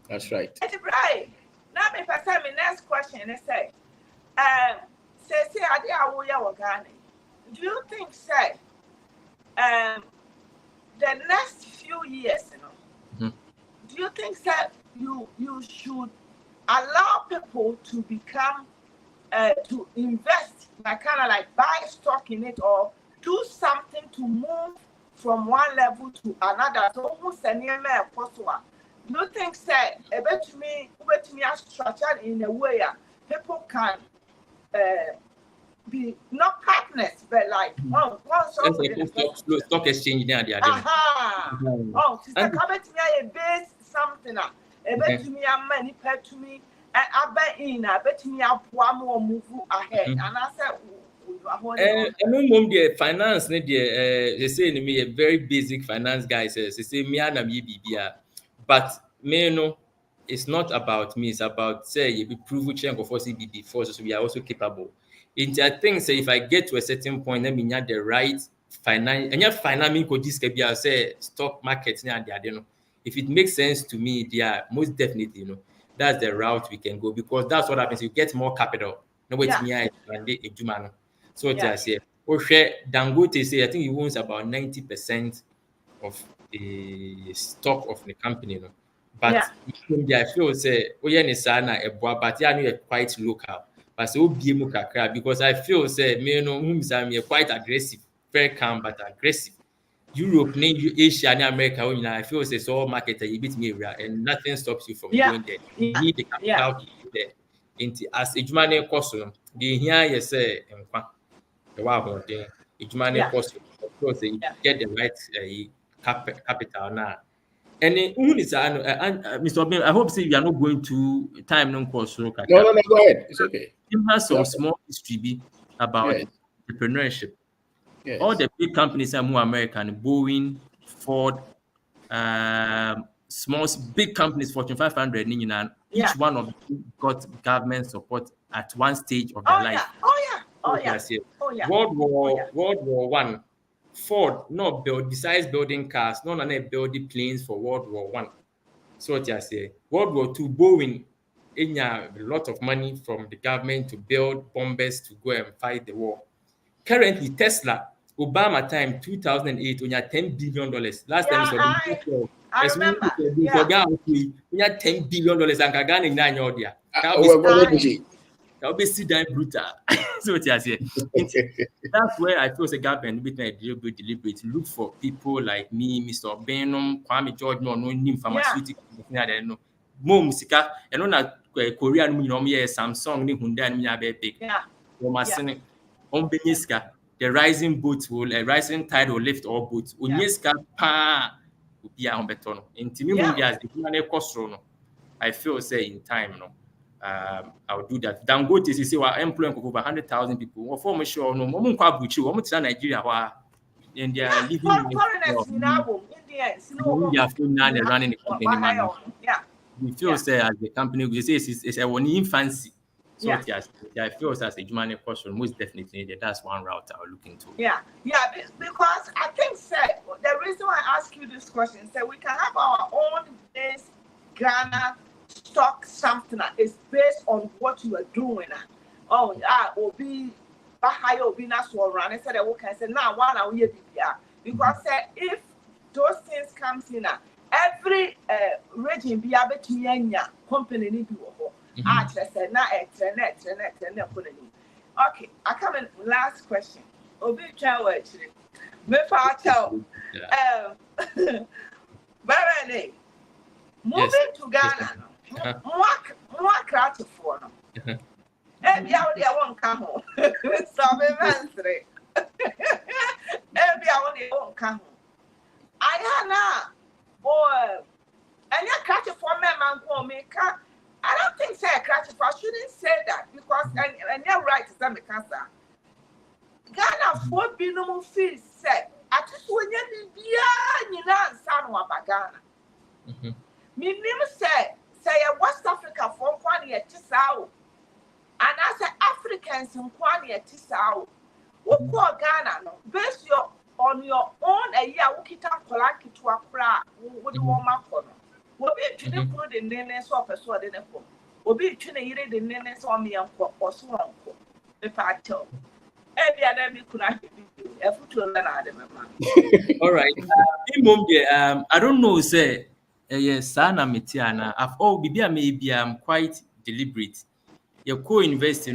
That's right. Right. Now me pass my next question and say say do you think the next few years, do you think that you should allow people to become to invest, like kind of like buy stock in it or do something to move from one level to another? So who's the name possible? Do you think that me structured in a way people can be not partners, but like stock exchange there. Oh, sister, come to me a base something. A bet to me a money pay to me. I bet in. I bet me a more move ahead. And I said, the finance, they say to me a very basic finance guy says, they say me and but me no. It's not about me. It's about say you be prove change of force before, so we are also capable. I think say if I get to a certain point, then we have the right finance. And your finance could this can be say stock markets and if it makes sense to me, most definitely that's the route we can go because that's what happens. You get more capital. No wait me and so just say Dangote say I think he owns about 90% of the stock of the company. But I feel say but quite local. But so because I feel say me quite aggressive, very calm but aggressive. Europe, Asia, and America, I feel say so market you beat me and nothing stops you from going there. You need the capital to go there. As a human cost, the here you say the wow the cost you get the right capital now. And Mr. Obin, I hope say you are not going to time non course. No, go ahead. It's okay. It has some small history about entrepreneurship. Yes. All the big companies are more American, Boeing, Ford, big companies, Fortune 500, each one of them got government support at one stage of their life. World War I. Ford besides building cars, building planes for World War I. So what I say, World War II, Boeing, a lot of money from the government to build bombers to go and fight the war. Currently, Tesla, Obama time 2008, we had $10 billion. Last time I remember. We had $10 billion and Kagani in Nigeria. That will be sit down brutal. So what I say. That's where I feel the government be deliberate. Look for people like me, Mr. Benham, Kwame George, no pharmaceutical. Mom sika, and on Korean Samsung, ni Hyundai, ni big. The rising boat will rising tide will lift all boats. Unyeska pa be on beton. In Timmy as the cost. I feel say in time I'll do that. Dangote is say we're employing over 100,000 people. What for me sure no more Nigeria and they are living in running the company. We feel say as the company we say it's a one infancy. So I feel as a human question most definitely that's one route I'll look into. Because I think the reason why I ask you this question is that we can have our own base Ghana stock something is based on what you are doing. Will be higher obina so run and said okay say now one hour because if those things comes in every region be able to nya company need to go say na okay I come in last question obi try word actually me fa tell Barene moving to Ghana more creative for no ebi awo de won ka ho so me mansre ebi awo de won ka ho ayana boy and you catch it for me man ko me ka I don't think say catch it I shouldn't say that because and you're right to me cancer Ghana for binom feel say ati so nya bibia nyina nsa no abagana me nim say West Africa for kwan ye tisawo and as Africans in kwan ye tisawo wo ko Ghana no based on your own a year ukita kola kitwa kra wo de wo makono wo bi twene ko de nene so person de ne ko wo bi twene yire de nene so me yanko oso onko e fa tell e bia na mi kuna e futu na na de mama all right I don't know say yes sana metiana I've all bibia maybe I'm quite deliberate you co-invest say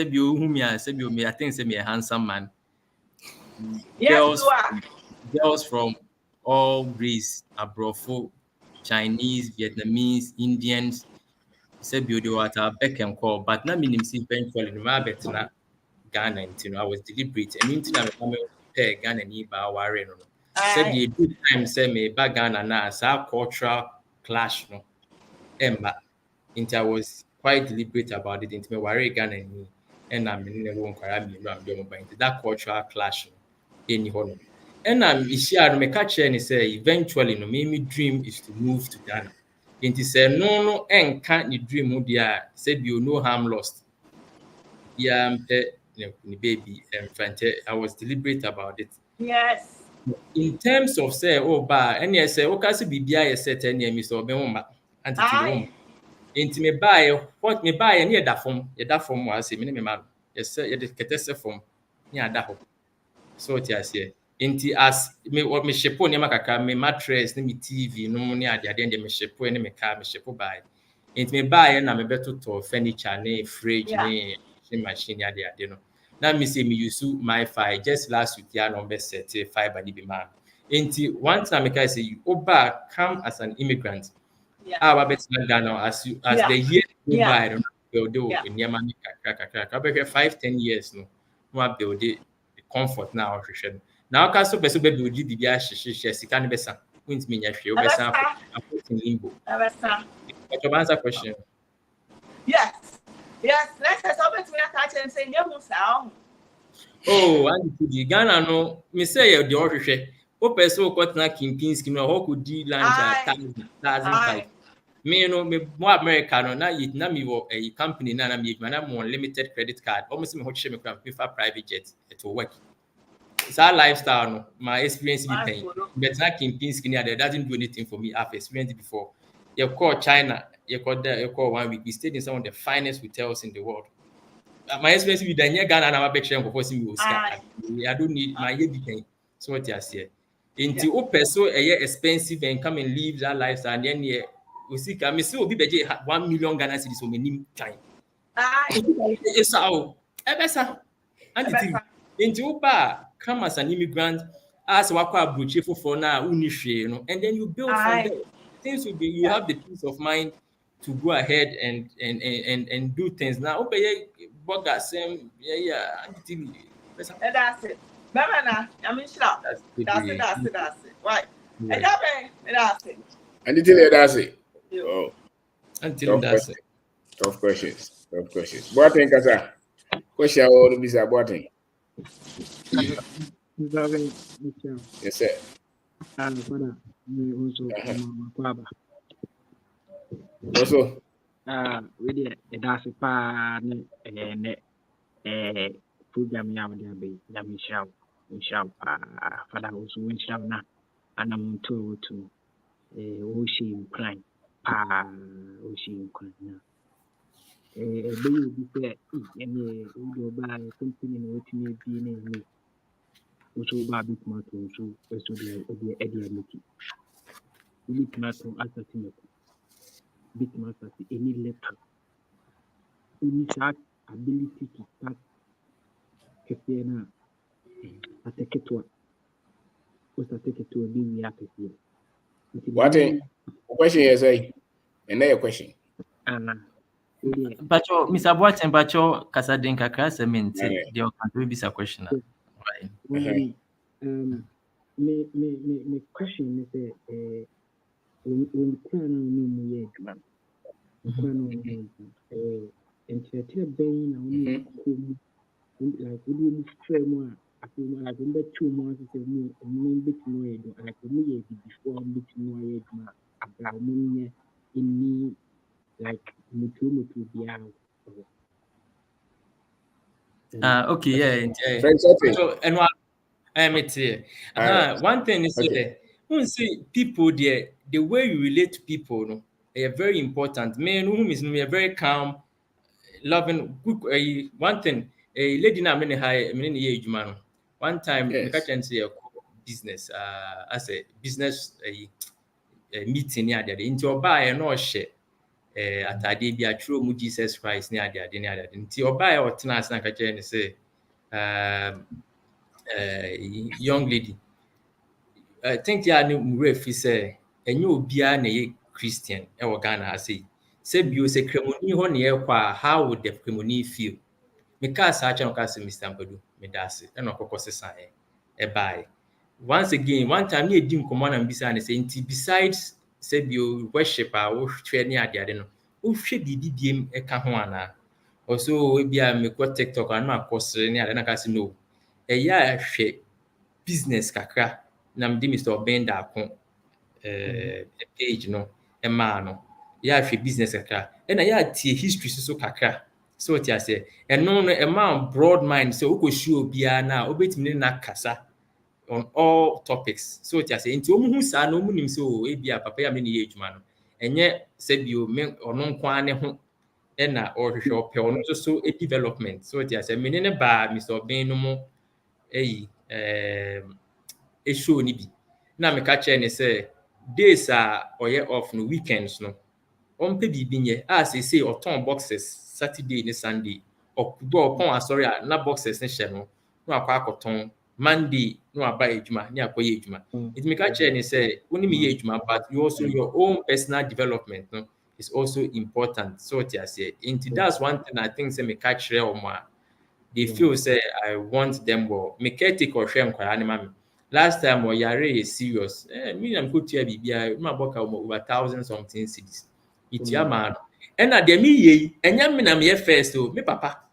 bi ohumia say bi me I think say me a handsome man. yes you are girls from all race, Abrofo, Chinese, Vietnamese, Indians, said they were at a beck and call, but not meaning see eventually no matter na Ghana, I was deliberate. I mean, I'm pair Ghana ni ba worry no. Said the good time say me ba Ghana na sa cultural clash no. Emma, into I was quite deliberate about it. Into me worry Ghana ni, and I'm in the room into that cultural clash no. Any honor. And I'm Ishia no catch and say eventually no me dream is to move to Ghana. And he said no and can't you dream of said you no harm lost. Yeah, baby and I was deliberate about it. yes In terms of say and yes say okay so bibia yes set any me so be woma anti into me buy what me buy near that form was say me man yes say you ketese form near that so what you say into as me what me shepo ne makaka me mattress ne me TV no ne ade ade me shepo ne me car me shepo buy into me buy na me beto to furniture ne fridge ne machine ade ade no na me say me use my fi just last week ya no be set fiber ni be man into one time I say you oba come as an immigrant our better Ghana as the year go by no build in Yamani kakra 5-10 years no build the comfort now now can so person build the bia hye sika ne besa won't mean ya hwe obesa in limbo to answer question yes next time somebody me catch and say nyamu sa and the Ghana no me say the ohwehwe o person o kotna Kempinski no ho could di lunch at 1,005 me no me more America no na me wo a company na me na mo unlimited credit card almost me ho hye me kwa prefer private jet it will work it's our lifestyle no my experience be pain but na Kempinski there doesn't do anything for me I've experienced it before you call China you call 1 week we stayed in some of the finest hotels in the world. My experience with the Ghana na make sure for me I don't need my head so what you say into o person expensive and come and live that lifestyle and then we see me see obi beje 1 million Ghana cedis so many time it's how ebesa and into Uber come as an immigrant as wakwa abroche for na uni hwe and then you build from there things will be you have the peace of mind to go ahead and do things now obey burger same and that's it Baba I mean sure that's it right and that's it Until that's it. Oh, until that's it. Tough questions. What think, Kasa? Question all to be said. What think? Yes, sir. Also, we did that's a pa program ya be ya Michelle father also win show na and I'm to Oshi Ukraine pa Oshi Ukraine ɛbɛyɛ obi sɛ ɛne wode ɔbaa company na wɔtumi abie ne ɛne wo so wobaa bɛtumi ato nso ɛso ɛde ameti wobɛtumi ato asate mako bɛtumi asate any letter woni saa ability to start kɛseɛ no a atɛketewa wosate ketewa bɛwie akɛseɛ What question is say? Another question. Bacho, Mr. Boateng, Bacho, Kasadin Kakra cement. They will contribute this question. Me question is when Kwana no ye man. Kwana and being like we do frame I feel like we 2 months is a bit more like we before bit more in me like mutu be out. Okay, yeah. So, and what I'm here. One thing is that when see people there, the way you relate to people, no, are very important. Men who is very calm, loving. Good. One thing, a lady na many high, many age man. One time, I can say a business. As a business meeting near there. Into your buy no share. Atade bi atwerɛ mu Jesus Christ ne ade nti ɔbaa a ɔtena ase na ka kyerɛ ne sɛ young lady I think ya ne mwura fi sɛ ɛnyɛ obiara na ɛyɛ Christian ɛwɔ Ghana ase sɛ bio sɛ kremoni hɔ ne ɛkɔ a how would the kremoni feel me ka saa kyerɛ no ka sɛ Mr. Ampadu me da ase ɛna ɔkɔkɔ sesa ɛbae once again one time ne ɛdi nkɔmmɔ na mbisa ne sɛ nti besides sɛ bio worship a wohwɛ ne ade no wohwɛ biribi biem ɛka ho ana also ebi a mekɔ TikTok ano akɔsere ne ade na ka sɛ no ɛyɛ a hwɛ business kakra na mede Mr. Obenda ako page no ɛmaa no yɛ a hwɛ business kakra ɛna yɛ a tie history so kakra so what you say ɛno no ɛmaa broad mind sɛ wokɔhyia obiara na wobɛtumi ne na kasa on all topics so what you say nti ɔmo hu saa na ɔmo nim sɛ o ebi a papa ya me ne yɛ adwuma no ɛnyɛ sɛ bio me ɔno nko ara ne ho ɛna ɔhwehwɛ ɔpɛ ɔno nso so development so what you say me ne ba Mr. Obenda no mo show ni bi na me ka kyerɛ ne sɛ days a ɔyɛ off no weekends no ɔmpɛ biribi nyɛ a sɛ ɔtɔn boxes Saturday ne Sunday ɔpɔn asɔre a na boxes ne hyɛ no na akɔ akɔtɔn Monday no aba adwuma ne akɔyɛ adwuma nti me ka kyerɛ ne sɛ wo ne me yɛ adwuma but you also your own personal development no is also important so what you say nti that's one thing I think sɛ me ka kyerɛ ɔmo a they feel say I want them well me caretaker hwɛ nkwara ne ma me last time ɔyare is serious me na mkotua bibia ma boka over 1,000 something cedis itia ma no ɛna de me yei ɛnya me na me first o me papa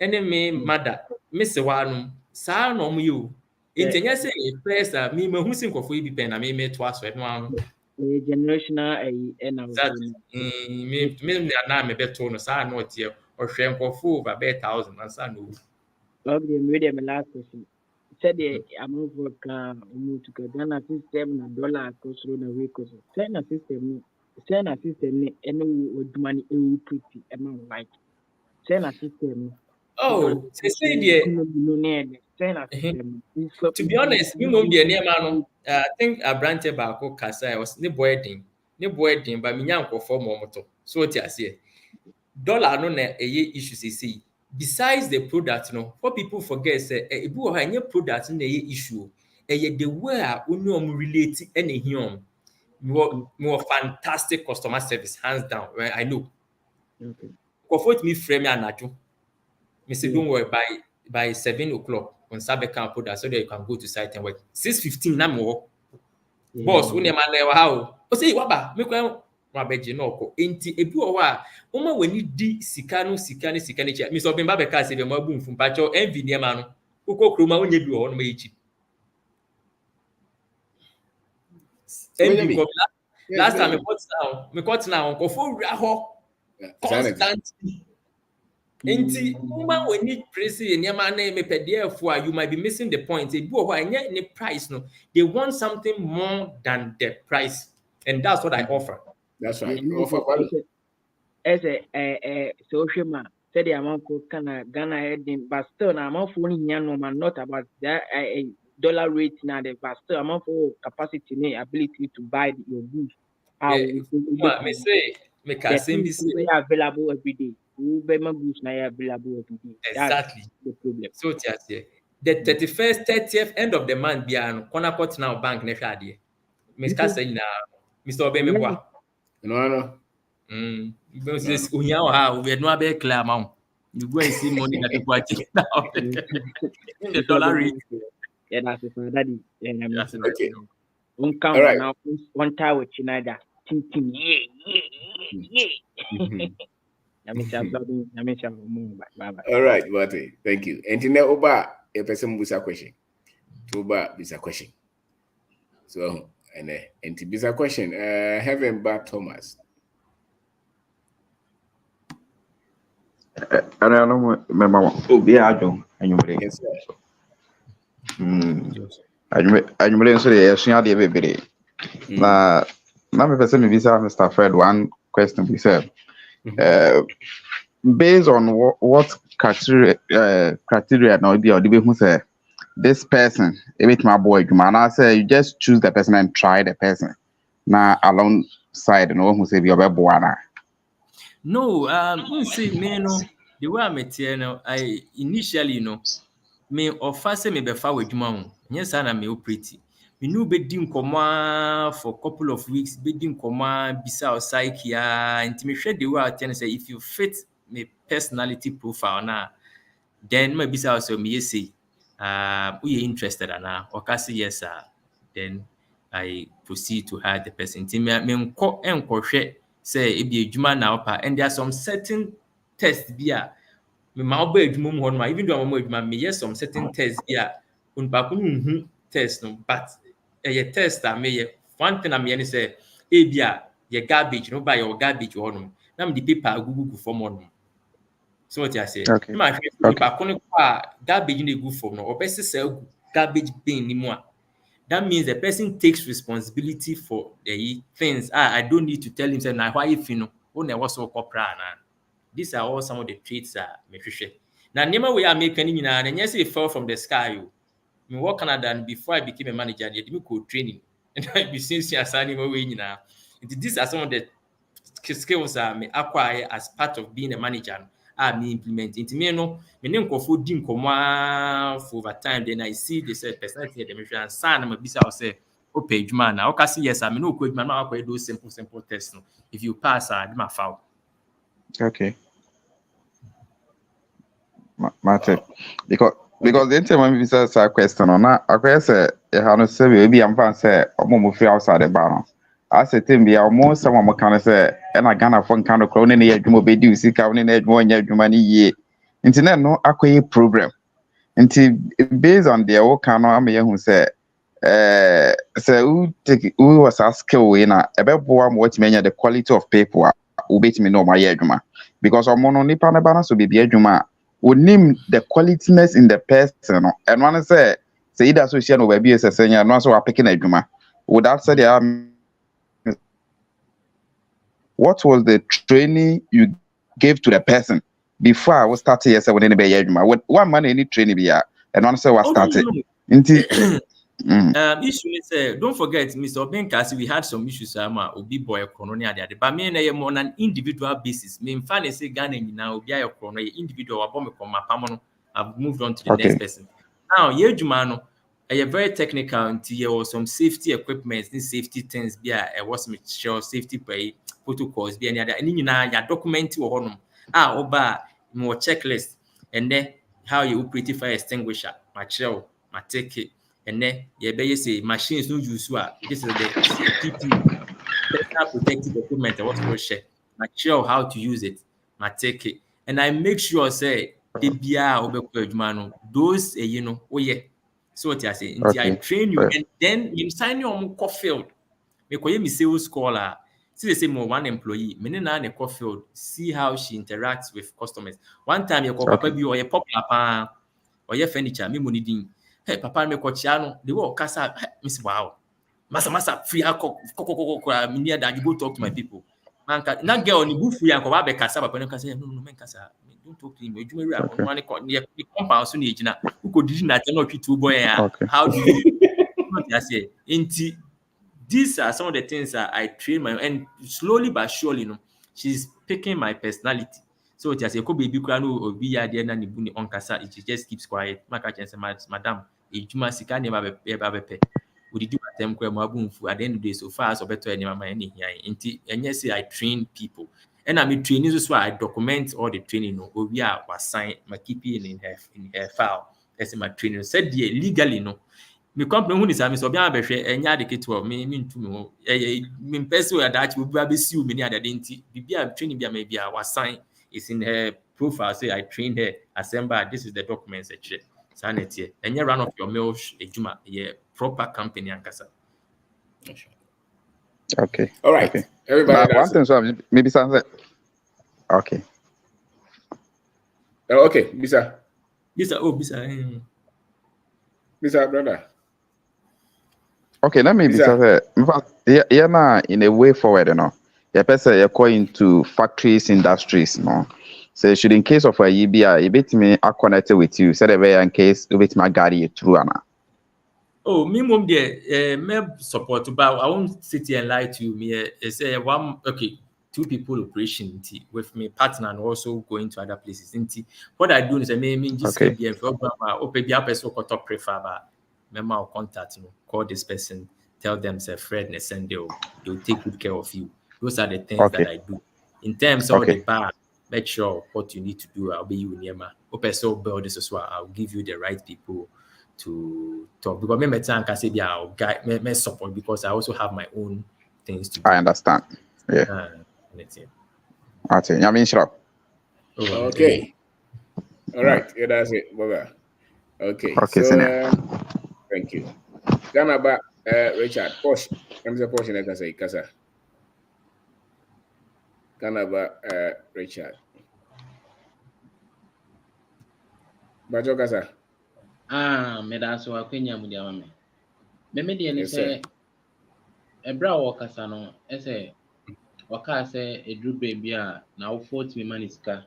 ɛne me mother me se wa no saa no mo yo intenya say first a me mahu sin kofo yi bi pen na me to aso no ano generational ɛna me na me beto no saa no tie ɔhwɛ nkofo over 1,000 and saa no okay me dey my last question said the amount of Ghana system na dollar cost na we cost China system ni any would money pretty amount like China system say the China system to be honest me mom the near man I think a branch back kasa was ne boy din but me nyankofo momoto so what you say dollar no na issue say besides the product no what people forget say ebi wo ha nye product na issue the way a onu relate and him more fantastic customer service hands down I know okay comfort me frame anajo me say don't worry by 7 o'clock on Saturday can put that so that you can go to site and work 6:15 na mo boss we ma na ha o say waba me kwa wabeje na ọkọ enti ebi owa a ụma weni di sika no chi Mr. Obenda be ka se be mabu mfu pacho envy ne ma no ukọ kroma onye bi ho no ma echi envy ko last time me cut now nkofo wura ho constantly enti ụma weni praise ne ma na me pede afu a you might be missing the point ebi owa enye ne price no they want something more than the price and that's what I offer. That's right. Offer quality. as a social man, said the amount for Ghana heading, but still, now amount for man, not about that dollar rate now, but still amount for capacity, ability to buy your goods. Me say, me can say available every day. My goods now available every day. Exactly. That's the problem. So the 31st, 30th end of the month, biano, corner court now bank next idea. Miss Cassie now, Mr. Obemeboa. No. Because this Unya, we had no be clear amount. You go and see money that people are taking out in the dollar rate. Yeah, that's it. Daddy. That's it. Okay. All right. Now, one time with Chinaida. Yeah. All right, Wate. Thank you. And in the Oba, a person with a question. To Oba is a question. So, and to be a question, Heaven Bar Thomas. I don't know, remember, be a joke, and you bring it. I bring so the Asian day every day. Now, me person maybe say Mr. Fred one question we said. Based on what criteria now be or the who say this person, if my boy, man, I say you just choose the person and try the person. Now alongside no who say be your boy. No, see, me no. The way I met here now, I initially me offer say me befa wadwuma. Yes, I me pretty. Me no be dim koma for couple of weeks, be dim koma bisa or psyche and me share the way I tell say if you fit me personality profile na, then me bisa also me say we are interested na or say yes sir, then I proceed to hire the person. Me enko hwɛ say e be adwuma na opa, and there are some certain tests bia me ma oba adwuma mu hɔ even though I'm adwuma me yes some certain tests bia unpa ko nhu test no, but test that me one thing I'm hearing say e bia ye garbage no buy your garbage hɔ no na me the paper gugu form hɔ no. So what I say, Okay. Ma garbage no go form no obese say garbage bin ni mu a, that means the person takes responsibility for the things. I don't need to tell him, say, now why if you know, was so corporate. These are all some of the traits that me share. Now, never we are making it, and yes, it fell from the sky. Me work Canada, and before I became a manager, I did go training, and I be since you are signing away now. These are some of the skills that me acquire as part of being a manager. I me implement into me no me name for dim for over time, then I see this personality demonstration and sign am bisa say o page man na o ka say yes I no code man na do simple test no, if you pass I my foul. Okay. Matter because the interview we say a question on na I say you have no say we am fan say omo free outside the bar. I say thing be almost someone can say and I Ghana phone kind of crown in the edwuma be do see ka in edwuma nya edwuma ni ye. Internet no akoye program. Until based on the work can am here who say who was a skill in a bebo am what menya the quality of people who bet me no my edwuma because omo nipa na bana so be edwuma would name the qualityness in the person and one say either association no be as senya no so picking edwuma would that say there what was the training you gave to the person before I was starting here when anybody edwuma what one man any training be and one say was started issue is don't forget Mr. Obenkasi, we had some issues obi boy economy ade but me na on an individual basis me fan say Ghana now obi ayo krono individual abom come mapam no I've moved on to the next person. Now ye adwuma no very technical until there was some safety equipment and safety things be was some safety protocols be any other and nyina ya document wo honum oba mo checklist and then how you operate fire extinguisher my shell my take it. And then you say machines no use this is the PP personal protective equipment I was to share. I show how to use it. I take it. And I make sure say those so what I say I train you and then you sign your field. Me sales caller. See the same one employee. Me na ne field. See how she interacts with customers. One time you call papa bi or your popular or your furniture, me money din. Hey, papa me kochiano, the work casa, Miss Wow. Massa free mini that you go talk to my people. manka na girl ni bufu ya ko ba be kasa papa no kasa no men kasa don't talk to him ejuma wi akon no ko ne compound so na ejina uko didi na tell no twitu boy ya how do you not say inti these are some of the things that I train my and slowly but surely she's picking my personality. So just a baby crano or be there na ni on kasa she just keeps quiet maka chance madam ejuma sika ne ba be we do attempt kwa mabunfu at the end of the day so far so better any mama any here inti enye say I train people and I'm training so I document all the training no we are assign my keep in her file as my training said legally me company hu ni sa me so bia behwe enya de keto me ntumi ho me mpese we adachi obi abesi o me ni adade nti bibia training bia me bia wassign is in her profile say I trained her assemble this is the documents actually sanity enya run of your mail ejuma proper company ankasa. Okay. All right. Okay. Everybody. But one thing, so maybe something. Okay. Okay, Bisa. Bisa, brother. Okay, let me be yeah, na in a way forward, Your person you're going to factories, industries, So should in case of a EBI, a bit me are connected with you, said in case you bit my guide through Anna. Oh, me mom there, me support, but I won't sit here and lie to you. Me, say two people operation with my partner and also going to other places. What I do is I mean just be a program or maybe a person who top prefer, but member contact, call this person, tell them say Fred and they'll take good care of you. Those are the things that I do. In terms of the bar, make sure what you need to do. I'll be you near my person build this as well. I'll give you the right people to talk because me time can say I'll guide me support because I also have my own things to do. I understand. Yeah. I mean, sure. Okay. All right. Yeah, that's it. Bye. Okay. So thank you. Ghana about Richard Posh. I'm the Posh I can say Kasa. Ghana about Richard. Bajo Kasa. Me that's what Kenya Mudia me. Me de say ebra wo kasa no say waka say edru baby a na wo 40 man iska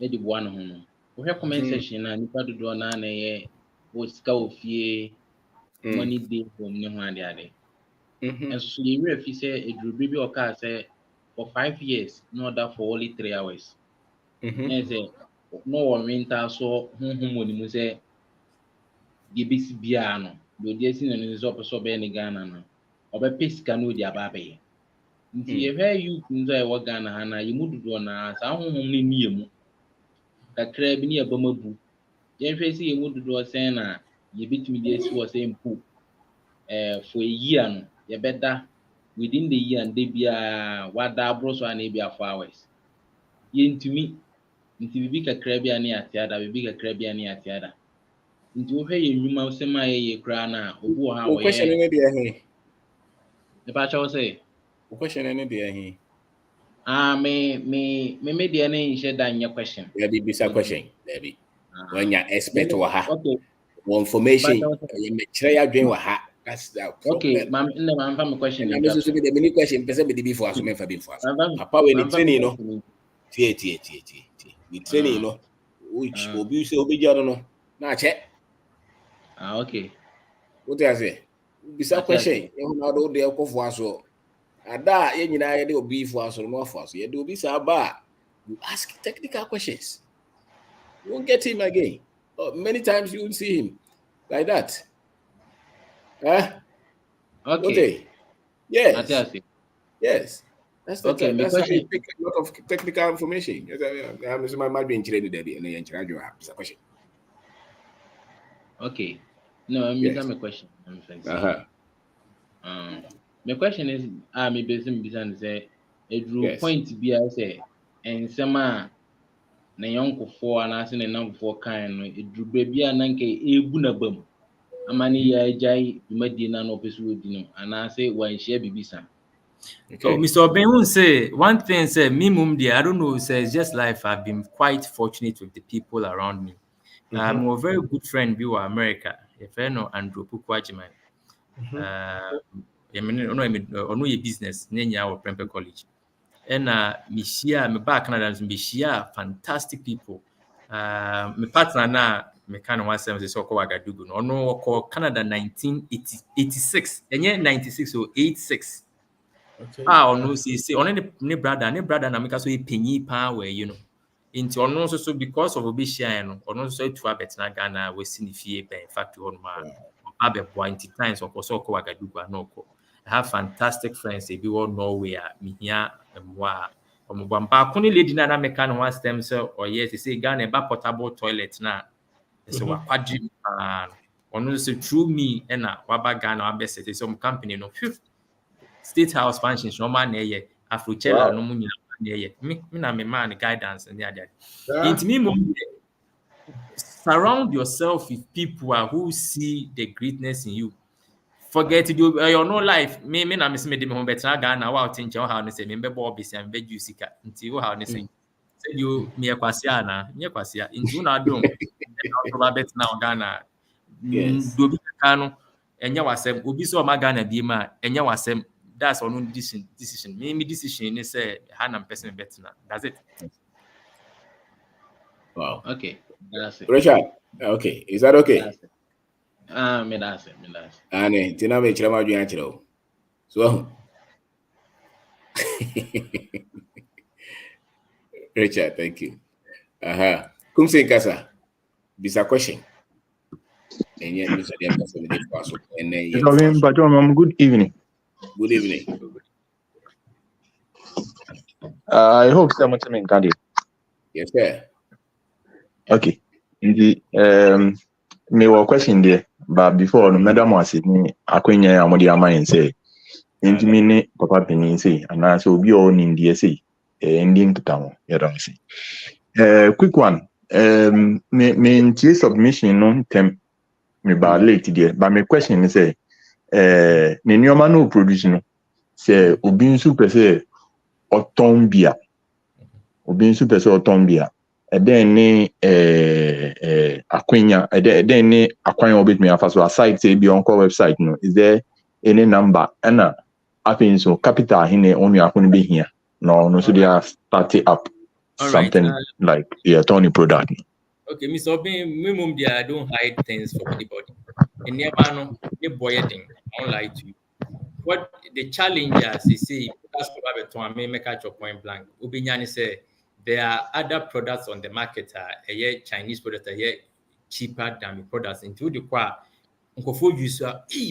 e di boa no ho no. Wo hwe comment section na nipa dodo na na ye wo sika ofie money dey from ne ho ade ade. So you if you say edru baby waka say for 5 years no order for only 3 hours. Say no one winter so mo ni mu say gebisi bia no do dey sin no nso opeso be ne Ghana no obepe sika no di aba be nti ye hwe youth nso e wo Ghana ha na yimu dodo na sa honhom ne nie mu kakra bi ne abamabu ye hwe si yimu dodo sen na ye bitumi dey si wo say mpu for a year no ye beda within the year and dey bia wada abroso na bia 4 hours ye ntumi nti bibi kakra bia ne atiada bibi kakra bia ne atiada nti wo hwe ye nwuma sema ye kra na obu ha wo ye question any dey here the patch will say question any dey here me dey na share that your question there be bisa question there be when you expect wa ha okay information you me kire ya dwen wa ha that's the problem okay mam fam question na me so be the mini question person be before so me fa before papa we ni training no tie we training no which obi say obi jaro no na che okay what you say bisa question you na do dey ko fo aso ada ye nyina ye dey obi fo aso no fo aso ye dey obi sa ba you ask technical questions you won't get him again many times you won't see him like that okay yes yes that's the okay that's how you pick a lot of technical information I'm might be in training there and in charge you have a question okay no I'm my question my question is me business say a drew point be I say and some na yonkofo anase na nankofo kan no edru baby ananke ebu na bam amani ya jai dwumadi na no peso odi no anase wan share bibisa. Okay. Mr. Obenhun say one thing say me mum there I don't know say just life I've been quite fortunate with the people around me. I'm a very good friend we were America. If I know Andrew Pukwajiman. Ono your business nenya wa Prempeh College. and me back Canada and me fantastic people. My partner now me kind of want to say Wagadugu. No, called Canada 1986. And yet 96 or 86. Okay. No, see, only ne brother na make so penny pan where you know. Into ono so because of obeshia no, ono so to abet na Ghana we see fie ben factory on ma abe point times or so ko Wagadugu no ko. I have fantastic friends if you all Norway me here mwa omubamba ko ni lady na make no one stem cell or yes say Ghana ba portable toilet na so wakwadri ono so through me na waba Ghana wabese some company no State House functions no man ye Afrochella no mu nyina ye me na me man guidance and the into me surround yourself with people who see the greatness in you. Forget to do your no life. Me na me me de me ho betra Ghana wa tinche how no say me be bo bisi am be jusika nti wo how no say you me kwasia na me kwasia nti una dom to ba bet na Ghana do bi ka no enya wasem obi so ma Ghana bi ma enya wasem. That's on decision. Me decision is say hand person bet na. That's it. Wow. Okay. That's it. Richard. Okay. Is that okay? That's it. Me that's it. Ane, tina me chira maju ya chira. So. Richard, thank you. Kumse Nkasa. Bisa question. And yet, Mr. Nkasa with the pass. And then good evening. Good evening. I hope someone can do. Yes, sir. Okay. Me wa question there, but before no madam was ni akwenya amodi amayin say. Into me ne papa penin say, and I so be on in the say. Ending to town. You don't see. Quick one. Me in submission no tem me ba late there, but my question is say. Ne nneɛma no produce no sɛ obi nso pɛ sɛ ɔtɔn bia ɛdɛn ne akwanya ɛdɛn ne akwan obetumi afa so aside say bi on website no is there any number ɛna afei nso capital he ne onua ko no behia no so they are starting up something like Tony product. Okay, Mr. Obin, minimum there I don't hide things from anybody. And never know the boy thing. I don't lie to you. What the challengers is say that's probably to make a point blank. Ubinyani say there are other products on the market Chinese products are cheaper than the products into the qua Unkofo use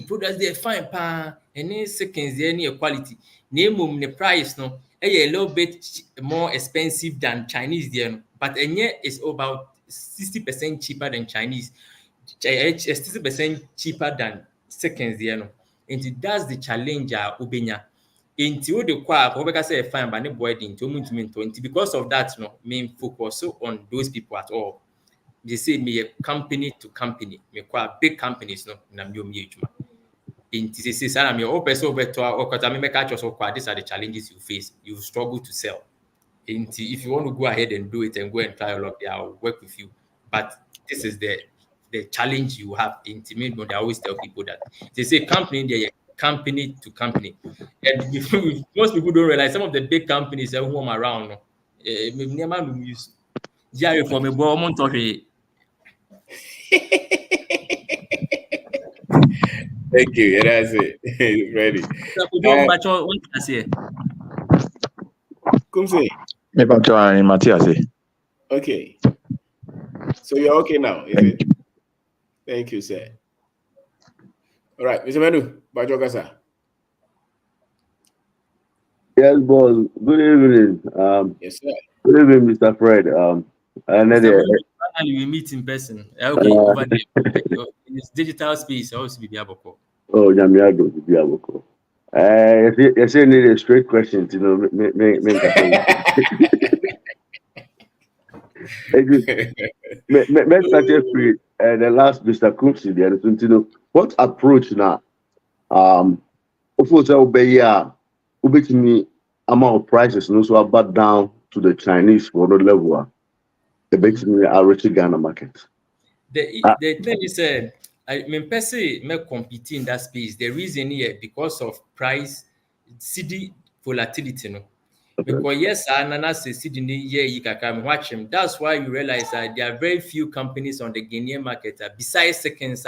products they fine pa any seconds there any quality. Name the price no a little bit more expensive than Chinese there, but it's about 60% cheaper than Chinese, 60% cheaper than seconds there no. And that's the challenge Ubenya. Into the qua say fine but no boy into 20 because of that no main focus so on those people at all. They say me a company to company, me quite big companies no na me juma. Into say sana me open over to or cause I make catch so these are the challenges you face. You struggle to sell. If you want to go ahead and do it and go and try a lot, I'll work with you. But this is the challenge you have. Intimate, but I always tell people that they say company, they're company to company. And most people don't realize some of the big companies that who are around. Use for me, Thank you. Yeah, that's it. Ready. Come say. Okay. So you're okay now, is it? Thank you, sir. All right, Mr. Manu, Bajogasa. Yes, boss. Good evening. Yes, sir. Good evening, Mr. Fred. We meet in person. Okay, over there. In this digital space, I also be Biaboko. Oh, Jamiago, Biaboko. You say need a straight question, you know. Let's start with the last Mr. Cooksey there. You know, what approach now? Of course, me amount of prices, and also about down to the Chinese for the level. The basically average Ghana market. The thing is, I mean, person may compete in that space. The reason here because of price, CD volatility. No, Because yes, Nana says Sydney, yeah, you can watch him. That's why you realize that there are very few companies on the Ghanaian market besides seconds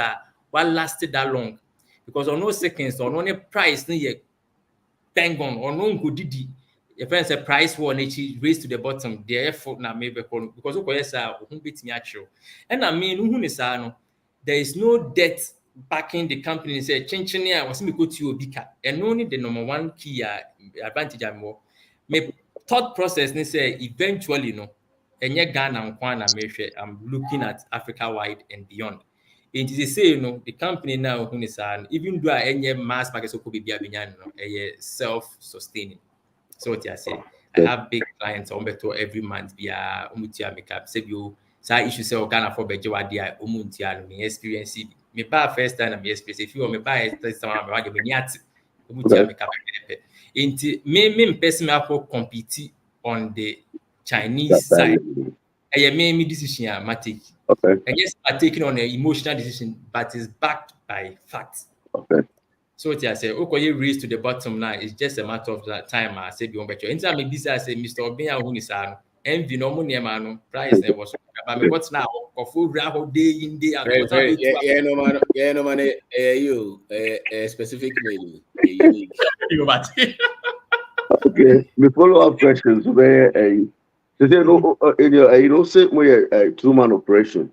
what lasted that long. Because on no seconds, on only price, no bang on, or no good didi. If I say price war, nature raised to the bottom, the effort now maybe because of yes, who beat me actual. And I mean, who is there is no debt backing the company. Say, chinchinia was me go to your bika, and only the number one key advantage and more. My thought process, they say eventually, and Ghana and Kwana, I'm looking at Africa wide and beyond. It is say, the company now, even though any mass market so could be a self-sustaining. So what I say, I have big clients on better every month via umutia makeup. Say you say issue say Ghana for beje wadia umutia me experience me buy first time me experience. If you me buy first time me wadi me niati umutia makeup. Inti me person me compete on the Chinese side. I made me decision I take. Okay. And yes, I'm taking on an emotional decision, but it's backed by facts. Okay. So what I say, okay, you raise to the bottom line. It's just a matter of that time. I said, "Beyond better." Anytime maybe I say, "Mr. Obiya, who is an envy no money man price there was." But me what's now? Of full raho day in day out. Yeah, no man. You specific maybe unique. Okay. The follow-up questions where they say no in your say where a 2-man operation.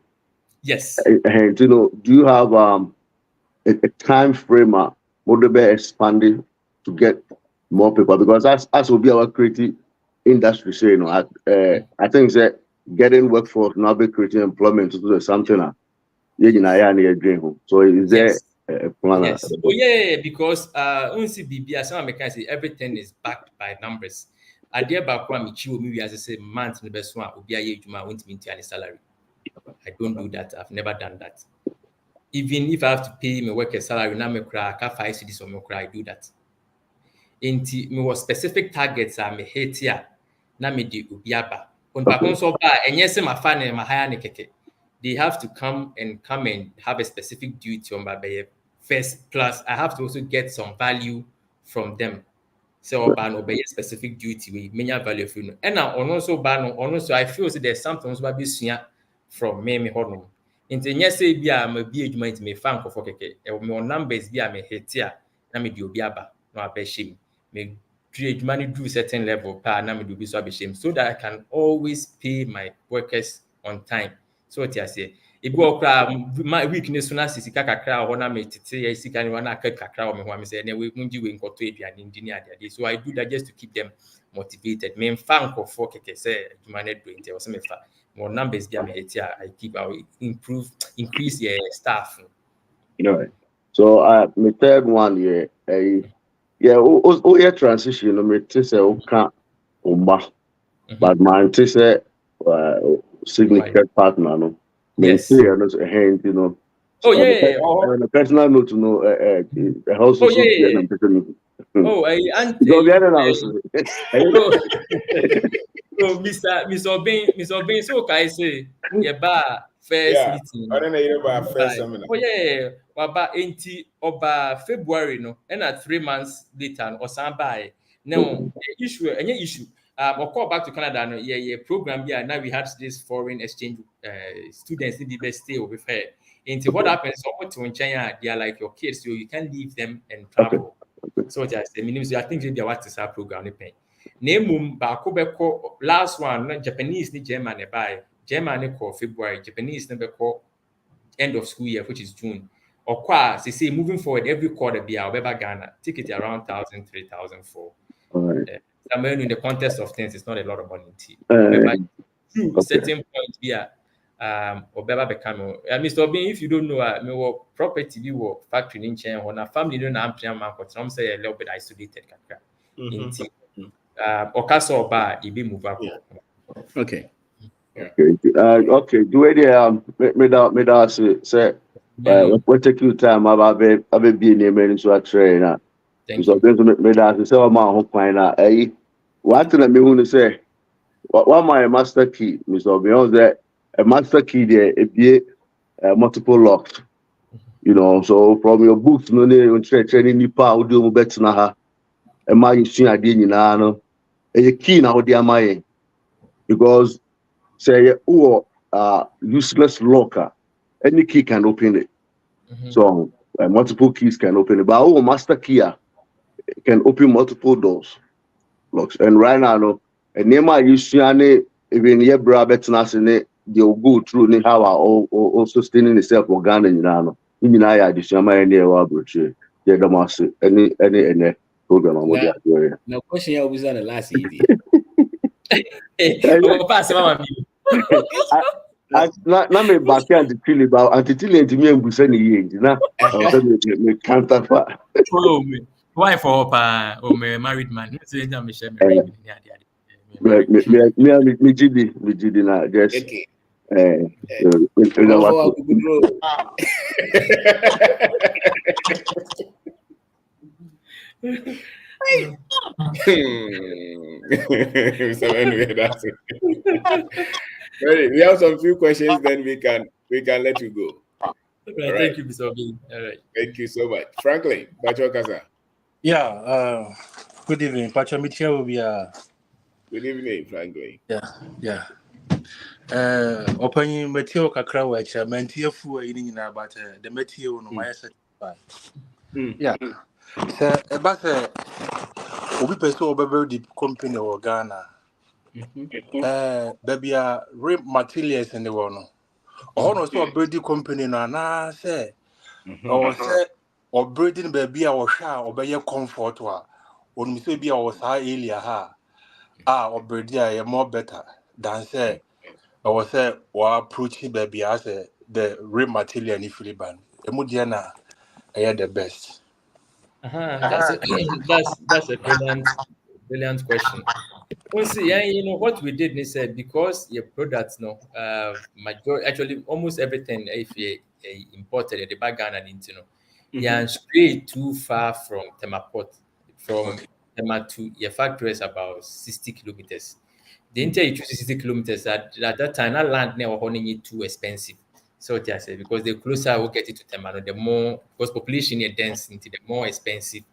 Yes. And do you have a time frame would be expanding to get more people? Because as will be our creative industry say, I think that getting workforce now be creating employment to do something so is there a plan? Yes. Oh yeah, because everything is backed by numbers. I dare back one me as I say month the best one will be a won't mean any salary. I don't do that. I've never done that. Even if I have to pay my worker salary, now me cry, I 5 cities or me cry, I do that. Inti me was specific targets me hate here. Na me di ubiaba. On bakon so ba enye se ma fa ne ma hire ne keke. They have to come and have a specific duty on my first. Plus, I have to also get some value from them. So, ban obey specific duty we many value for you. And now, also ban also I feel there's something also be from me honor. Into yes, say be a be adwuma me fan for keke. E me on numbers be a me hit here. Na me di obiaba no abeshim. Me create money do certain level na me do be so abeshim so that I can always pay my workers on time. So what I say, if you my weakness na sisika kakra ho na me tete ya sika ni wana kakra o me ho me say na we munji we nkoto aduane engineer there. So I do that just to keep them motivated. Me fan ko for keke say adwuma na do inte o say me fa more numbers be me here I keep I will increase the staff. So my third one transition me say okay but my say significant partner no. Yes. The personal note to know house Mr. Obin, so can I say, first meeting. I don't know about first seminar. Oh yeah, about February no, and at 3 months later or somebody. Now any issue. I'll call back to Canada. No, program here. Now we had this foreign exchange students in the best stay over here. And what happens? To in China, they are like your kids, so you can't leave them and travel. So just the minimum. I think they want to start program. Name Bakobeko last one. Japanese ni German buy German call February. Japanese never call end of school year, which is June. Or they say moving forward every quarter be our Ghana ticket around 1,000, 3,000 for. In the context of things, it's not a lot of money. Certain point here, Mr. Obin, if you don't know, property you work factory in China, when a family don't have some say a little bit isolated. Okaso bar, it be move up. Okay. Okay. Do it. Me that say. What take you time? I've been in so a trainer. So me that say my home plan. One thing that me want to say, what my master key, Mr. Obion, that a master key there, it be multiple locks. So from your books, no need on training you power do better na ha. E ma you see idea no. a key now the my because say useless locker, any key can open it. So multiple keys can open it, but master key can open multiple doors, locks. And right now, no, and name I use even your brother better they'll go through how I also sustaining itself organ and you know I addition my any brochure. Yeah, the master any program I'm doing. No question I was on the last easy. Na me back anti-tilly about anti-tilly and me and Busani years. Now, me counterpart. Follow me. Why for me married man? Me GD na just. So anyway, that's it. Ready? We have some few questions, then we can let you go. Right. Thank you, Mr. Obi. All right. Thank you so much. Franklin, Pacho Kasa. Yeah, good evening. Pacho Mitia will be Good evening, Franklin. Yeah. Opening material kakra which mentia fu in about the material no my satisfied. Yeah. So about Obi person over the company or Ghana. Baby rape materials in the one. Oh no, so birdie company na say or say or breeding baby or sha or be comfort wa. When me say be or sa earlier ha. Or birdie are more better than say or say or approach baby as the rape material in Philippines. Emudiana are the best. That's a brilliant question. Well, see, you know what we did is because your products, majority actually almost everything if you imported the background and into yeah, straight too far from Temaport. From Tema to your factory is about 60 kilometers. The entire you choose 60 kilometers at that time, that land never holding it too expensive. So what I say, because the closer we get it to Temano, the more because population is density, the more expensive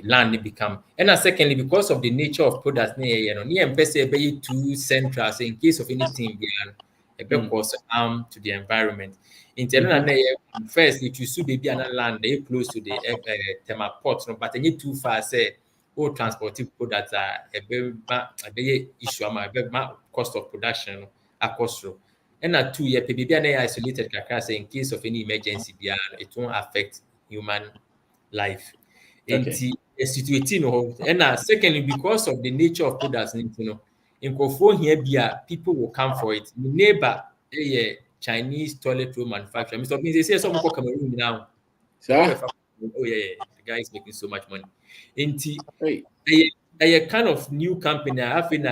land become. And secondly, because of the nature of products, near be too central. So in case of anything, a bit cause harm to the environment. In first, if you see baby another land, they close to the Tema port, but they need too far. Say, all transportive products are a big issue. A big cost of production, a cost. And at 2 years, baby isolated. In case of any emergency, it won't affect human life. Okay. And secondly, because of the nature of products, in Kofo here, people will come for it. My neighbor, a Chinese toilet roll manufacturer, Mr. Bean, they say some go Cameroon now. Oh yeah, the guy is making so much money. A kind of new company. I've been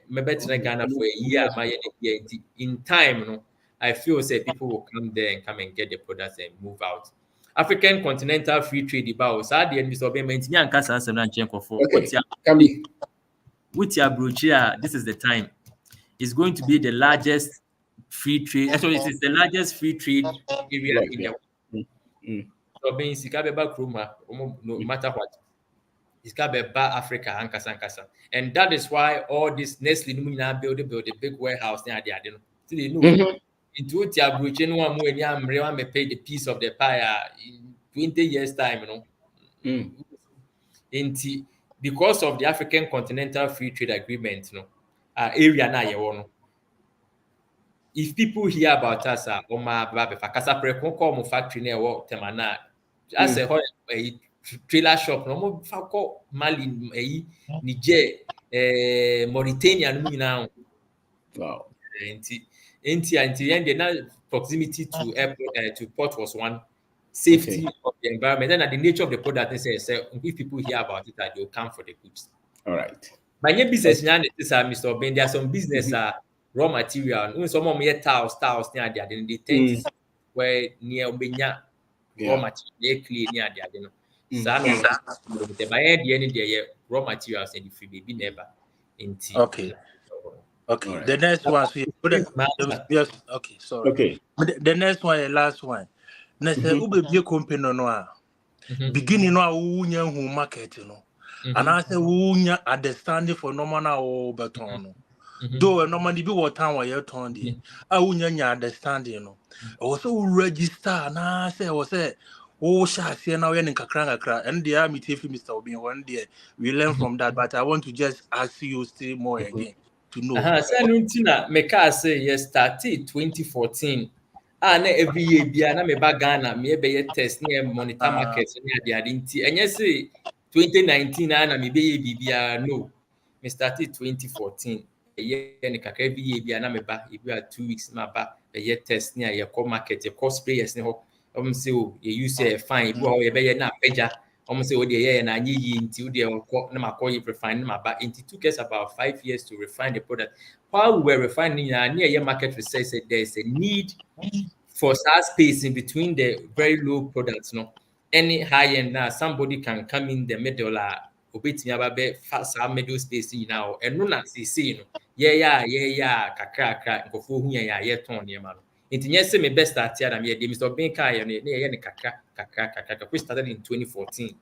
maybe Ghana for a year. In time, I feel say people will come there and come and get the products and move out. African Continental Free Trade about the end of with your brochure, this is the time. It's going to be the largest free trade. Actually, it is the largest free trade area in the world. So being no matter what. It's got Africa and that is why all this Nestle build a big warehouse there. They know. Into what you may pay the piece of the pie in 20 years time, because of the African Continental Free Trade Agreement, area now if people hear about us, factory near Temana, as a trailer shop, no more Mali, Niger, Mauritania, now. Wow. And proximity to airport to port was one. Safety of the environment, and the nature of the product, they say if people hear about it, they'll come for the goods. All right. My new business now is Mr. Ben. There are some business raw material. Some of them tiles near there. Then they tend to where near raw material clean near there. The buyer the end there raw materials and the free baby never. Okay. Right. The next one. Yes. Okay. Sorry. Okay. The next one, the last one. Next, ube be company no. Beginning no who market no. and I say wunya understanding for normal na o beton. Though normally be what time where you turn the I wunya understanding no. Also register na say oh sha see now in kakra and the army take Mr. Obi one day we learn from that, but I want to just ask you still more again to know. Sanuntina meka say yes started 2014. Na every year bia na me ba Ghana me be test na monitor market na ade nti enye say 2019 na me be bibia no. Me started 2014. Ye ne kakra every year bia na me ba e bia 2 weeks na ba be test na ye call market ye call sprayers ne ho. Say oh ye use fine bu ho ye be na peja. Say oh dey na anye yi nti o dey na makoye refine na ba it took us about 5 years to refine the product. While we were refining near market research said there is a need for such space in between the very low products, no. Any high end now, somebody can come in the middle, obetimi ababe fast middle space now. And no na see no. Yeah, kakra nkofo hu ya ton ne ma no. Nti nye se me best start here na me dey Mr. Ben kai ne kakra. We started in 2014.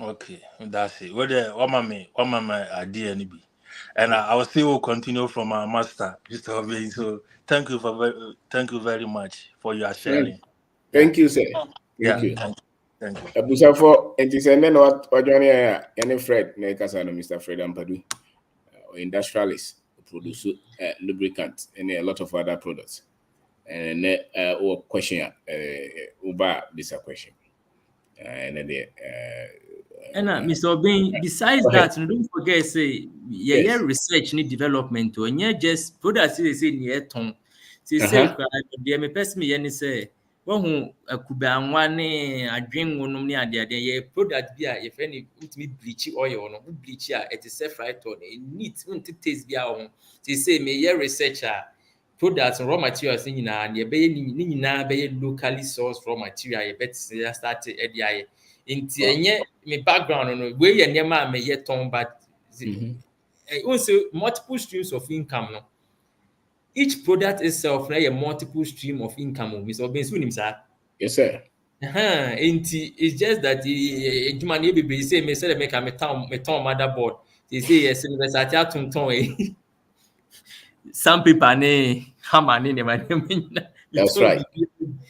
Okay, that's it. What my idea ni be. And I will still continue from our master, Mr. Obey. So thank you very much for your sharing. Thank you, sir. Thank you. Thank you. Abusa for anti-send what journey any Fred, Mr. Fred Ampadu, industrialist, produce lubricant and a lot of other products. And or question Uba this a question. And then Mr. Obin, besides that, don't forget, say, research and development, and yeah, just products they say near tongue. Say, me person me say, one who kuba one a drink one near the product beer, if any, with me bleach oil or no bleach, it is self right on it neat, won't taste beer on. They say, me, researcher. Products and raw materials in and ye be locally sourced raw material, ye bet start ADI. Inti enye me background no we ye nyema me ye ton but also multiple streams of income no. Each product itself na ye multiple stream of income Mr. Obin so nim sa. Yes sir. Inti it's just that ejuma na be say me say make me ton motherboard. They say yes university atonton sandpaper ne hammer ne ma. That's right.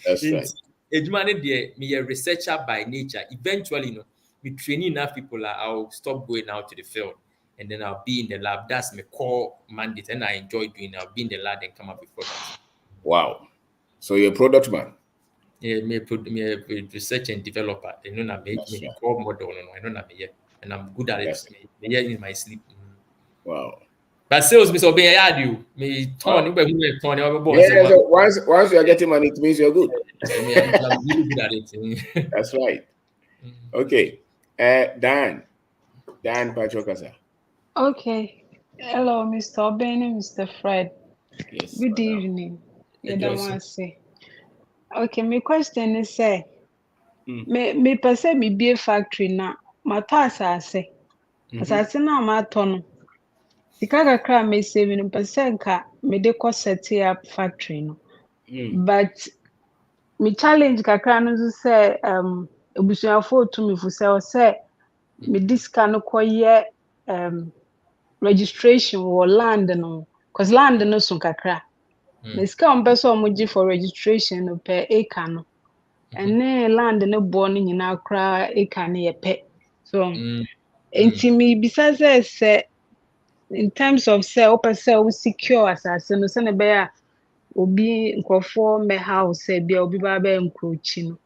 That's right. Ejuma ne dey me a researcher by nature. Eventually, no, me training enough people, I'll stop going out to the field and then I'll be in the lab. That's my core mandate, and I enjoy doing. I'll be in the lab and come up with products. Wow. So you're a product man. Yeah, me a research and developer. You know, I make me core model. No, I know na me and I'm good at it. Me in my sleep. Wow. But sales, Mr. Obey, I do. Me turn. Once you are getting money, it means you're good. I'm really good at it. That's right. Okay. Dan Pachokasa. Okay. Hello, Mr. Obey and Mr. Fred. Yes. Good evening. You don't want to say. Okay, my question is say, me per se me be a factory na my pass asase na ma tono. Sika kakra me saving percent ka me de ko set up factory no. But me challenge kakra no say ebusuafo to me fu say me diska no koye registration or land no cause land no so kakra. Me sika on person omoji for registration no per acre no. And then land no born in akra acre no ye pe. So enti me bisa say in terms of say open say we secure asase no say na be a obi nkrofo me house say bia obi ba be encroach no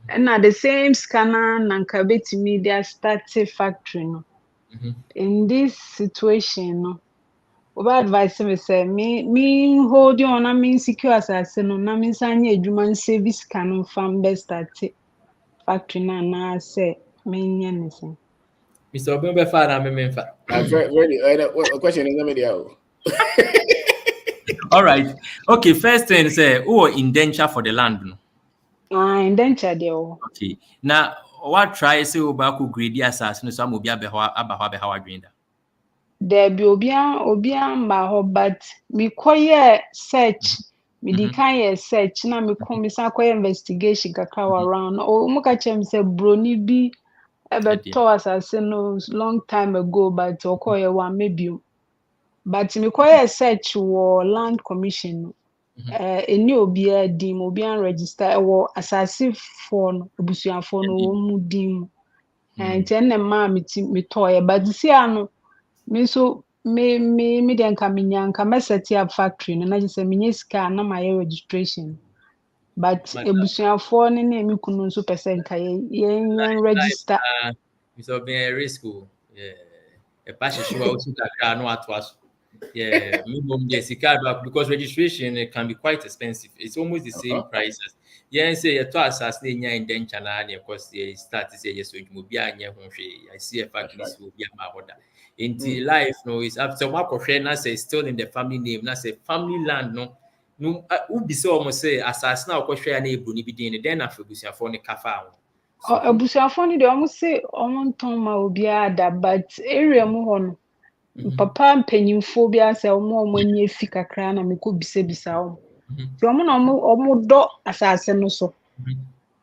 and at the same scanner na nka betimi dia start factory no in this situation no oba advice me say me hold on na me secure asase no na me sanye adwuma service can farm be start factory na say me nya ne say Mr. Obin be fa na me memfa. Very question is media. All right. Okay, first thing say who indenture for the land no. Indenture there. Okay. Now what try say oba ko grade asase no so am obi abeho adwin da. There be obia ma ho but me koye search me di kan search na me kom me san koye investigation kakra around o mo ka chem say broni bi Ebeto asase no long time ago, but okoye one maybe. But me koye search wo land commission. Eni obi a dim obi an register wo asase for no abusuafo no wo mu dim. And ten na ma me toye, but see ano me so me den ka menya nka me set up factory no na just me sika na my registration. But abusuafo no na me kunu so percent ka ye register. It's a been a risk. Yeah. A passion show out to that no at was. Yeah, minimum yes, because registration it can be quite expensive. It's almost the same prices. Yeah, say to assassinate in den channel and of course they start to say yes, so you will be I see a fact this will be a order. Into life, no, it's after what question say still in the family name, na say family land, no, who be so almost say assassin or question a neighbor ni be doing then after busia for the kafa. Abusuafo no de omo say omo nton ma obi ada, but area mu ho no papa mpanyimfo bi ase omo ani afi kakra na me ko bisa omo so omo na omo do asase no so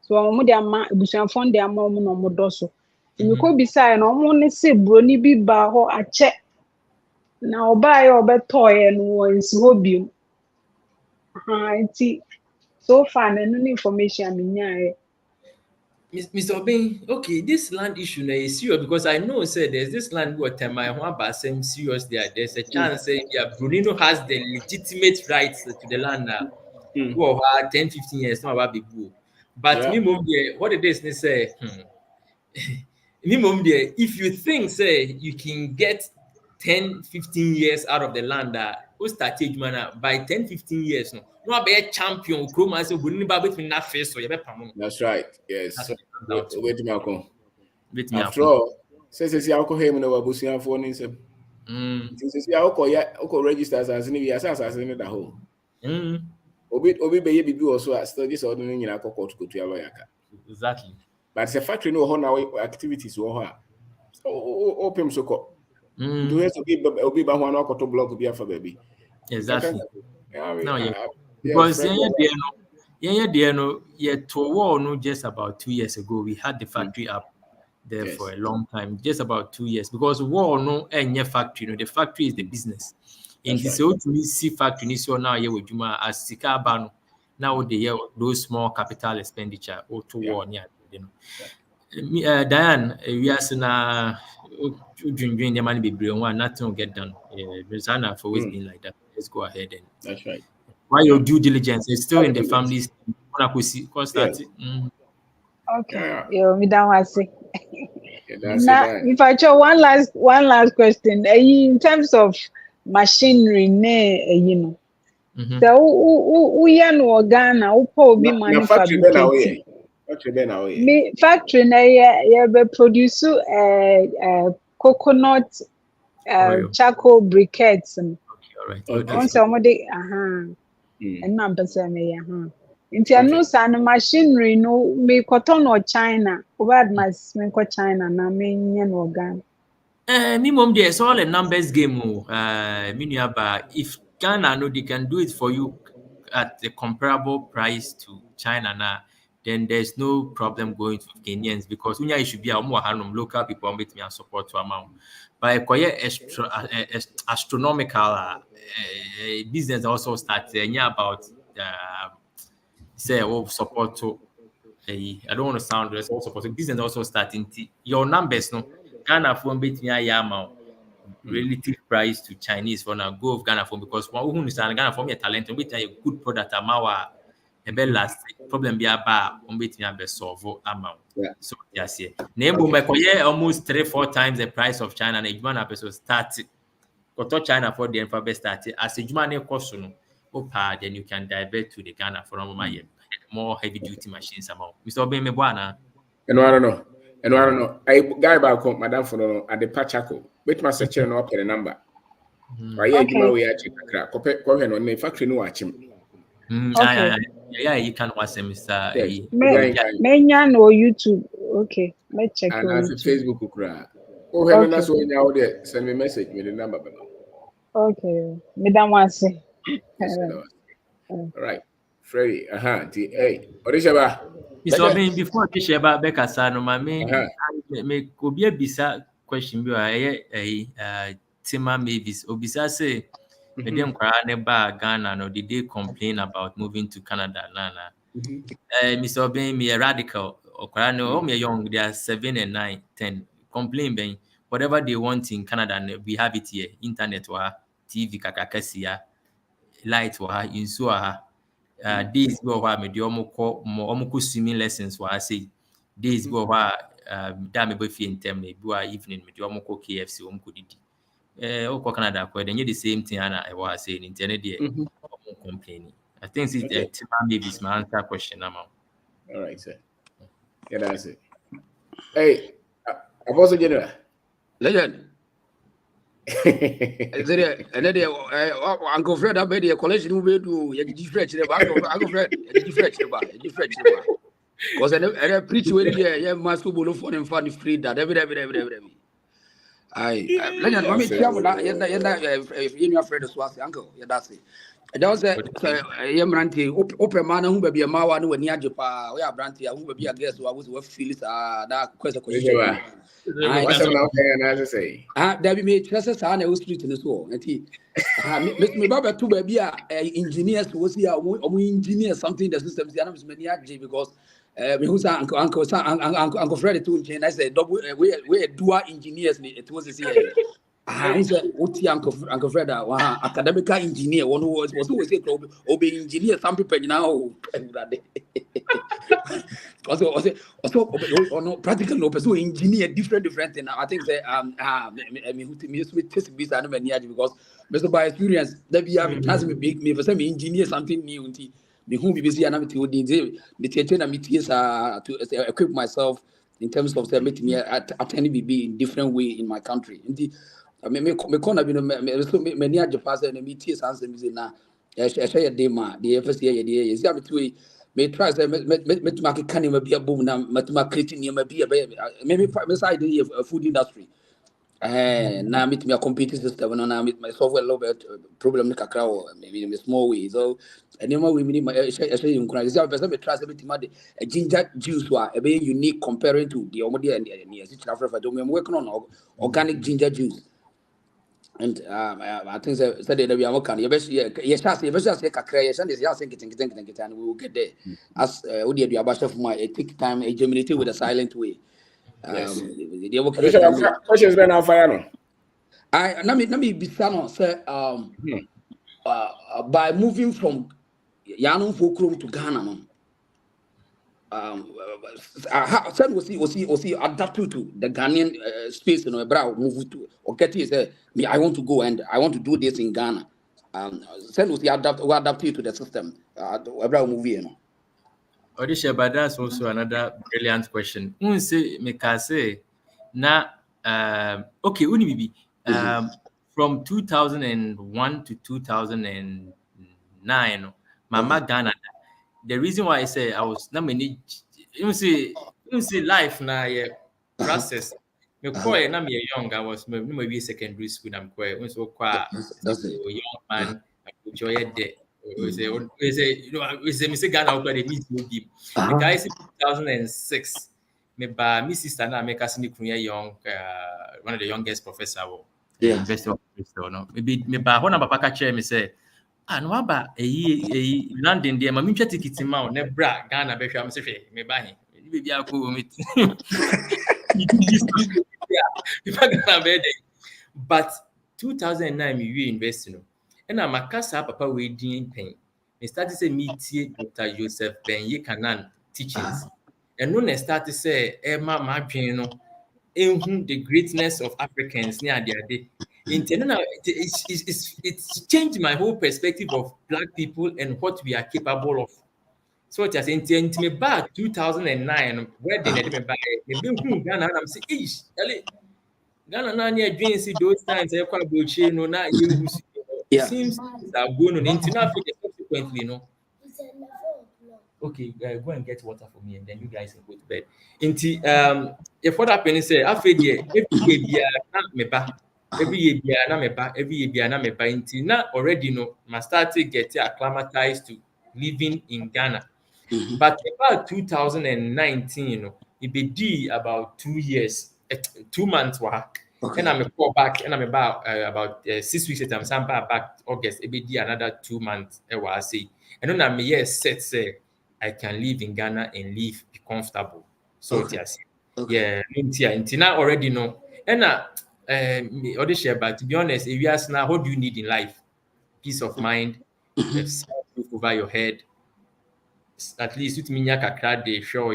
so omo de ama abusuafo de ama omo na omo do so me ko bisa na omo ne se broni bi ba ho ache na oba ya obetoye no wonsi ho bi nti so far na no information me nyae. Mr. Obin, okay, this land issue now is serious because I know say there's this land where my about same serious there. There's a chance say Brunino has the legitimate rights to the land now. Who are 10, 15 years now about big bull. But me mom there, what it is they say, me mom there, if you think say you can get 10, 15 years out of the land who started man by 10, 15 years no be a champion Chroma so Brunino between that face so you that's right. Yes. Wait me akon. After all, say alcohol no abusuafo ni nsem. Say alcohol register as ni as ni da ho. Obi be ye bibi also still this order ni nyina court to ya lawyer ka. Exactly. But the factory no ho na activities wo ho a. Open so ko. Do it obi ba ho na akoto block bi afa baby. Exactly. Because to war no just about 2 years ago we had the factory up there for a long time, just about 2 years, because war no any factory, the factory is the business. In this old see factory so now here with Juma as sika bano now they those small capital expenditure or to war near Diane, we are na doing the money be brilliant one, nothing will get done. Rosanna have always been like that. Let's go ahead and that's right. Why your due diligence is still in the families. Okay. Me down I say. Now, if I show one last question, in terms of machinery, you know, so we are no Ghana, who probably manufacturing. Me factory na be produce coconut charcoal briquettes. On somebody and not person Inti no sa no machinery no me cotton or China. Over my me ko China na me nye no Ghana. Minimum there's all a numbers game. If Ghana no they can do it for you at a comparable price to China now, then there's no problem going to Kenyans because it should be a more local people with me and support to amount. But astronomical business also started about say support to I don't want to sound less also support business also starting your numbers no Ghana phone between amount relative price to Chinese for now go of Ghana phone because one who understand Ghana phone talent with a good product amawa a bit last problem be about between a solve amount. So yes, name almost 3-4 times the price of China and a human episode started. Go to China for the alphabet started as a human cost then you can divert to the Ghana for more heavy duty machines amount. Mr. Obeme Bwana. And I don't know. I guy back home, Madam for no at the Pachaco. Wait my search no up the number. Why you we are check crack. Go ahead on the factory no watch him. Yeah, you can watch him, Mr. Menya no YouTube. Okay, let's check and on Facebook crack. Oh, hey, that's when you out there send me a message with the number. Okay, Madam Wase. All right. Freddie, hey, Orishaba. Mr. Obin, before I share about Becca Sano, my main me obi bisa question bi Tima Mavis obisa say me dem kwara ne ba Ghana no did they complain about moving to Canada nana Mr. Obin me a radical okwara no me young they are 7 and 9 10 complain ben whatever they want in Canada we have it here internet wa TV kakakasia light wa insu ha days go wa me de omko swimming lessons wa say days go wa da me be fi intem na bi wa evening me de omko KFC omko didi oko Canada ko dey the same thing ana I was saying internet there complaining. I think it's maybe it's my answer question now. All right, sir. Yeah, that's it. Hey, Apostle General. Legend. Uncle Fred, I made a collection of you fresh. Uncle Fred, you fresh. Because I preach with you, must go for them funny free that every. Legend, mommy, if you're afraid of Swasi, uncle, yeah, that's it. That was a Yamranti, open man who may be a Mawa, no, near Japa, we are Branty, who may be a guest who was what feels that question. What's up there, as I say? There be made Chester and I was street in the school. And he, Mr. Baba, two baby engineers was here, we engineer something the system, the animals many because who's Uncle Freddy too, and I said, we dual engineers, it was here. Who's Uncle Fred, academic engineer, one who was always obey engineer, some people now. Also, practical no person engineer different thing. I think say because Mr. by experience that we have has me for some engineer something new. Me who be busy and I'm to equip myself in terms of meeting me attending BB in different way in my country. Me corner be many at the past and me tears answer me now. I share a dema, the first year, is that may try to make can be a boom now, creating be a baby. Maybe beside the food industry. Now meet me a computer system and I meet my software a little bit problem like a crowd, maybe in a small way. So anymore we need my saying cries. I trust a ginger juice were a very unique comparing to the Omodia and the Africa. I'm working on organic ginger juice. And I think that we are working. Yes, and we will get there. As Udi, you are for my take time, a germinated with a silent way. Questions been on fire. I me Bisano say by moving from Yanum Fulcrum to Ghana. Said was he adapted to the Ghanaian space in a brow move to or get say me I want to go and I want to do this in Ghana. Said was he adapted to the system a brow movie. Odisha, but that's also another brilliant question. Say na okay, Unibibi from 2001 to 2009, Mama Ghana. The reason why I say I was not many, you see life now, process. Me quite na me young. I was maybe secondary school. I'm quite so quite young man. I enjoy it. We say me say Ghana out the meet no give. The guy say 2006. Me ba me sister na make us young. One of the youngest professor. University of Bristol. No, maybe me ba ho na papa ka chair me say. No aba London there ma me twa ticket ma na bra Ghana be hwa am se hwe me ba he be bia ko me but 2009 me we invest no and na makasa papa we din pen me start say me tie Dr. Joseph Benye Kanan teachings and no na start say ma dwen no ehun the greatness of Africans near there. It's changed my whole perspective of Black people and what we are capable of. So what you're saying, me back 2009, where they let me buy Ghana, and I'm saying, Ghana now near dreams those times. I quite bullshit, no, now you seems that going on into Africa subsequently, no. Okay, go and get water for me, and then you guys can go to bed. If what happens is, every year, every year na me back until now already no my started getting acclimatized to living in Ghana But about 2019, it be about 2 years, 2 months. And I'm call back, and I'm about 6 weeks later. I'm back August. It be another 2 months. I say, and then I'm set say I can live in Ghana and live, be comfortable. So yes, yeah, until now already know. And other share, but to be honest, if you ask now, what do you need in life? Peace of mind, a roof over your head. At least with me, kakra de share or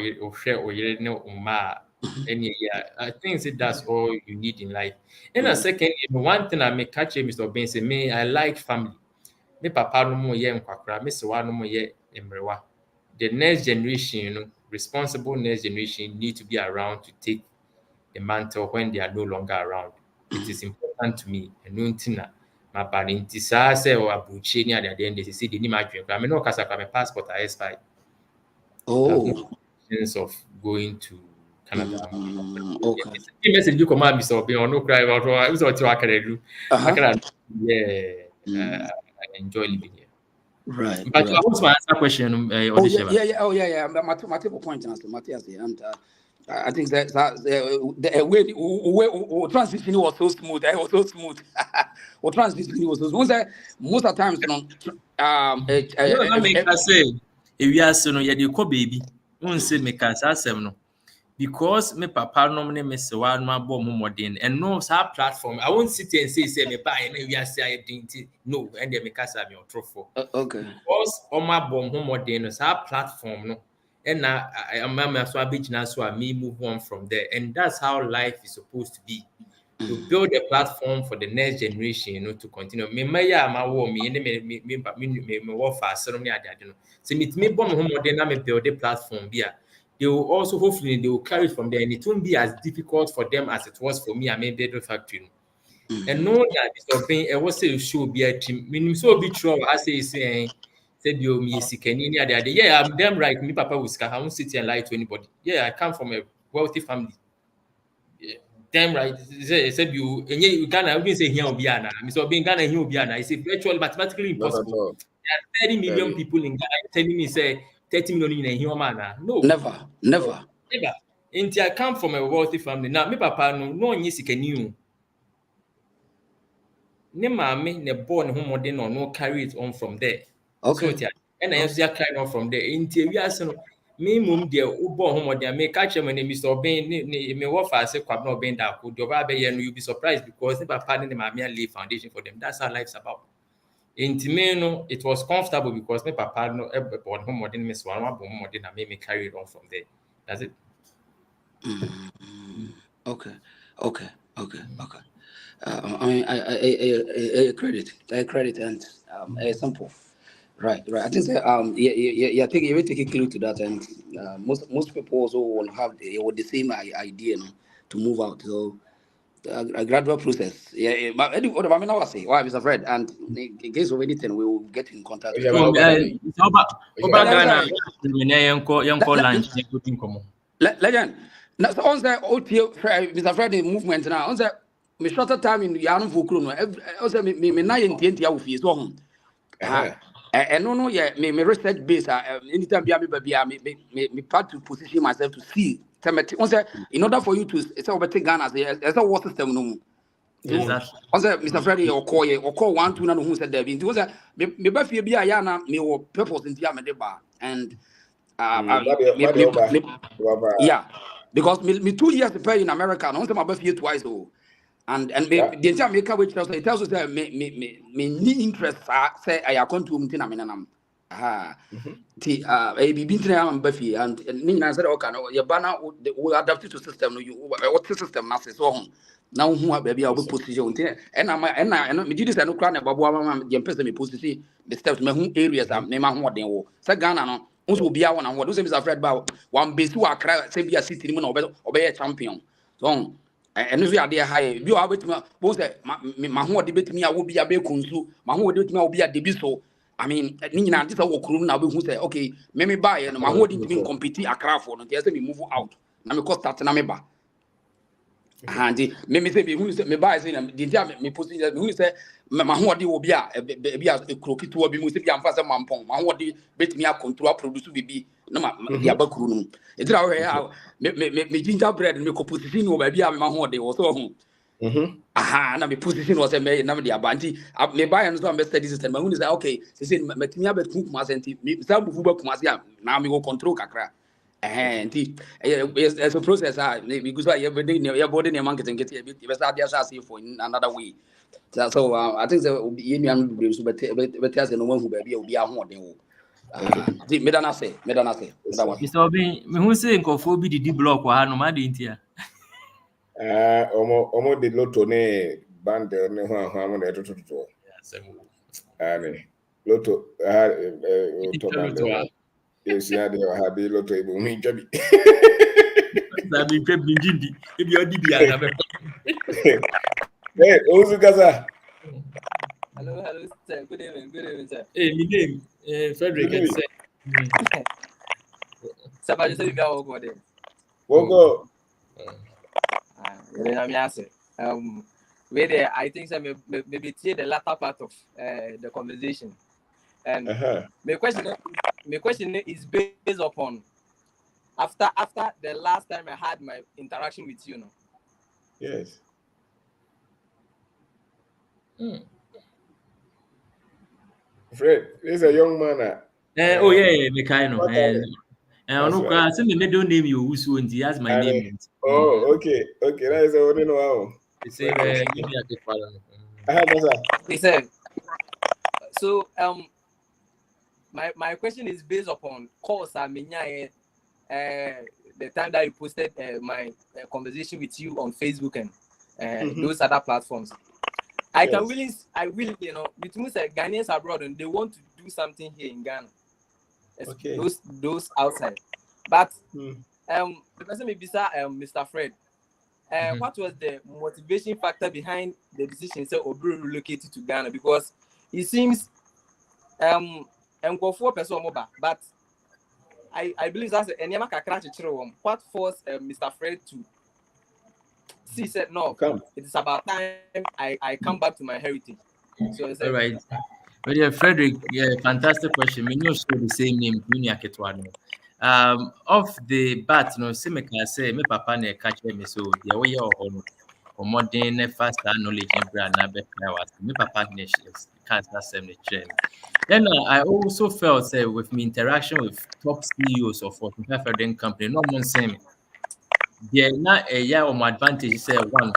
no umma. And yeah, I think that's all you need in life. And a second, one thing I may catch Mr. Ben say, me, I like family. Me papa no more ye nkwakra, me sewa no more ye emrewa. The next generation, responsible next generation need to be around to take the mantle when they are no longer around. It is important to me. And no tina. My parents say or abuche ni at the end they say they need my dream. I mean no kasa my passport I expired. Oh. Sense of going to Canada. Okay. The message you command me so be on no cry about what I can do. I can I enjoy living here. Right. But I want to answer question. Yeah. Multiple points answer, Matthias, and I think that the way transition was so smooth. I was so smooth. Or transition was so smooth. Most of the times, make us say if we are so no, you call baby. Won't say make us ask no. Because me papa no me se wa no abo mo modern and no sa platform I won't sit and say me buy and we are say no and they make us me on trofo. Okay. Because on my bomb mo modern sa platform no and I'm so abijina so me move on from there and that's how life is supposed to be. To build a platform for the next generation, to continue. Me work fast. So me bomb home modern me build a platform here. They will also hopefully they will carry it from there and it won't be as difficult for them as it was for me. I made the factory. And no that is something I was say show be a team. Meaning so be true. I say you me sikeni the other. Yeah, I'm damn right. Me papa will I won't sit here and lie to anybody. Yeah, I come from a wealthy family. Yeah, damn right. Said you and you Ghana, I wouldn't say here Obiana. Mr. Being Ghana here Obiana. It's virtually mathematically impossible. There are 30 million people in Ghana telling me say 30 million in a human man. No. Never. Until I come from a wealthy family. Now, me papa no yes can you. Ne mame ne born home modern or no carry it on from there. Okay. So and I just carry on from there. Until we are so me mum dear who born home modern me catch him when Mr. Ben me work for say kwab no ben that could you'll be surprised because the papa and the mame lay foundation for them. That's how life's about. No, it was comfortable because my papa no born home modern miss one born modern and made me carry it on from there. That's it. Okay. I mean, I credit and simple. Right. I think that, I think you will take a clue to that, and most people also will have the same idea, to move out. So a gradual process. Yeah. But what I mean, I was say, why, Mr. Fred, and in case of anything, we will get in contact. Legend. Now, so on the OT, Mr. Fred movement now. On the me shorter time in Yanum Fukuru. Also, me 9 years fees on. And no, yeah, me research base. Anytime me part to position myself to see. In order for you to say over Ghana as a water system, no. Also, Mr. Freddy or call 1 2 who said there. It was a me buffy be a yana me or purpose in Diamadeba and yeah. Because me 2 years to pay in America, and only my birthday twice. And the entire America which it tells us that me interest say I come to Mtina Minanam. A been Buffy and Nina said, okay, your banner will adapt to system. What system masses so now who are baby our position and I me did this and no crown about the person me position the steps me areas are name what they will. Say Ghana no. Also be one and what those is afraid about one base who are say be a city obey a champion. So and if you are there high, you are with both my who debate me, I will be a big consu, my who debate me will be a debiso. I mean, Nina, this is what crew now who say, okay, maybe buy and my who didn't compete a craft for, and me move out. I'm a cost at Nameba. Handy, maybe say who is me buy saying me posting who is my hodi will be a crooked to be musip and fast mampong, my hodi bet me a control produce be no the abacroom. It's our me gingerbread and me composition over be my hodi or so. Aha, na me position was a me na the abanti me buy and so study system. My who is okay, they say me bet cook mas and me some who work mas now me go control kakra. And it's a process because your body and marketing get you start just for in another way. So I think the Indian but as no one who will be a one. Medana say. Mr. Obi, me who say nkofo bi didi block wa no ma de ntia. Omo de lotto ne band ne ho mo na to. Ani lotto to band. Yes, yeah, they have the lotto ibu mi jabi. Na mi pe binjindi. E bi odi bi ana be. Hey, Ozu Gaza. Hello, sir. Good evening, sir. Hey, my name Frederick and say. Somebody say you go over there. Wogo. Where I think maybe the latter part of the conversation. And my question is based upon after the last time I had my interaction with you, no? Yes. Fred, this is a young man. Oh yeah, me kind of. And no cry, say me don't name you Usu and he has my name. Oh, okay. That is what you know. He say maybe I get follow. He said so my question is based upon course I mean the time that you posted my conversation with you on Facebook and those other platforms. I will, you know, with most Ghanaians abroad and they want to do something here in Ghana. Okay. Those outside. But the person may be Mr. Fred. What was the motivation factor behind the decision to relocate to Ghana? Because it seems go for person mobile, but I believe that's what forced Mr. Fred to see said no. It is about time I come back to my heritage. So all right. Well, yeah, Frederick, yeah, fantastic question. Me no share the same name, Junior Ketwano. Off the bat, no, say me can say me papa ne catch me so the way you modern faster knowledge in brand na be was me papa ne can't say me train. Then I also felt say with me interaction with top CEOs of Fortune 500 company, no one say me. There na a year of advantage say one,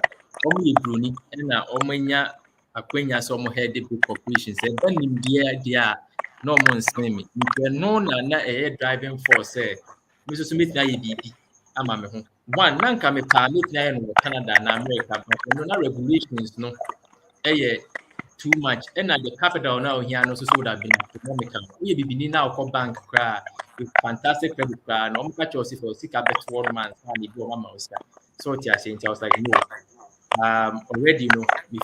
only Bruni and omanya akwenya so mo head big corporations and then in there no more say me. No na a driving force say Mr. Smith na yibi ama me ho. One na nka me pa me na no Canada na America but no regulations no too much and the capital now here no so would have been economical. We be ni now call bank cry with fantastic credit card no catch us for sick bet 1 month and do mama Oscar. So I was like no. Already if you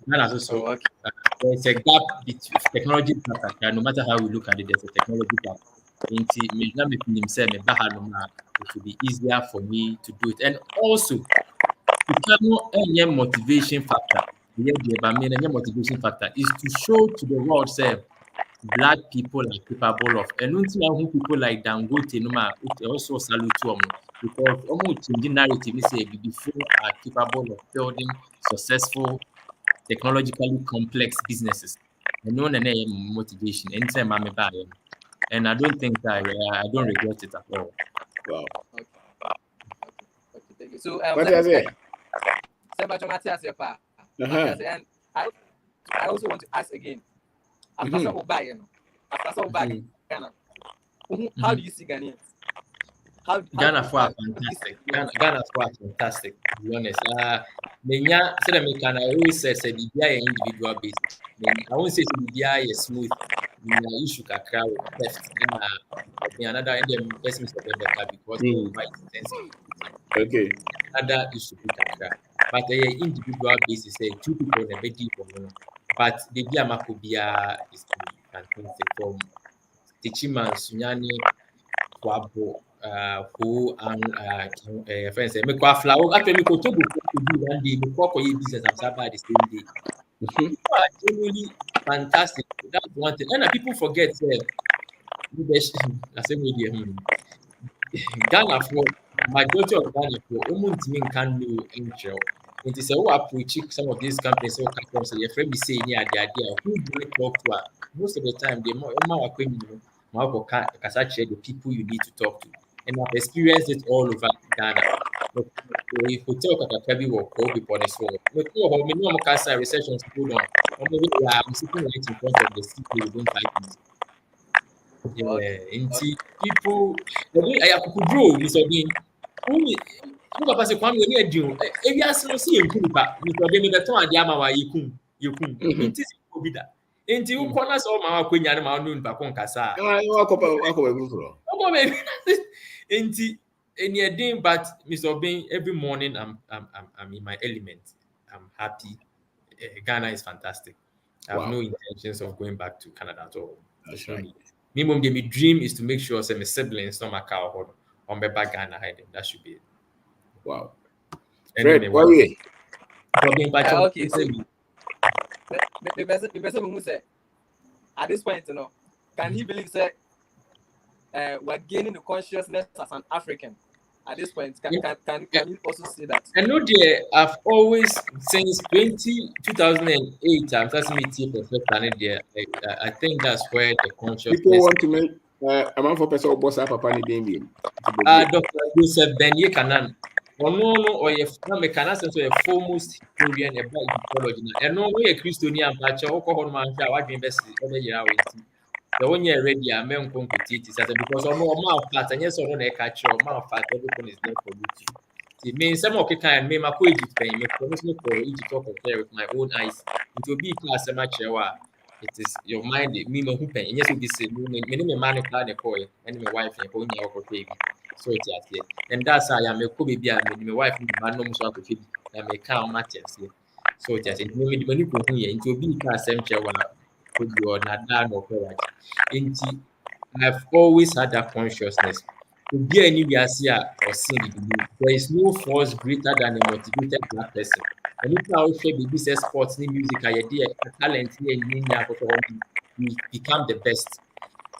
Ghana so there's a gap between technology no matter how we look at it, there's a technology gap. It should be easier for me to do it. And also the motivation factor. The motivation factor is to show to the world say black people are capable of and who people like Dangote also salute to them because almost changing narrative say before are capable of building successful technologically complex businesses. And no motivation anytime I'm about it. And I don't think that I don't regret it at all. Wow. Okay, thank you. So and I also want to ask again. After Ghana, how do you see Ghanaians? Ghana for fantastic. Ghana for fantastic. To be honest, I always say the individual basis. I won't say the is smooth. Issue kakra left and another investment of the better because quite sensitive. Okay. Another issue kakra, but the individual basis say two people in a bit deep but the Biamakobia is fantastic from Tichima Sunyani Kwabo who friends say me kwa flower after me go to book to do one day me kwa business I'm about the same day. People are genuinely fantastic. That's one thing. And people forget I say media Ghana for majority of Ghana for almost mean can do intro. It is a approach some of these companies so can say your friend be saying yeah the idea who do I talk to most of the time they more the people you need to talk to. And I've experienced it all over Ghana. But if we talk about Kabi or Kobe on so we go minimum cancer recession hold on. I'm sitting right in front of the city within 5 minutes. Yeah, indeed. People, I could grow, Mr. Bean. Only, who papa say kwame ni adun e wiase no se enku nipa Mr. Bean me beton ade ama wa yekun nti se ko bi da nti wo kona so ma wa kwanya ne ma no nipa ko nkasa wa be nti eni edin but Mr. Bean every morning I'm in my element. I'm happy. Ghana is fantastic. I have no intentions of going back to Canada at all. That's right. Minimum, my dream is to make sure say my siblings don't make out on my back Ghana hiding. That should be it. Wow. Anyway, Fred, okay. So the person who said at this point, you know, can he believe that we're gaining the consciousness as an African? At this point, can you also say that? I know I've always since 2008 I'm first meeting Perfect Planet there. I think that's where the consciousness people want to make a man for person boss up Papa ni Dr. Joseph Benye Kanan. No or if na me can sense a foremost historian about Egyptology na no we Christian and patch o ko man sha wadwen best e be yira we nti the one year ready am enko nkotiti because no ma fat and yes no na e ka kire ma fat everything is there for you to see me some of kind me ma ko Egypt pen me promise me for Egypt talk there with my own eyes it will be class ma kire wa it is your mind me ma hu pen yes be say me me man plan e ko and my wife e ko nya ko baby so it is here and that's how I am a ko baby and my wife man no so akofie na me ka ma tiase so it is me de mani ko hu ye nti obi ka asem kire wa ko bi o na da no ko wa nti I've always had that consciousness to be anywhere or sing there is no force greater than a motivated black person and if now share baby say sports ni music idea talent here in you become the best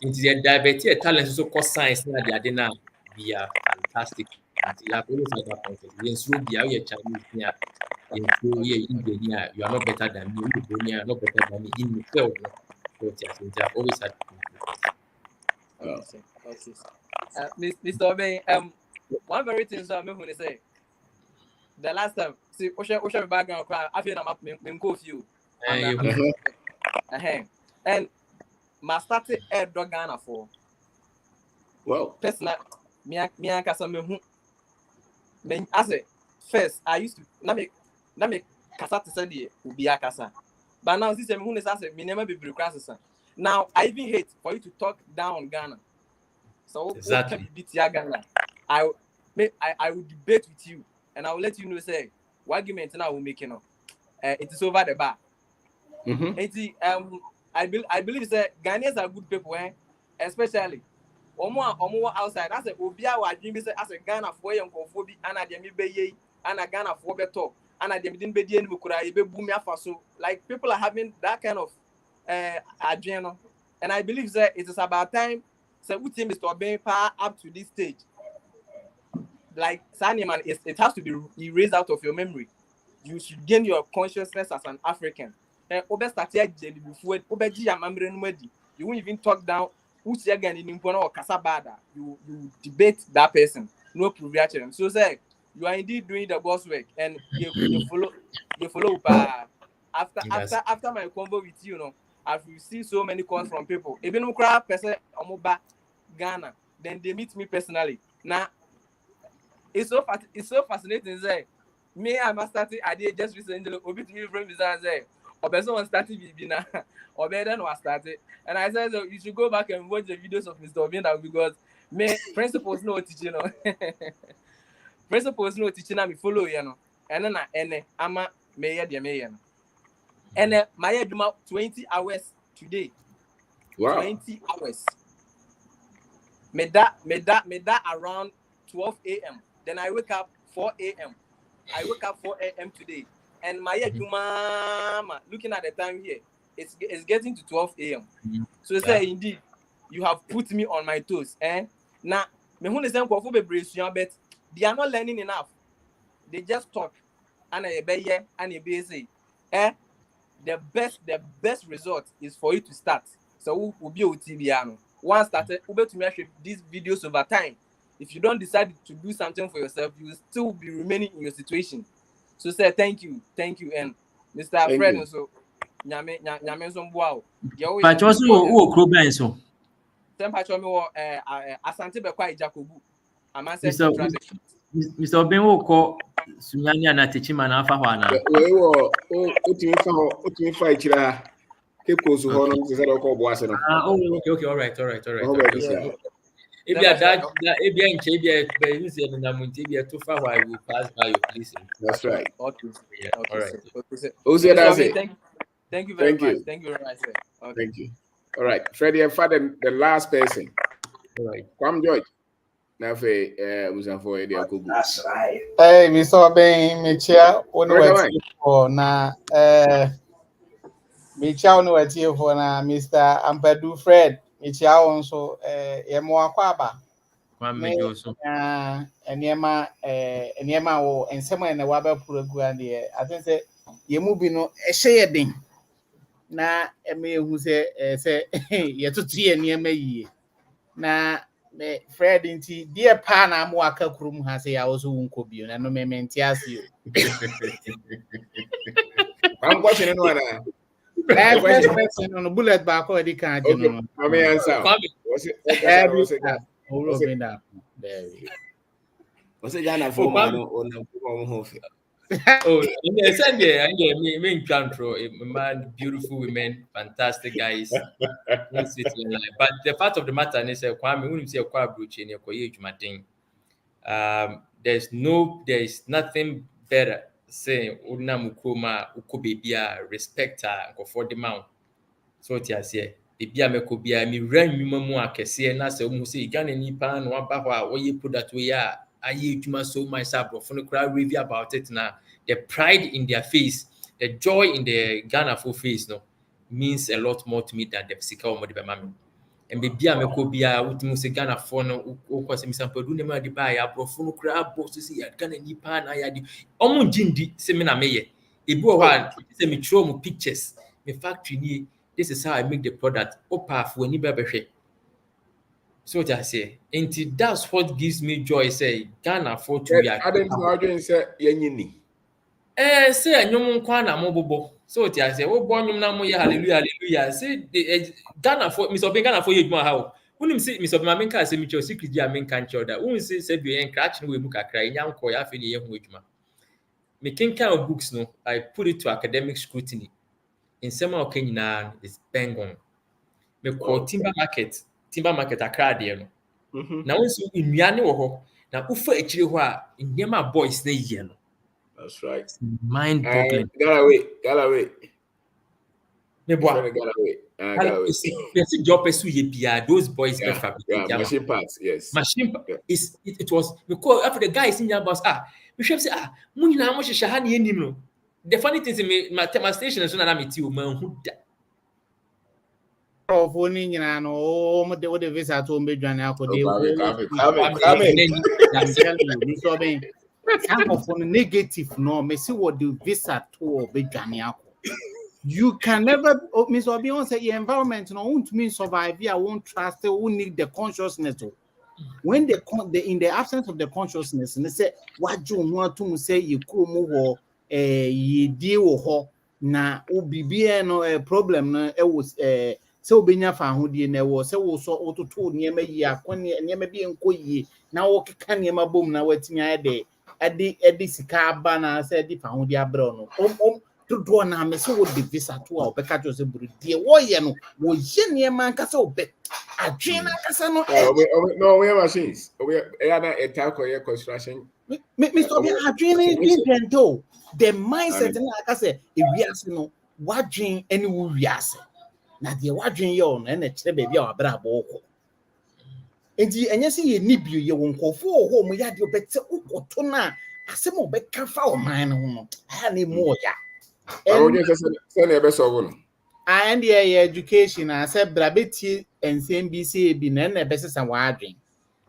into the diverted talent so cause science na the adena be fantastic until you have always had that consciousness when so be how you Chinese here in India you are not better than me you are not better than me in the field so I've always had Okay. Mr. Obey, one very thing so I'm going to say. The last time, see, Osha background crowd, I feel I'm go few. And my started air dog Ghana for. Well, personal, me and Kasa me as a first I used to na me kasa to say the ubi akasa. But now this who is as me never be classes. Now I even hate for you to talk down on Ghana. So exactly. Ghana. I will debate with you and I will let you know say what argument now will make it is over the bar. I believe that Ghanaians are good people, especially omo outside. I say obia wa dream say as a Ghana for young kofobi ana dem be ye ana Ghana for better ana dem din be die no kura e be boom afa so like people are having that kind of agenda and I believe that it is about time so we team Mr. Being power up to this stage like man it has to be erased out of your memory. You should gain your consciousness as an African. You won't even talk down. You debate that person. No prove. So say you are indeed doing the boss work, and you follow. After my convo with you, I've received so many calls from people. Even crowd person Ghana, then they meet me personally. Now it's so fascinating. Say me I must start I did just recently obit me from this and say or person started BB now or better was started and I said so you should go back and watch the videos of Mr. Obinna because me principles no teaching principles no teaching me follow and then ama me and my 20 hours today. Wow. 20 hours. me that around 12 a.m. Then I wake up 4 a.m. I wake up 4 a.m. today, and my mama looking at the time here, it's getting to 12 a.m. So say indeed, you have put me on my toes, Now, me who listen for but they are not learning enough. They just talk, and I say, the best result is for you to start. So we'll be OTBiano. Once started, able to measure these videos over time. If you don't decide to do something for yourself, you will still be remaining in your situation. So say thank you, and Mr. Fred also. Nyame so wow. But also Kroben so. Temperature me Asante Bekwa Ijakobu. Mr. Oben wo ko sunyani ana techima na afa ho ana. We wo utimi fa ikira ke kozu ho no se do ko bo ase no. Okay, all right. Ebia that ebia nche ebia be use no na munti ebia to fa why we pass by your place. That's right. Okay. Yeah, all right. Okay. That's it. Thank you very much. Thank you very much, sir. Okay. Thank you. All right. Freddie and Father, the last person. All right. Come, George. Now, for that's right. Hey, Mr. Ben, Michia, for na Michia, no, at you for na Mr. Ampadu Fred, Michia, also, Yemo Aquaba. And Yema, and someone in the Wabba program here. I think that you moving no a shading. Na me who say you to see and near me. Na Fred inti dear pana mo aka krum ha say I also won ko bio na no me mentias you. I'm watching no na. First person on bullet back or the can you know. I mean answer. Was it there? Was it Ghana for man on home? Send me control man, beautiful women, fantastic guys. But the fact of the matter is Kwame, when you say Kwabruchi in your there is nothing better saying Unamukuma Ukubia respect her for the mount. So what I say, the Bia Mekobia, me ran Mumu Kesi, and I say, Musi Ghana Nipan, one papa, what you put that way. I to my so myself from the crowd review about it now. The pride in their face, the joy in the Ghana full face, no, means a lot more to me than the physical mode of mammy. And maybe I'm a cobia, which means a Ghana for no, of course, Miss Ampadu, never the buy a profune crab, boss to see at Ghana Nipan. I had almost Jindi, Semina Maye. A boy one, send me show me pictures. My factory, this is how I make the product. Opa for any baby. So just say, and that's what gives me joy. Say, Ghana for 2 years. I don't know how to say, Yenini. Say, a young Kwana Mobo. So just say, oh, born you now, hallelujah. Say, Ghana for Miss Obin Ghana for you, how. When you say Miss Obamaminka, say, Mitchell, secret, ya main country that won't say, you ain't catching with Muka crying, young Koya, Fini, young Witchman. Making kind of books, no, I put it to academic scrutiny. In some occasion, it's bang on. Me call timber market Accra there no. Now once you nnuane wo ho na ufa echire ho a ndema boys na yie no. That's right. It's mind boggling. Galaway. Me boy. Galaway. It's job pesu ye bia those boys be fabricate. Yeah, machine parts, yes. It was because after the guys in your boss we should say mu nyina mo hyehyɛ ha na enim no. The funny thing is my station so na me ti o man hu da. Of owning no the visa to be joining negative no me see what the visa to be joining. You can never Miss Obion say your environment no won't mean survive here, won't trust, won't need the consciousness. When they in the absence of the consciousness, and they say what you want to say you could move ye deal ho na ubibia no a problem no it was so benya fa hodie na wo se wo so ototo niema yi akone niema bi enko yi na wo keka niema bom na watimi ade sika aba na se di fa hodie abre no dodo na me so wo de visa to a obeka jo se burudie wo ye no wo ye niema nkasa obe adwen na nkasa no no we have machines we na etako ye construction me so be adwen ni dento the mindset na akase ewiase no wadwen ene wo wiase na de wadwen ye on na kire baby a wabra aboko enti enye se ye ni bio ye wonkofo ho mo ya de obete ukoto na asem obeka fa o man no ho ha na mu oya and the education I said brabeti NCNBC bi na na besesa wadwen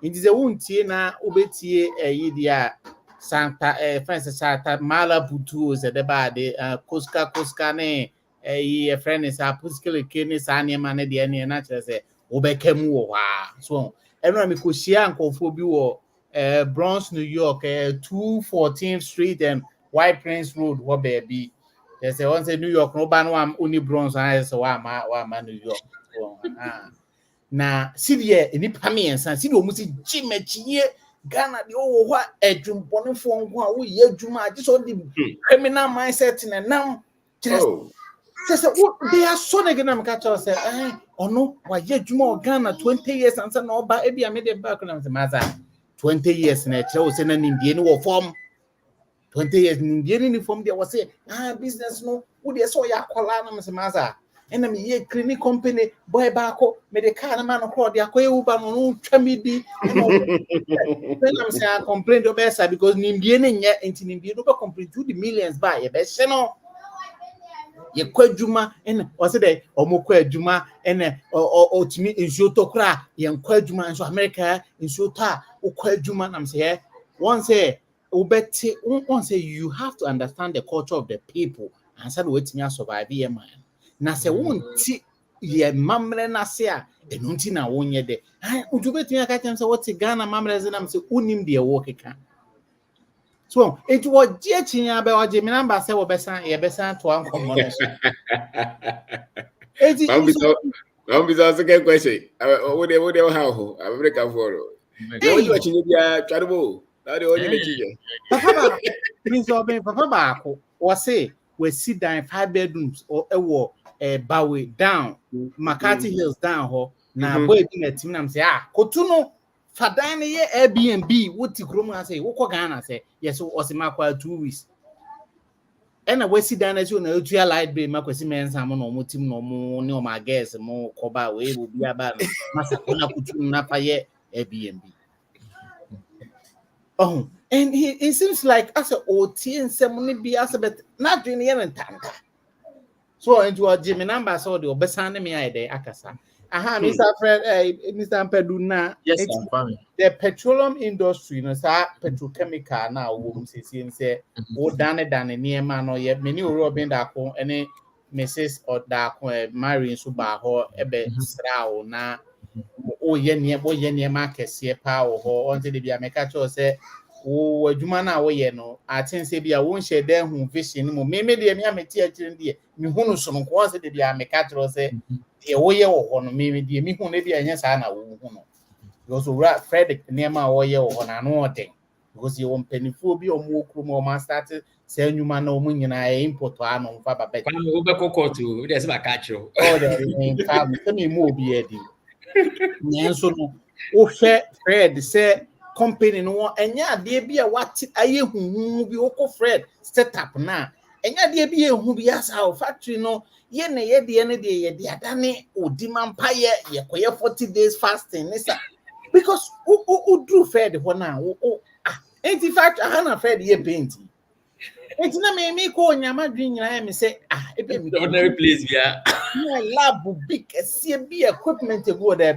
nti ze wuntie na obetie yi dia Santa France Santa Mala Butu ze de ba de Koska ne yi friend is a puskele kene sa ne ma ne de ne na kire se obekam wo ha so eno mi ko hia nkofo bi wo Bronx New York 214th Street and White Plains Road wo baby there's a once New York no ban one only Bronx and so wa ma New York so na sidie enipa miensa sidie omusi gimachie Ghana de owo hwa adwumbonefo nko a wo ye adwuma age so the criminal mindset na nam just they are so negative ka cho say ono wa ye adwuma o Ghana 20 years and na oba e bia me de back na say maza 20 years na che o say na nimdie ni wo form 20 years nimdie ni form there was say business no wo de so ya kola na me say maza ena me ye clinic company boy baako me de car na man ko de akoye uba no twa me di when I'm saying complain do besa because nimdie ne nya enti nimdie do be complain to the millions ba ye be hye no ye kwadwuma ena o se de omokọ adwuma ena otimi nsuo tokra ye nkwadwuma nso America nsuo ta okwadwuma na me say once you have to understand the culture of the people and say wetin survive here man na se wonti ye mamre na se a enu nti na wonye de utubetumi aka tem se what Ghana mamre ze na me se unim de wo keka so it was jechinya be oje mi number se wo besan ye besan to ankomo no so Don't be so second question. What they how America for. You watching you try to go. That the only the papa means oben papa baako was say we sit down 5 bedrooms or ewo Bawe down McCarthy Hills down ho na boy bi na tim na say kotu no fadan ne ye Airbnb woti krom na say wokọ Ghana say yes o se makwa 2 weeks ena we sit down na so na otua light bill makwasi mensa mo no mo tim no mo ne o ma guess mo koba we obi aba no masa kona kutu na fa ye Airbnb and it seems like as a OT and someone be as a bet not doing even tanta. So into a Jimmy number so the obesane me ide akasa. Mr. Fred, Mr. Ampadu na yes, I'm fine. The petroleum industry, no sir, petrochemical now say dane near man or yet many Robin Dako any Mrs. or Dako marrying suba ho ebe srao na ye market see power ho until the be make sure say adwuma na wo ye no atense bia won share dem hu vision mo me de me ameti akire de me hu no so no ko se de bia make sure say de wo ye wo ho no me de me hu ne bia nya sa na wo hu no because Fred nema wo ye wo ho na no oden because you won penifo bi o mo okru mo ma start say nwuma na o mo nyina e import ano mfa ba be kwa me obeko kotu we dey say ba catch you in fact me mo obi edi nyenso no wo hwe Fred say company no enya ade bi a wate aye huhu bi woko Fred setup na enya ade bi ehu bi asa factory no ye ne ye de ne de ye de adane odi mampa ye koye 40 days fasting nisa because o drew Fred ho na enti fact hana Fred ye paint enti na me ko nyama dwen nyina me say ebe me ordinary place bia na lab big see bi equipment go there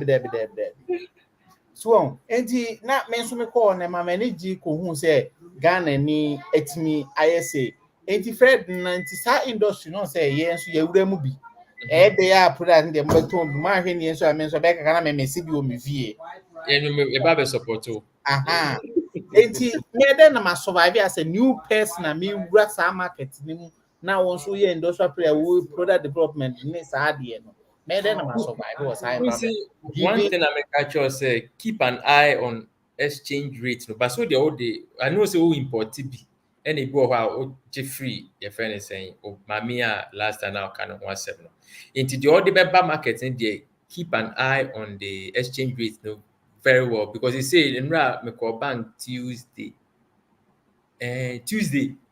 so enti na me so me call na ma mani ji ko hu say Ghana ni etimi ayese enti Fred na enti sa industry no say ye nso ye wura mu bi de ya product de mbeto ma hwe ni nso a me nso be kaka na me si bi o me vie e ba be support o enti me de na ma survive as a new person na me wura sa market ni mu na won so ye industrial player wo product development ni sa de no me de na ma survive was high one thing I make sure say keep an eye on exchange rate no but so the all day I know say who import be any go how free your friend is saying mamia last time now kind of 17 no into the all the better market in there keep an eye on the exchange rate no very well because they say in me call bank Tuesday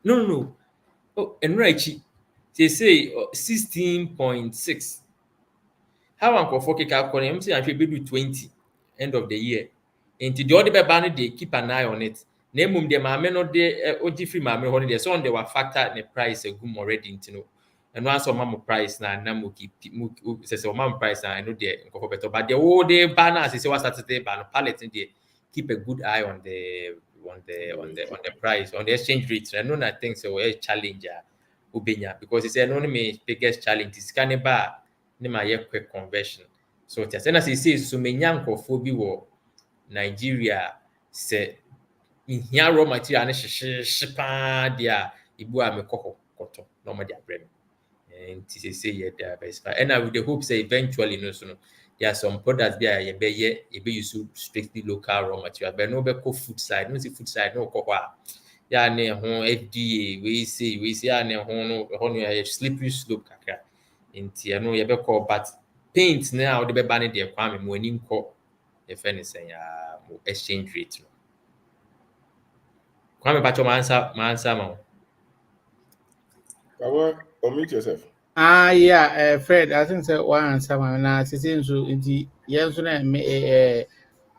no and they say 16.6 how one for 4K calculate I'm saying I should be 20 end of the year. Into the other banner, they keep an eye on it. Name the mame no de free mame holiday. So on they were factor the price a good already into no. And once mama price na muki says mama price na I know they go better. But the whole day banner say what Saturday banner pallet in there. Keep a good eye on the price, on the exchange rates. I know I think so a challenger ubenya because it's anonymous biggest challenge is caneba ne ma quick conversion. So just and as he says so many nkofo bi wo Nigeria say in here raw material na hyehyehye dia ibu a mekoko koto no ma dia brem. And say yeah diversify. And I with the hope say eventually no so no there are some products there you be use strictly local raw material but no be food side no see food side no ko kwa ya ne ho FDA we say ya ne ho no slippery slope kakra nti no ye be call but paint na o de be ba ne de kwa me mo ani nko e fe ne sen ya exchange rate no kwa me ba cho ma answer ma Unmute yourself. Yeah, Fred, I think so one answer na sisi nso nti yen so na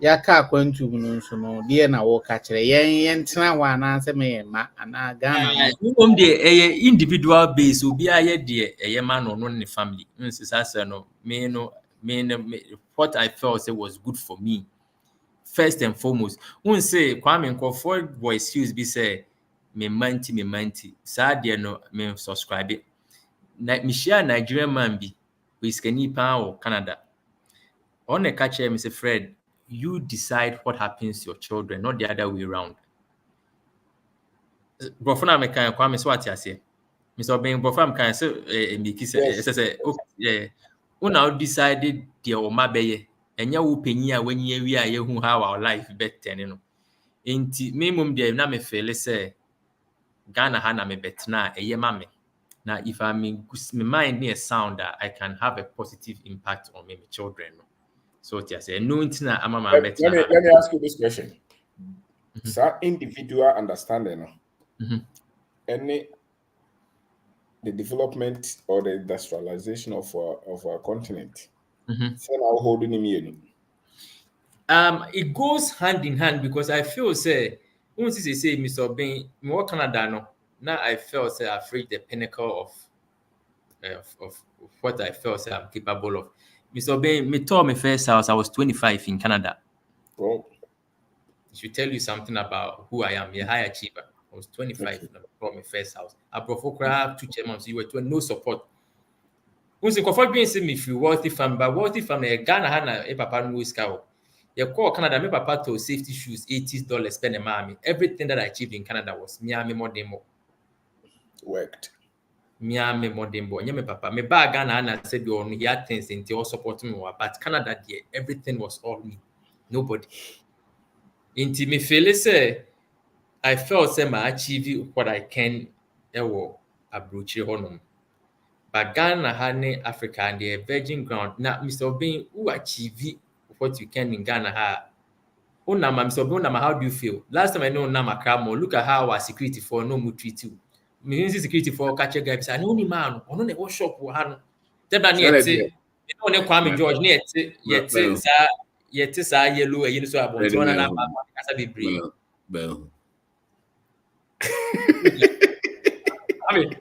ya ka kwantu no nso no de na wo ka kire yen tena wa na se me ma ana Ghana no de individual base obi aye de ma no ne family nsi sasa no me what I felt say was good for me first and foremost won say Kwame Nkofo voice use be say me manti sa de no me subscribe na me share Nigerian man bi we skani pa o Canada on a catch Mr. Fred you decide what happens to your children not the other way around brofona me kan Kwame so ati ase Mr. Ben brofam kan so me say okay una decided the o mabeye enya wo panyi a wanyi awi a ye hu how our life better no enti minimum there na me feel say Ghana ha na me betna eye ma me now if I'm in my mind near sound that I can have a positive impact on my children so what I say no intina ama ma Let me ask you this question. Sir, individual understanding any the development or the industrialization of our continent. Holding him it goes hand in hand because I feel say once you say Mr. Ben more Canada no now I felt say I've reached the pinnacle of what I felt say I'm capable of. Mr. Ben, me told my first house I was 25 in Canada. Oh. It should tell you something about who I am, a high achiever. I was 25 from my first house. I brought 2 months, you were no support. Once you confront me say me if you wealthy family, but wealthy family, Ghana had a papa no scout. You call Canada, my papa to safety shoes, $80 spend a mommy. Everything that I achieved in Canada was me more demo. Worked. Me more demo. Me papa, me bag Ghana and I said you he had things and all supporting me, but Canada, yeah, everything was all me. Nobody. Inti me feel say I felt say I achieve what I can approach honum. But Ghana had Africa and the virgin ground. Now, Mr. Obin, who achieve what you can in Ghana? Mr. Obin, how do you feel? Last time I know Nama Kramo, look at how our security for no more treat you. Means security for catch a guy. I know ni man, or no workshop or han. Tebra near say, you know, Kwame George near yet sa yellow, a so about 200 as a be Bell. I mean,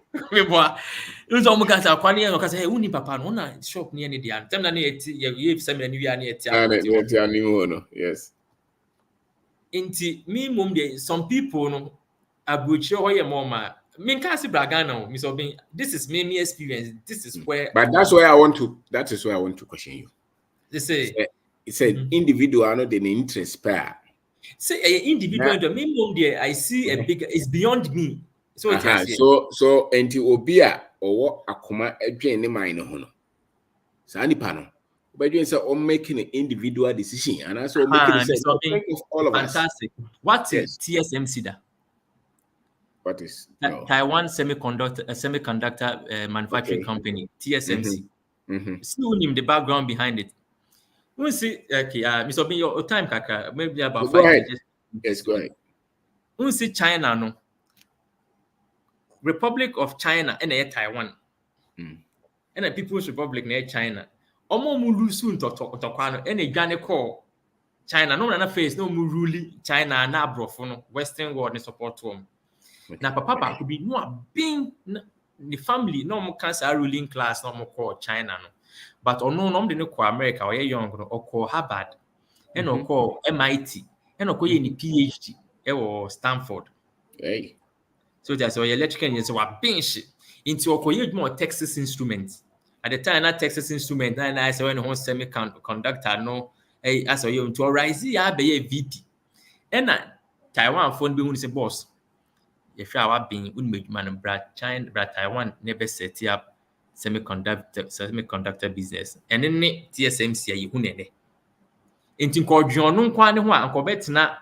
you don't look at our quality and say, Uni papa, no, shop near the end. Tell me, you have some new year. Yes. Inti me mum de some people no abuchi hoye mama. Me can't see Bragana, Miss Obin. This is me experience. This is where. But that's where I want to. That is where I want to question you. They say it's an individual, not an interest pair. Say an individual. The minimum there, I see a big. It's beyond me. So so enti obia or akoma adwen ne mind no no. Sa nipa no. But you say making an individual decision and also making think of all of fantastic. us. What is TSMC da? What is Taiwan semiconductor manufacturing company, TSMC. Still him the background behind it. We'll see. Okay, Mr. Bin, your time, Kaka, maybe about 5 minutes. Yes, go ahead. We'll see China, no. Republic of China and Taiwan. And the People's Republic near China. Omo mulu soon to Tokano, and a Ghana call China no na face no mu rule China na abrofo no Western world ni support them. Na papa could be no being the family no mo cancer ruling class no mo call China no. But ono no mo de no call America or young no or call Harvard and or call MIT and or call any PhD or Stanford. Hey. So that's why electrical engineers were being shit into a more Texas Instruments. At the time, that Texas Instrument, and I saw when home semiconductor no, as a young to a rise, I be a VP. And Taiwan phone be say boss. If you are being unmade man, China, Taiwan never set up semiconductor business. And then TSMC, you hunene. Into Cordion, no one, and Quebec na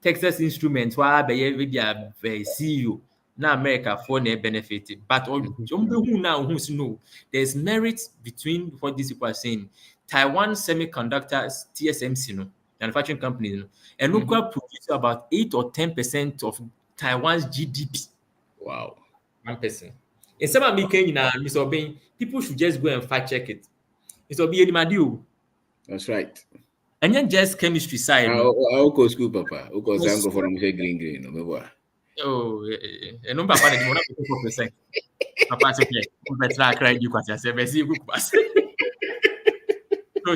Texas Instruments, why be a CEO. Now America for ne benefited, but now who's know there's merit between what these people are saying. Taiwan Semiconductors, TSMC, no manufacturing company, no, and local produce about 8 or 10% of Taiwan's GDP. Wow, 1%. In some of me, Mr. Obeng, people should just go and fact check it. Mr. Obeng, that's right. And then just chemistry side. I'll go school, Papa. I'll go for green. No, oh, and no papa de mona 4%. Papa say okay, better cry you kwati say be see good pass. So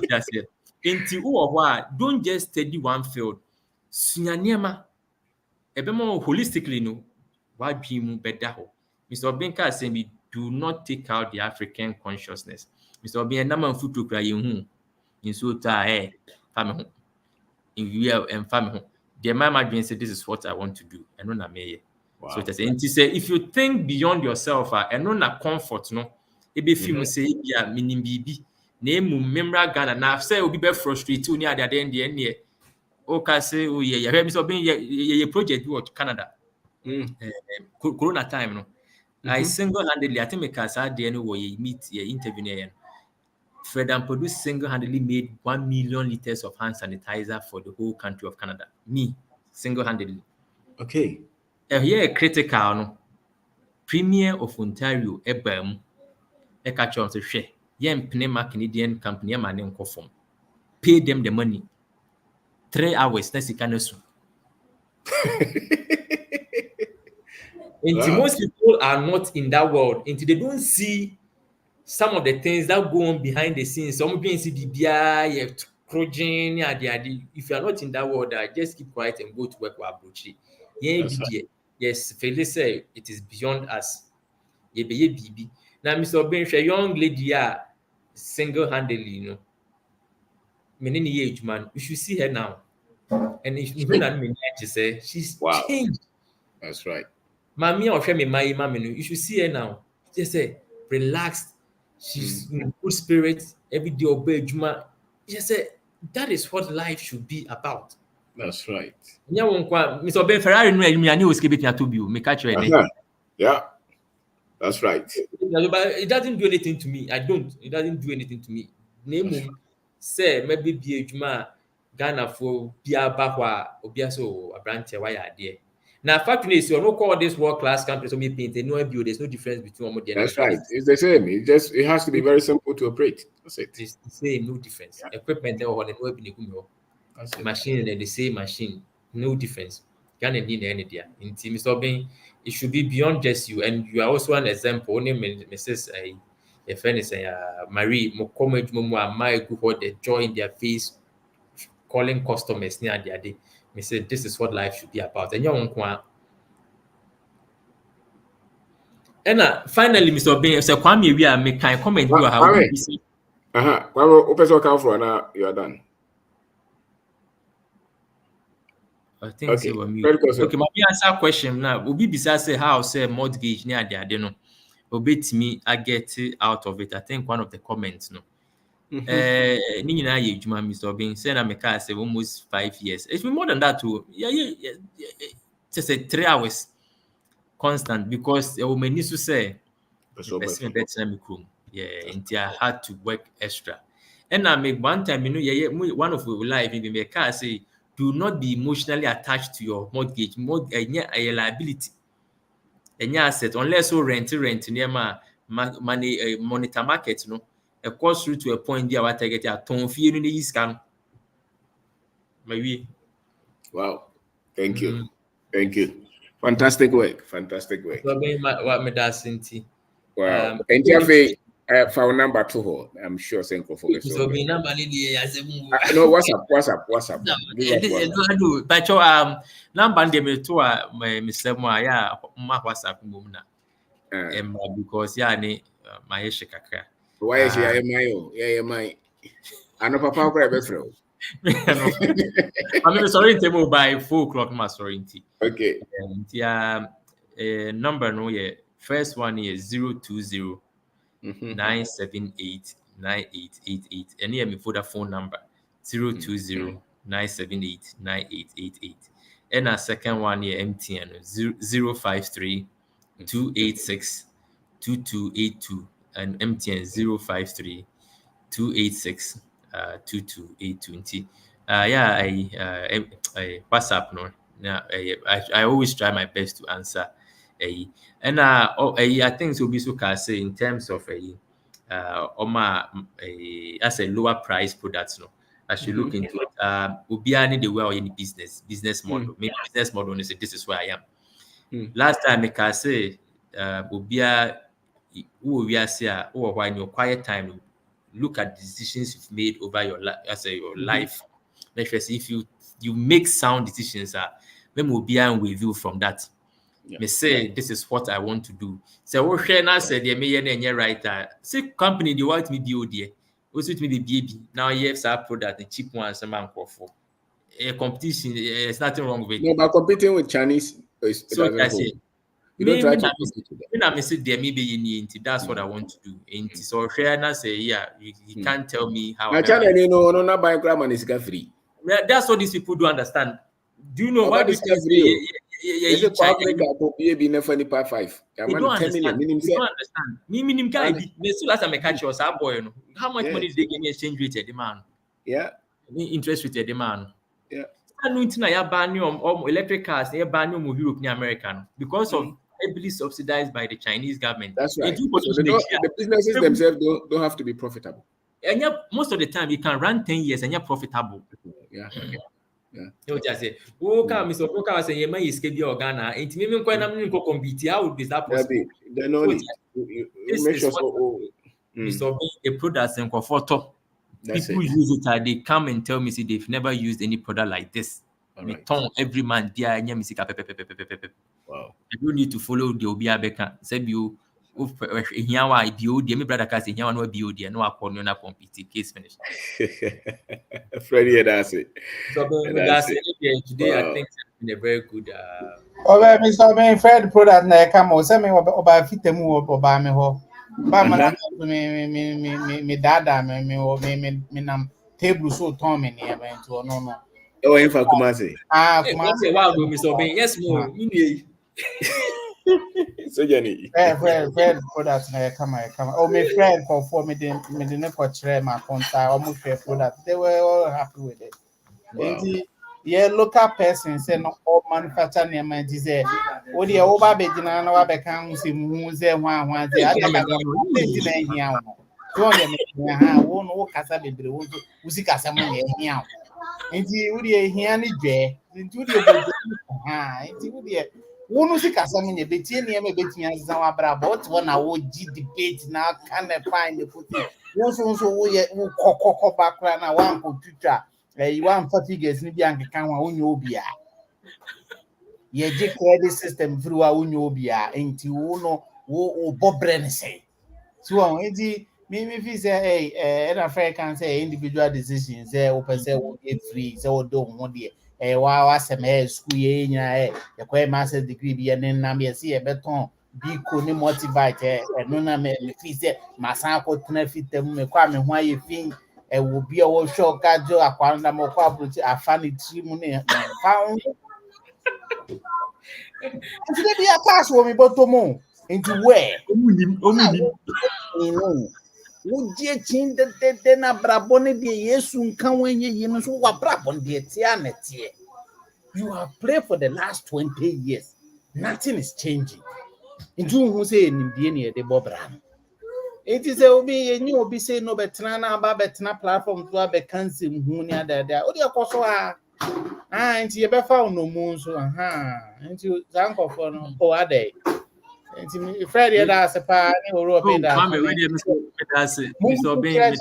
just here. Enti don't just study one field. Sunya niema ebe mo holistically no wa dwi mu beda ho. Mr. Obinka say me do not take out the African consciousness. Mr. Obinka na man futu kra yehu. Inso ta fame ho. In real and fame ho. The my dream say this is what I want to do. And no na me. Wow. So that's and to say if you think beyond yourself and no na comfort no e be film say ya minim bibi na emu memra Ghana na say obi be frustrate you ni at the end there o ka say oh yeah me so been ye project work Canada corona time no I single-handedly I think me ka say there no we meet ye interview there Fred Ampadu single-handedly made 1 million liters of hand sanitizer for the whole country of Canada. Me single-handedly. Okay. Here critical no Premier of Ontario ebam e catch on say hwe ye mpene ma Canadian company e ma ne nkofom pay them the money 3 hours na sika na su. Most people are not in that world until they don't see some of the things that go on behind the scenes. Some people see BBI, if you are not in that world, just keep quiet and go to work with Abuchi. Yes, Felix said it is beyond us. Now, Mr. Obeng, a young lady, single-handedly, you know, many age man, you should see her now. And if you know say she's changed. That's right. Mammy or Shemi, my mommy, you should see her now. Just say relaxed. She's in good spirits. Every day obey Juma. Just say that is what life should be about. That's right. Mr. Obeng Ferrari no I knew skip it to be me catch your name. Yeah. That's right. But it doesn't do anything to me. It doesn't do anything to me. Name say maybe be a Juma Ghana for Biaba Obia so a branch why are there. Now, fact is, you don't call this world-class company so me paint. There's no difference between them. That's right. It's the same. It has to be very simple to operate. That's it. It's the same, no difference. Yeah. Equipment or the machine and the same machine, no difference. Can't need any idea. In Mr. Obeng, it should be beyond just you, and you are also an example. Only Mrs. A friend is Marie Mokomed Momo my good the joy in their face, calling customers near their day. Me say this is what life should be about. And finally, Mr. Obeng, say Kwame we are make kind comment you how Kwame open come for now you are done. I think so. Okay, my answer question now. Obi bisa say how say mortgage near the no. Obi to me I get out of it. I think one of the comments no. Ni nyina ye adwuma Mr. Obeng say na me ka say almost 5 years. It's been more than that too. Yeah. Just say 3 hours constant because many to say person better me room. Yeah, until I had to work extra. And I make one time, one of our life in the car say, do not be emotionally attached to your mortgage, a liability. And asset unless you rent near my money monitor market, it goes through to a point there where I get a ton fee in the scam. maybe. Wow. Thank you. Thank you. Fantastic work. Fantastic work. So what me does Sinti. Wow. And Jaffe, phone number 2. I'm sure Senko for so be number no, what's up? Give us WhatsApp. But number dem to Mr. Mo ya ma WhatsApp mum na. Because ya ni my kakra. Why is ya mayo? Yeah, my. Ano papa ko be frɛ. I'm sorry table by 4:00 my sorry. Okay. Number no yeah. First one is 020 978 9888. And here me for the phone number 020 978 9888. And our second one here MTN 053 286 2282 and MTN 053 286 2282. Yeah, I WhatsApp no. Now I always try my best to answer. And I think so be so can say in terms of as a lower price products no. I should look into it. Ubiani the way or any business model. Maybe business model and say this is where I am. Last time I can say Ubia who we are saying or in your quiet time look at the decisions you've made over your life. Make sure if you make sound decisions, when we'll be with you from that. Me say this is what I want to do. So we share now say the me right. See company they want me BOD. Also to me the baby. Now yes, our product the cheap one some man call for. A competition, there's nothing wrong with it. No, but competing with Chinese so I say. You don't try to compete with them. When I say there maybe you that's what I want to do. And so share now say you can't tell me how. China no not buying crab and it's free. That's what these people do understand. Do you know what this is free? Is it $5? 5. They don't understand. Me guy. So last time I catch us, boy. How much money did they give me exchange rate at demand? Yeah. Interest rate at demand. Yeah. I know it's not ban electric cars. They ban Europe and American because of heavily subsidized by the Chinese government. That's right. So the businesses themselves don't have to be profitable. And most of the time you can run 10 years and you're profitable. Yeah. You just say, "Oh, come, Mr. Broker, say you may escape your Ghana." And me when I'm going compete, how would be that possible? This is what Mr. A product and comfort. People use it. They come and tell me, see, they've never used any product like this. We turn every man there and wow. You need to follow the Obia Becca. Say you. Here why BOD, my brother can say here no BOD, no account, no compete. Case finished. Freddie, that's it. So that's it. Today I think it's been a very good. Mr. Ben Fred product na come o say me oba fitemu oba me ho. Ba ma me dada me nam table so ton me ne e to no. Oh, in fact, Kumasi. Kumasi. Wow, Mr. Ben. Yes, mo. So Jenny. Fred product na come. Oh, my friend for me didn't portray my contact almost fair product. They were all happy with it. Wow. Local person say no all manufacturer near my say, "Oh, the over be na na wa be kan si mu ze hwan ze aka ba be na hia wo." So on ha wo no kasa bebre wo usi kasa mu na hia. Enti wo de hia ni dwe. Enti wo de enti wo de wonu si kasa me ne betie ne me betia zan wa bra but wona wo gi debate na can find the put won so wo ye wo kokoko bakra na wan ko twitwa you wan figures ni bi ankekan wa onye obi a ye gi credit system through wa onye obi a enti wo no wo bobre ne say so enti me fi say an African say individual decisions say o person wo get free say o do ho de wa seme school ye nya ye master's degree bi ne na me see e beton bi ko ni motivate no na me fi say masan ko tena fitem me kwa me ho aye fin wo bi o wo show ka jo akwanda mo kwa bruti afani tri mu ne fa Today be a cash wo me botomo into where omunim wo die chin de na brabone de Yesu nkan wenye yin so wa brabone de tia na tie. You have prayed for the last 20 years. Nothing is changing. Into who say nimbie ne de bobra. It is obi enyi obi say no betna na ba betna platform to be cancel hu ni ada. O de akoso a Nti you be found no moon so nti zanko for no ade. Nti Fred ya da sepa ni horo be da. Mama, we dey Mr. Ben,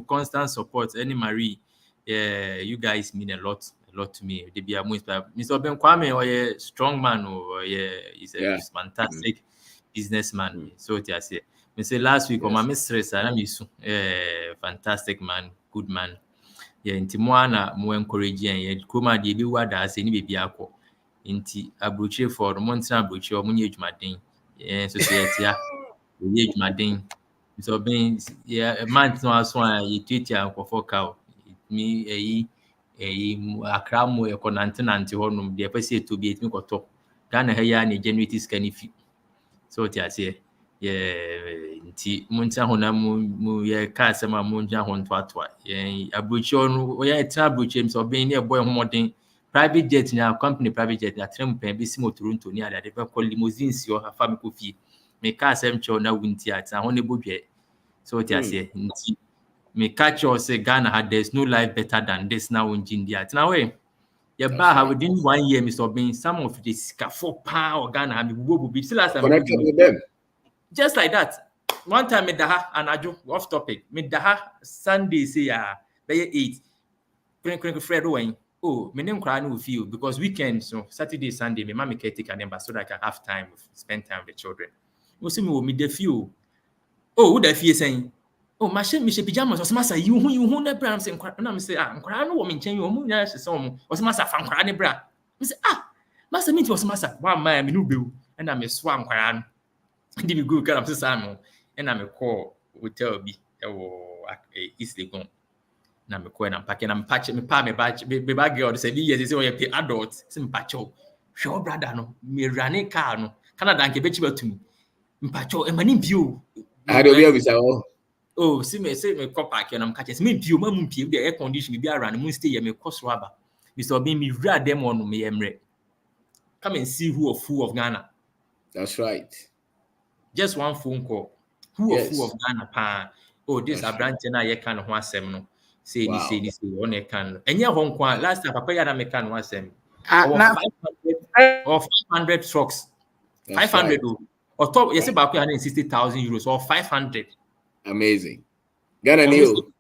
constant support. Any Marie, yeah, you guys mean a lot to me. They be a most Mr. Ben Kwame or a strong man or he's fantastic businessman. So I say, me say last week, my mistress, and I'm fantastic man, good man. Yeah, inti mo ana mo encourage yen kuma de bi wada ase ni bebi akọ inti abrochire for mo ntina abrochire o mo nye adwumaden society a ye adwumaden so ben man no aso a ye twetia akofo ka mi akra mo e konante ho nom de pese to bi etimi koto Ghana ha ya na generate scan fi so ti ase nti mo ntia ho na mo ye ka asema mo ntia ho ntoatoa abrochi no o ye tra abrochi so ben ne boy ho modern private jet na company private jet na trem pen bi simo Toronto ni ada de ko limousine si o afa me ko fie me ka asem cho na wunti ata ho ne bodwe so ti ase nti me catch you say Ghana had there's no life better than this now in India now we within 1 year Mr. Ben some of the scaffold or Ghana be still last time connected with them. Just like that. One time me daha anajo off topic. Me daha Sunday say be 8. Kren Fred Owen. Oh, me name cry no feel because weekend so Saturday Sunday me mama can take a number so that I can have time spend time with the children. You see me the feel. Oh, who the feel saying? Oh, my shame me pajamas was massa you who na bra am say na me say nkra no wo me nchen you mu nya hye so mu was massa fa nkra ne bra. Me say massa me was massa one man me no bewu na me so nkra no. Ndi me go kind of say no na me call hotel bi e wo East Legon. Na me call na pack na me patch me pa me bag girl say bi yes say we pay adult say me patch o. Hwe brother no me rane car no Canada nke be chi batumi. Me patch o e mani bio. I don't be say oh, see me call park and I'm catching me pure mum the air condition be around moon stay me cost rubber. Mr. Bean me read them on me emre. Come and see who of Ghana. That's right. Just one phone call. Who of Ghana pa. Oh, this a branch na ye can ho asem no. Say this on e can. Enya ho nkwa last time papa ya na me can ho asem. 500 trucks. 500 or top you say back 160,000 euros or 500. Amazing. Ghana new.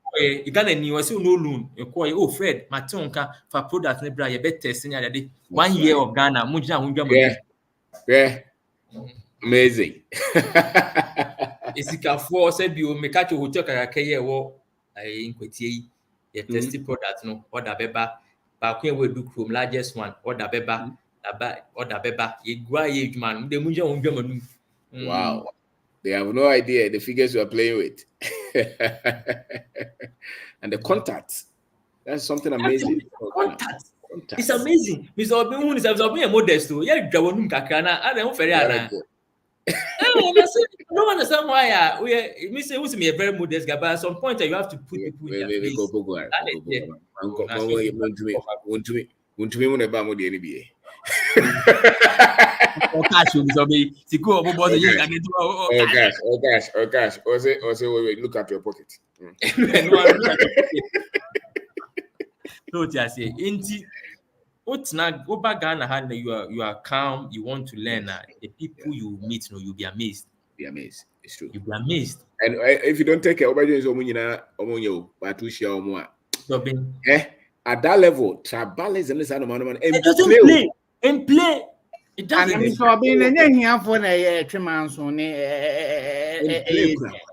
Ghana new. I say no loan. Oh Fred, Matonka for product ne bra ye be testing ya dey 1 year of Ghana. Yeah. Amazing. Esika for say bi o me catch hotel kakaka ye wo nkwatie yi. Ye test product no order beba. Ba kwen we do chrome largest one order beba. Order beba. Ye gwa ye dwuma no de munja onjama no. Wow. They have no idea the figures you are playing with. And the contacts. That's something amazing. Contacts. It's amazing. Mr. Obin is a modest. Yeah, Gawonum Kakana. I don't know. No understand why me say who's me a very modest guy, but at some point you have to put people in their place. Oh gosh, wait, look at your pocket. No, just say Ghana, you are calm, you want to learn. The people you meet, you'll be amazed. Be amazed. It's true. You'll be amazed. And if you don't take care, at that level, tribalism is and play. It doesn't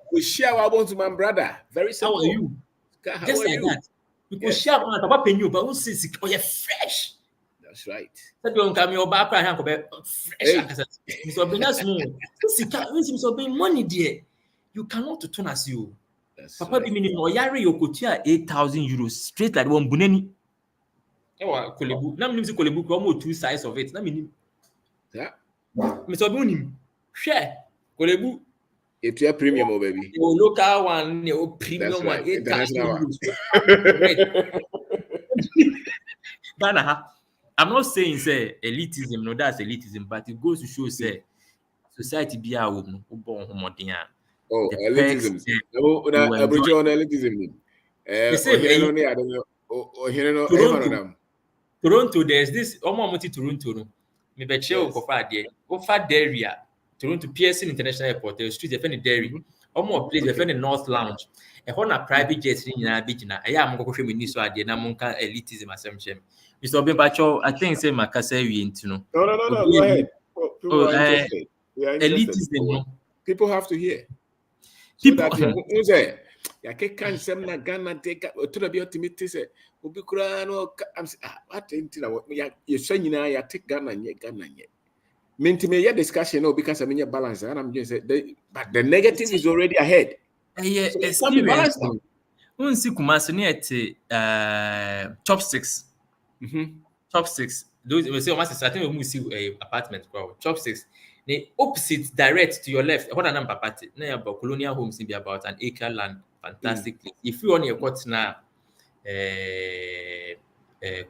we share our bones, my brother. Very simple. How are you? Just like that. Because share one papa penny, but who says you're fresh. That's right. That don't come your back fresh. Mr. Benas money there. You cannot turn as you. Papa be meaning or yari yokotia 8,000 euros straight like one buneni. Kolebu. Now means Kolebu almost 2 sides of it. Now meaning. Yeah. Mr. Bunim, share Kolebu. It's your premium, oh baby. Your local one, your premium one, 8,000 euros. I'm not saying say elitism, no, that's elitism, but it goes to show say society be our own. Oh, elitism. Elitism. Toronto, there's this almost Toronto. No, me be chill go far there. Go far area. Toronto Pearson International Airport. There's street defend dairy. Almost place defend North Lounge. A na private jets in na beach na. Aya am go hwe me ni so ade na mo nka elitism asem chem. Mr. Obenbacho, I think say makasa wi ntino. No. Go ahead. People are interested. We are interested. Elitism. People have to hear. So that you say, ya can sem na Ghana take to the ultimate say obi kura no I'm what intina ya you say nyina ya take Ghana nye. Mentime ya discussion no because I'm in balance and I'm just but the negative is already ahead. Yeah, so experience. Unsi Kumasi ni chopsticks. Chopsticks. Those we say almost I think we see apartment crowd. Chopsticks. The opposite direct to your left. What an party. Na about colonial homes in be about an acre land. Fantastic place. If you on your got now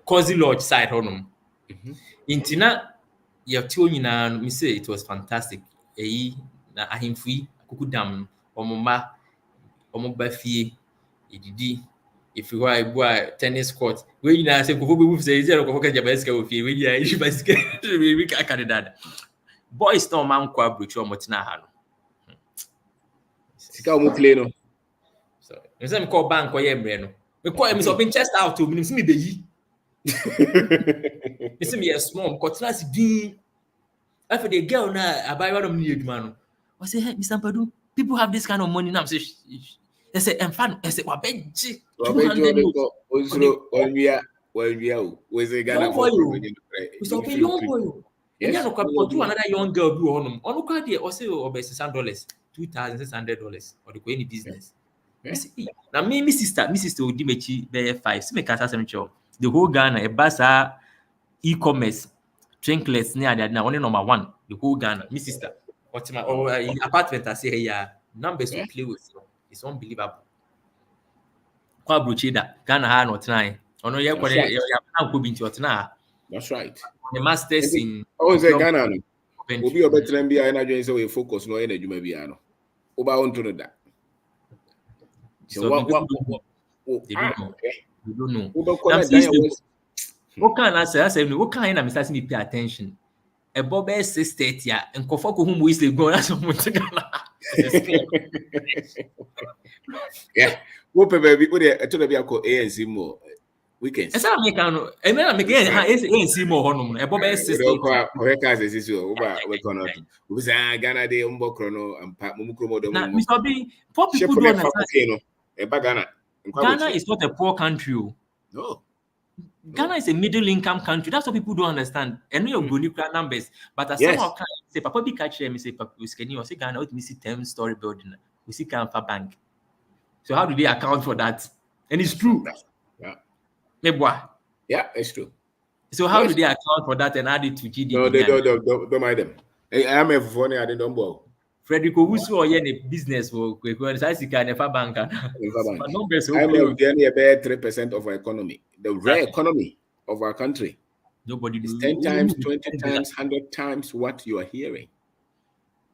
Cozy Lodge side honum. Intina your tune na me say it was fantastic. Na ahimfui kukudam omoma omobafie edidi if you are boy tennis court we na say kofo be say zero kofo ka jabaska ofie we ya ishi basket we ka kanada boys no man kwa brucho motina ha no sika omo play no so you say me call bank or yemre no me call me so been chest out to me me be yi me say me small ko class din after the girl na abai one of me eduma no I say hey Mr. Ampadu, people have this kind of money now say they say and fun I say wabeji 200 we say Ghana for so okay young boy and you know to another young girl be honum onu kwa dey o say $600 $2,600 or the any business na me sister Odimechi be 5 see me kasa sem cho the whole Ghana e basa e-commerce trinklets near that now only number 1 the whole Ghana me sister in apartment I say yeah numbers we play with it's unbelievable kwa bruchida Ghana ha not nine ono ye kwa ya ko binti otna that's right the masters in say Ghana no obi obetrem bia na join say we focus no energy ma bia no oba won to no da so what they don't know what can I say what can na me start me pay attention a Bob state ya nkofo ko hum we go na so much Ghana yeah wo pe baby wo dey to be akọ ANC mo weekends esa me kan no e me na me get ANC mo honum no e Bob state o ka say sisi o ba we kono to we say Ghana dey mbokro no ampa mumukro mo do mo Mr. B poor people don't understand e ba Ghana is not a poor country. No. Ghana is a middle income country. That's what people don't understand. I know your nuclear numbers, but as someone can say, Papa be catch me say, Papa, we say Ghana, we see 10-story building, we see Canfa Bank. So how do they account for that? And it's true. Yeah, it's true. So how do they account for that and add it to GDP? No, they don't mind them. I am a funny, I don't know. Frederick Owusu or any business for Canfa Bank. I'm about 3% of our economy. The real economy of our country. Nobody is 10 times, 20 times, 100 times what you are hearing.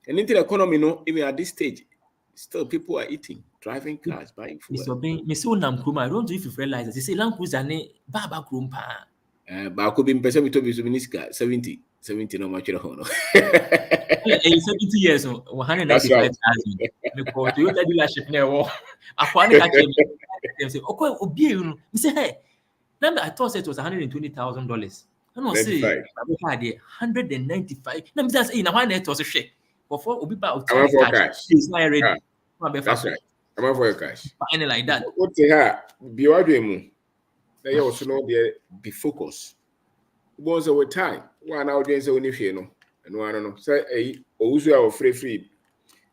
And into the economy, no, even at this stage, still people are eating, driving cars, buying food. Mr. I don't know if you realize that. They say Land Cruiser Baba Krumpa. But I could be person with 70 no much at all. 70 years, 195,000. Because Toyota dealership never. I finally catch them say, "Okay, Obi, you say, hey, number I thought it was $120,000." I don't say, I had 195. Now, that's in one net was a shake. Before Obi about cash, it's not ready. That's right. I'm out for your cash. Finally, like that. What the hell? Be what you They also know they be focused. Once over time, one audience only fear no, and one no. Say, also our free.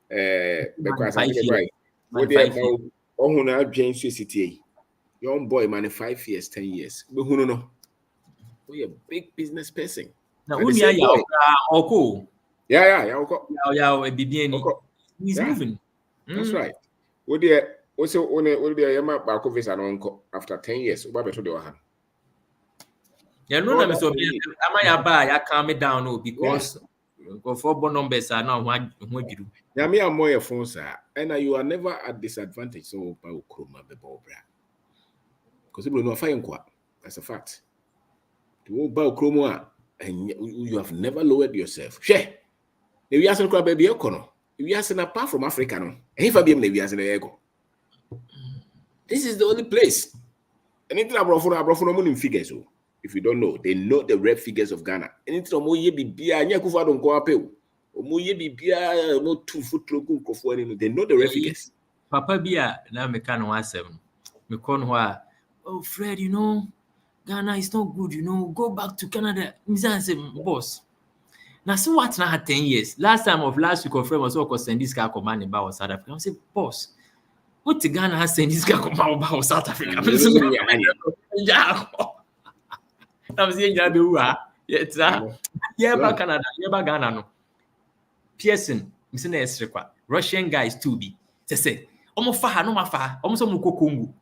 Because I think right. What they about? Oh, who now James City? Young boy, man, 5 years, 10 years. But who no? We a big business person. Now, only yeah, Oko. Yeah, he's moving. That's right. What they also what they am back of visa no after 10 years. What better do I have? Yeah, no, I'm so I calm it down because for numbers are not what you do. Yeah, me are more phones and you are never at disadvantage. So, because because no fine kwa. That's a fact. To buy chromo and you have never lowered yourself. Share. If you ask crab baby econo, if you ask apart from Africa, no, if I be maybe as an ego. This is the only place. Anything abroad no money figures. If you don't know, they know the rep figures of Ghana. Anything more ye be bia nya kufa don ko apel. Omo ye be bia no 2 foot logo nkofo ani no. They know the rep figures. Papa bia na me kan ho asem. Me kon ho a, oh Fred, you know, Ghana is not good, you know. Go back to Canada. Me say boss. Now so what now had 10 years. Last week of Fred was all send this guy command about South Africa. I say, boss, what the Ghana has sent this guy command about South Africa? I'm saying yeah, back Canada, yeah, back Ghana no. Pearson, Russian guys too be. Say, almost far, no mafa, almost muko Congo.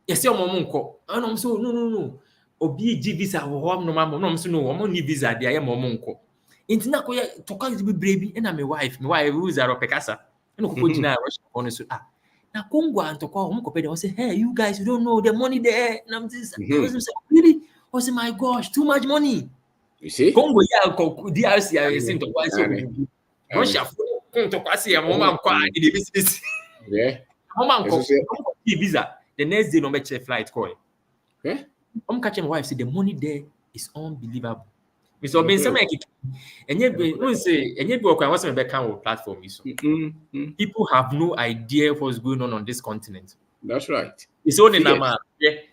Yes, your monko. No, so no. Obi G visa ho no mama no so no omo ni visa dia ye monko. Inti na ko ye toka be brebi na my wife who is Aropekasa. No ko gina Russia on so na Congo antoko omo ko pede o say hey you guys you don't know the money there na really I say my gosh too much money. You see? Congo ya ko DRC ya sin to kwa so Russia to kwa say mama kwa the business. Yeah. Mama ko visa the next day no make flight call. Yeah. I'm catching my wife say the money there is unbelievable. Mr. Bensama platform is people have no idea what's going on this continent. That's right. It's only Nama.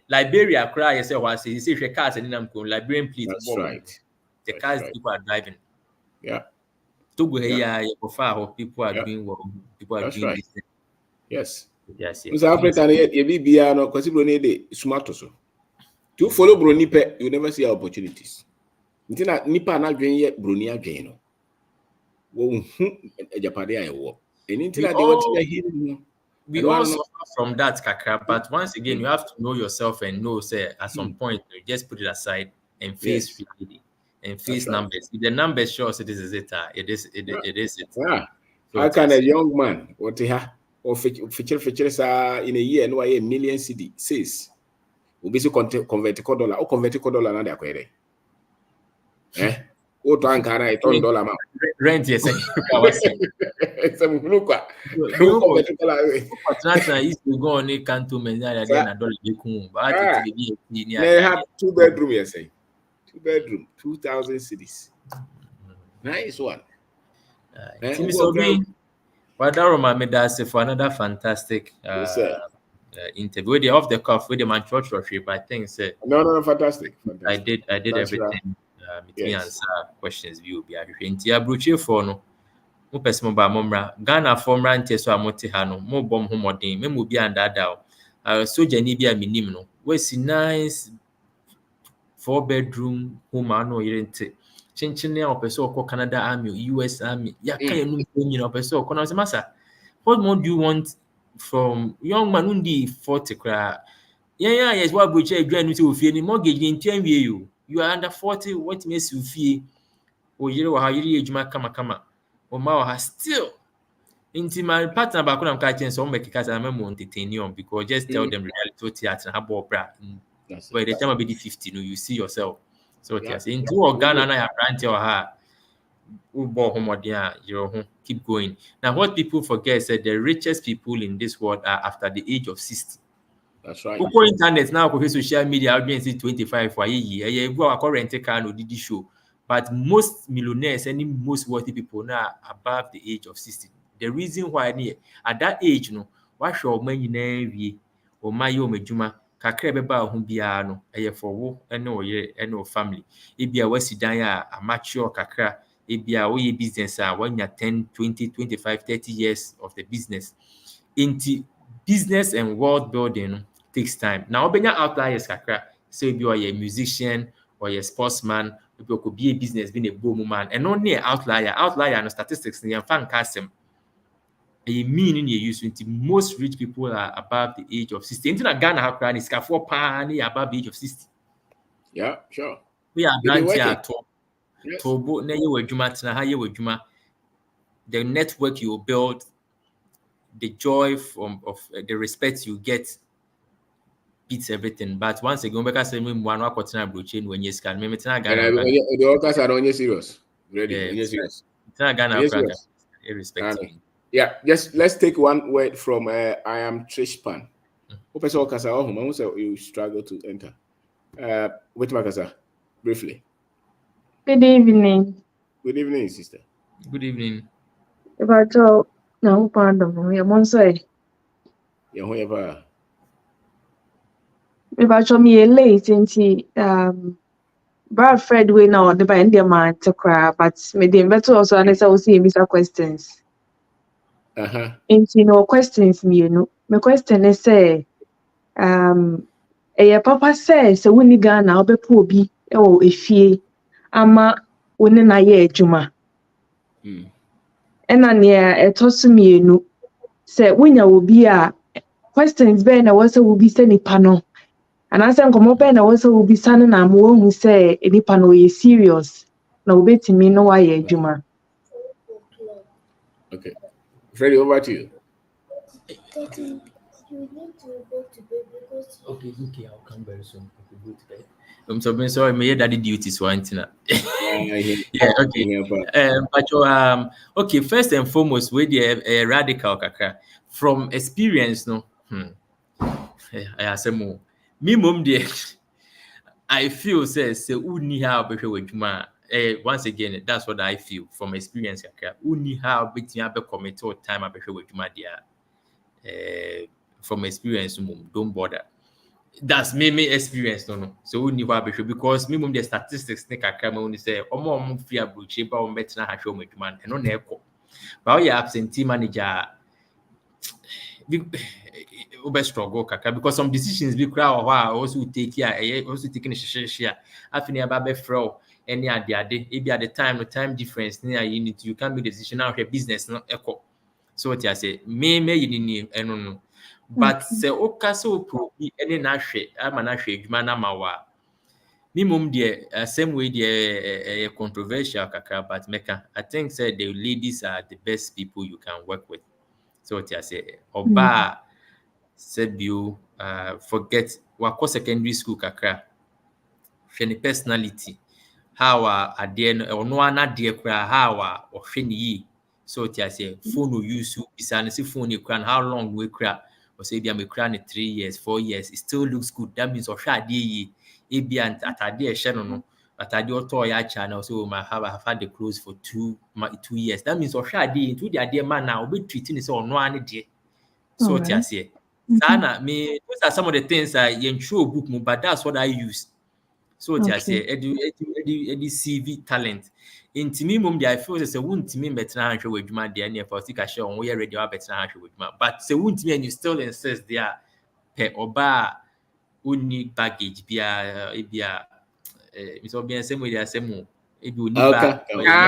Liberia cry yourself was say if your cars and then Liberian please. That's right. The cars people are driving. Yeah. Togo here people are doing what people are doing this thing. Yes. Yes. Mr. African ye bibia no kwasi bro dey smart so. To follow Brony pe, you never see opportunities. Ntina nipa na dwen ye Brony adwen no. Wo hu ejapade ayewo. Eni ntina dey want to hear no. We all suffer from that, Kaka, but once again, you have to know yourself and know, say, at some point, you just put it aside and face reality and face numbers. If the numbers show us it is it. Yeah. How can a young man, what he have, or feature in a year, no, a million CD says, we basically convert $1 or convert $1 na acquire. O to ankara e $10 ma. Rent yes. Some luka. Patrata is to go on a canto menya then a dollar beku. But it be they have 2 bedroom yes. 2 bedroom, 2,000 cities. Nice one. So Wadaroma made us for another fantastic interview. With the off the cuff with the man church trip, I think no, fantastic. I did everything. Me answer questions view be ahwehwe abroche for no mo pese mo ba momra Ghana formra nte so amote ha no mo bom ho modern me mo bi andada so jani bi a minim no we si nice 4 bedroom home ano yente chinchin na opese okọ Canada Army US Army yaka yenu nyina opese okọ na se masa what more do you want from young man undi 40 kra yes what abroche adwan no se ofie ni mortgage ni ntian wie you are under 40, what makes you feel? Oh, you how you ejuma kama. Oh, ma still. Into my partner back when I'm catching some because I'm entertaining because just tell them reality theater and have bra. By the time I be 50, you see yourself. So yes, into Ghana and I grant your heart. Keep going. Now, what people forget is that the richest people in this world are after the age of 60. That's right. Oko internet now, oko social media, audience 25 for a year. Yeah, go a current car no did show. But most millionaires and most wealthy people now above the age of 60. The reason why at that age, no, what show money we or my yo mejuma kakra beba ho bia no for wo no family. E bia wasi dan a mature kakra e bia wo business a when you 10, 20, 25, 30 years of the business. Into business and world building takes time. Now, when you're outliers, so if you are a musician or a sportsman, you could be a business, being a boom man, and only an outlier and statistics in your fan custom. A meaning you use to most rich people are above the age of 60. In Ghana, how can is above the age of 60? Yeah, sure. We are not here to the network you build, the joy of the respect you get beats everything. But once again, because I mean, one work what's not blockchain when you scan, maybe it's not Ghana. The workers are on your serious. Ready? Yes. Serious. It's not Ghana, irrespective. Yeah, just let's take one word from I am Trishpan. Professor Okasa, you struggle to enter. Wait, Makasa, briefly. Good evening. Good evening, sister. Good evening. If I told no, pardon me, I'm on say. If I told me late into Brad Fred we know the band the man to cry, but me the better also and I will see Mr. questions. Into no questions me, you know. My question is say papa says so when you Ghana obe po bi e wo efie ama woni na ye adwuma. Ena ne etoso mienu say wonya obi a questions be na wose wo bi se nipa no anase nkomo be na wose wo bi sane na mo hu say nipa no ye serious na obetimi no wa ye adwuma. Okay. Freddie, over to you. You need to go to bed because okay, I'll come very soon. Okay, go to bed. I'm sorry, my daddy duties one thing. Yeah, okay. But okay, first and foremost, with the radical kaka from experience, no. I say more. Me mom dear, I feel says uni how be with ma. Once again, that's what I feel from experience kaka. Uni how be commit to time I be with ma dear. From experience, don't bother. That's me experience, no. So we need to because me the statistics think I come only say free abroad but on better na show me man and on echo. But your absentee manager we struggle kaka because some decisions we crowd also take care also taking a share. I feel about be fraud any at the time difference you can't make decision now business no echo. So what I say me you need no. But se okaso pro any na hwe ama na hwe adwuma na ma wa minimum the same way the controversial kaka but meka I think say the ladies are the best people you can work with. So what I say oba said you forget what secondary school kaka hwe personality how ade no no na de kra how ohwe ni yi. So what I say phone use bisa na si phone kra how long we kra or say I'm a 3 years, 4 years, it still looks good. That means or shall ye at a dear channel, at a dear toy channel, so I have had the clothes for 2 years. That means or shall into the dear man now be treating it on one day. So what I say, Sana, me, those are some of the things I intro book, but that's what I use. So what I say, edu CV talent. Into me, mum, I feel as a wound to me better than show with my DNA for stick a show on where radio better than with my but say wound to me and you still insist there per oba only baggage be a it's all being same way they same if you need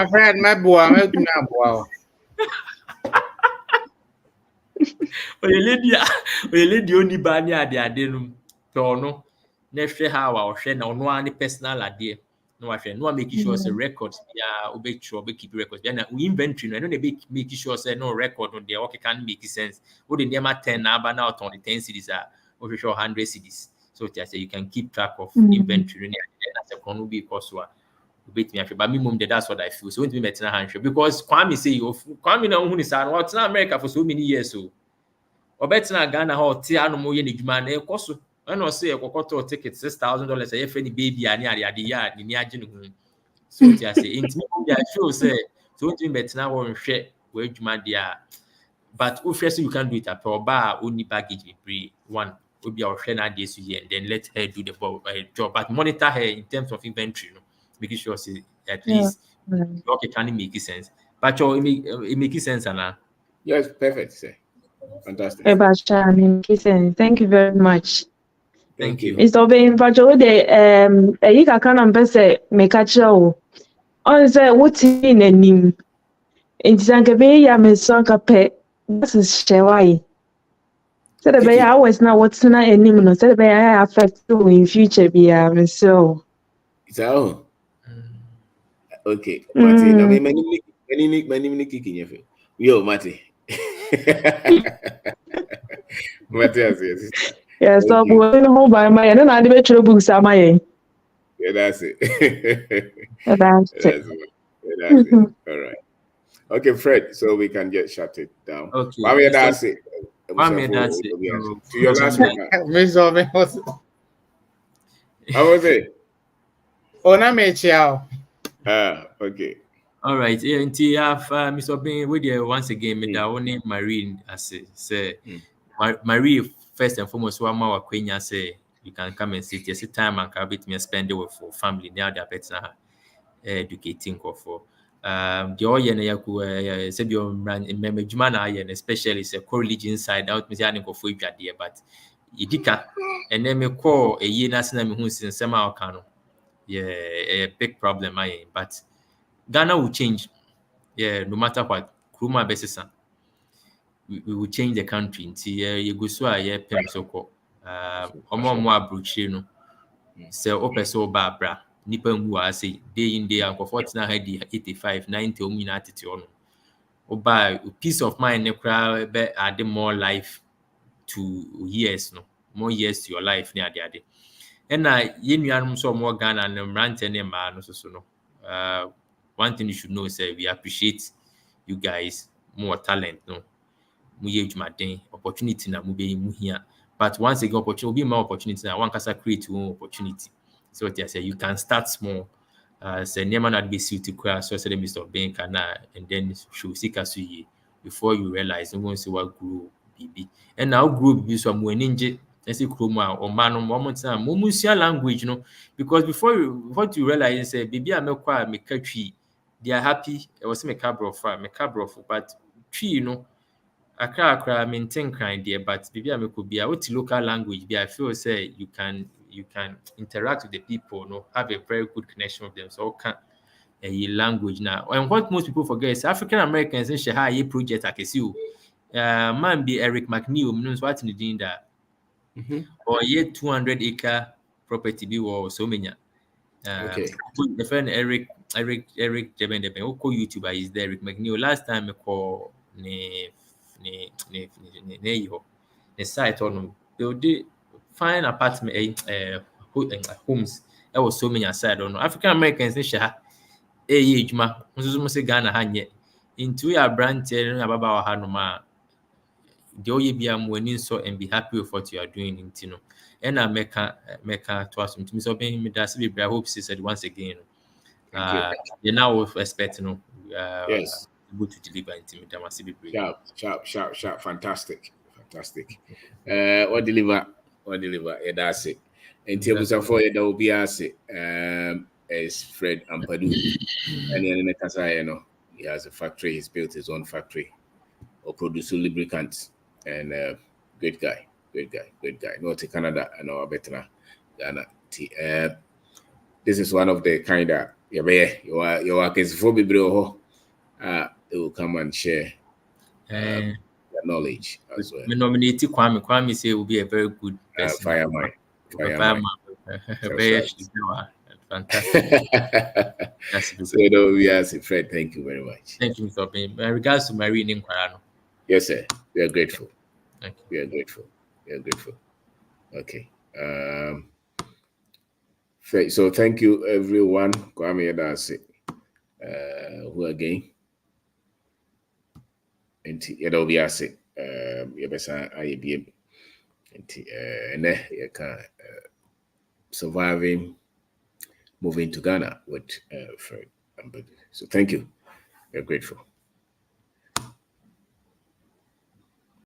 Fred, my boy, wow. lady only bani ade no no next how or share no any personal idea. No, I no making sure say records keep records. Then we inventory no they make sure say no record on there okay can make sense. What the name 10 number now on the 10 cities are over 100 cities. So I say you can keep track of inventory and as a can be cost but minimum that's what I feel. So we met handshake because Kwame say Kwame no who is what's in America for so many years so or better Ghana how tia no mo ye nedwuma na ekoso when I say a ticket $6,000 a year for any baby and so I say intimate I feel say so to bet now one share where you but if you can do it at all bar only package be free one will be our share days here and then let her do the job but monitor her in terms of inventory making sure say at least okay can make sense but it makes sense and yes perfect sir. Fantastic. Thank you very much. Thank you. Mr. Obeyin Pacho de you can am make a show. On say what in anim. It's anke ya me so kape. This is shewai. So the be always now what's na anim no. So the be affect you in future be so. So okay. Mati, na me many kicking your yo Mati. Mati as yes. Yeah, so we're home by my and I did books at my. Yeah, that's it. That's That's it. All right. Okay, Fred. So we can just shut it down. Okay. Mami, that's it. Mami, that's it. To your last one. Miss Omen was. How was it? Oh, na me chiao. Okay. All right. Yeah, until you have Mr. Bin with you once again, me that only Marine as say Marie first and foremost one more Queen say you can come and sit. Yes, time and can bit me spend it with for family now they are better educating for the all yen yaku said your man in memejumana yen especially say co-religion side out me say for there but idika and then me call a year national me who since sema okano yeah a big problem but Ghana will change. Yeah, no matter what. Kuruma besisa. We will change the country. Nti you go so a pem so ko. Omo abrochire no. Se opese oba abra. Nipa mu a say day in day out for 49 85 90 omu na atete ono. Oba peace of mind ne kra be add more life to years no. More years to your life ne ade. And ye nuanum so more Ghana and mrante ne ma no so no. One thing you should know is we appreciate you guys more talent no opportunity na mu here but once again opportunity be more opportunity na one kasa create one opportunity so what I say you can start small say never not be suit to crash so say the Mr. Bank and then should seek us before you realize you won't see what grow BB and now grow BB so mo ninja and see chroma or man moment time momusia language no because before you realize say BB amekwa make tree they are happy I was make cabro but tree you know Accra maintain crime there, but maybe I could be out local language. I feel say you can interact with the people, no, have a very good connection with them. So can a language now. And what most people forget is African Americans in Shahai project I can see man be Eric McNeil, knows what in the that or 200-acre property be or so many. Okay. The friend Eric Jebendebe, who call YouTuber is there, Eric McNeil. Last time I call the site on they find apartment homes. There was so many aside on African Americans in Shah. Age ma, say Ghana hanye. Into your brand telling about Hanoma. The only be am winning so and be happy with what you are doing in Tino. And I make to us to so being me that's be I hope she said once again. You now expect yes able to deliver intimate must be sharp fantastic what deliver yeah, that's it and tables are for that will be as is Fred Ampadu and then he has a factory, he's built his own factory or producing lubricants and great guy not to Canada and our better Ghana this is one of the kind of your work is for people they will come and share their knowledge as well. Me nominate Kwame say will be a very good person. Fireman. Very fantastic. So we ask Fred, thank you very much. Thank you, Mr. Ben. In regards to Marine in Kwarano. Yes, sir. We are grateful. Thank you. We are grateful. Okay. So thank you everyone. Kwame, that's it. Who again? It'll be as it. IBM. And you can surviving, moving to Ghana with Fred. So thank you. We're grateful.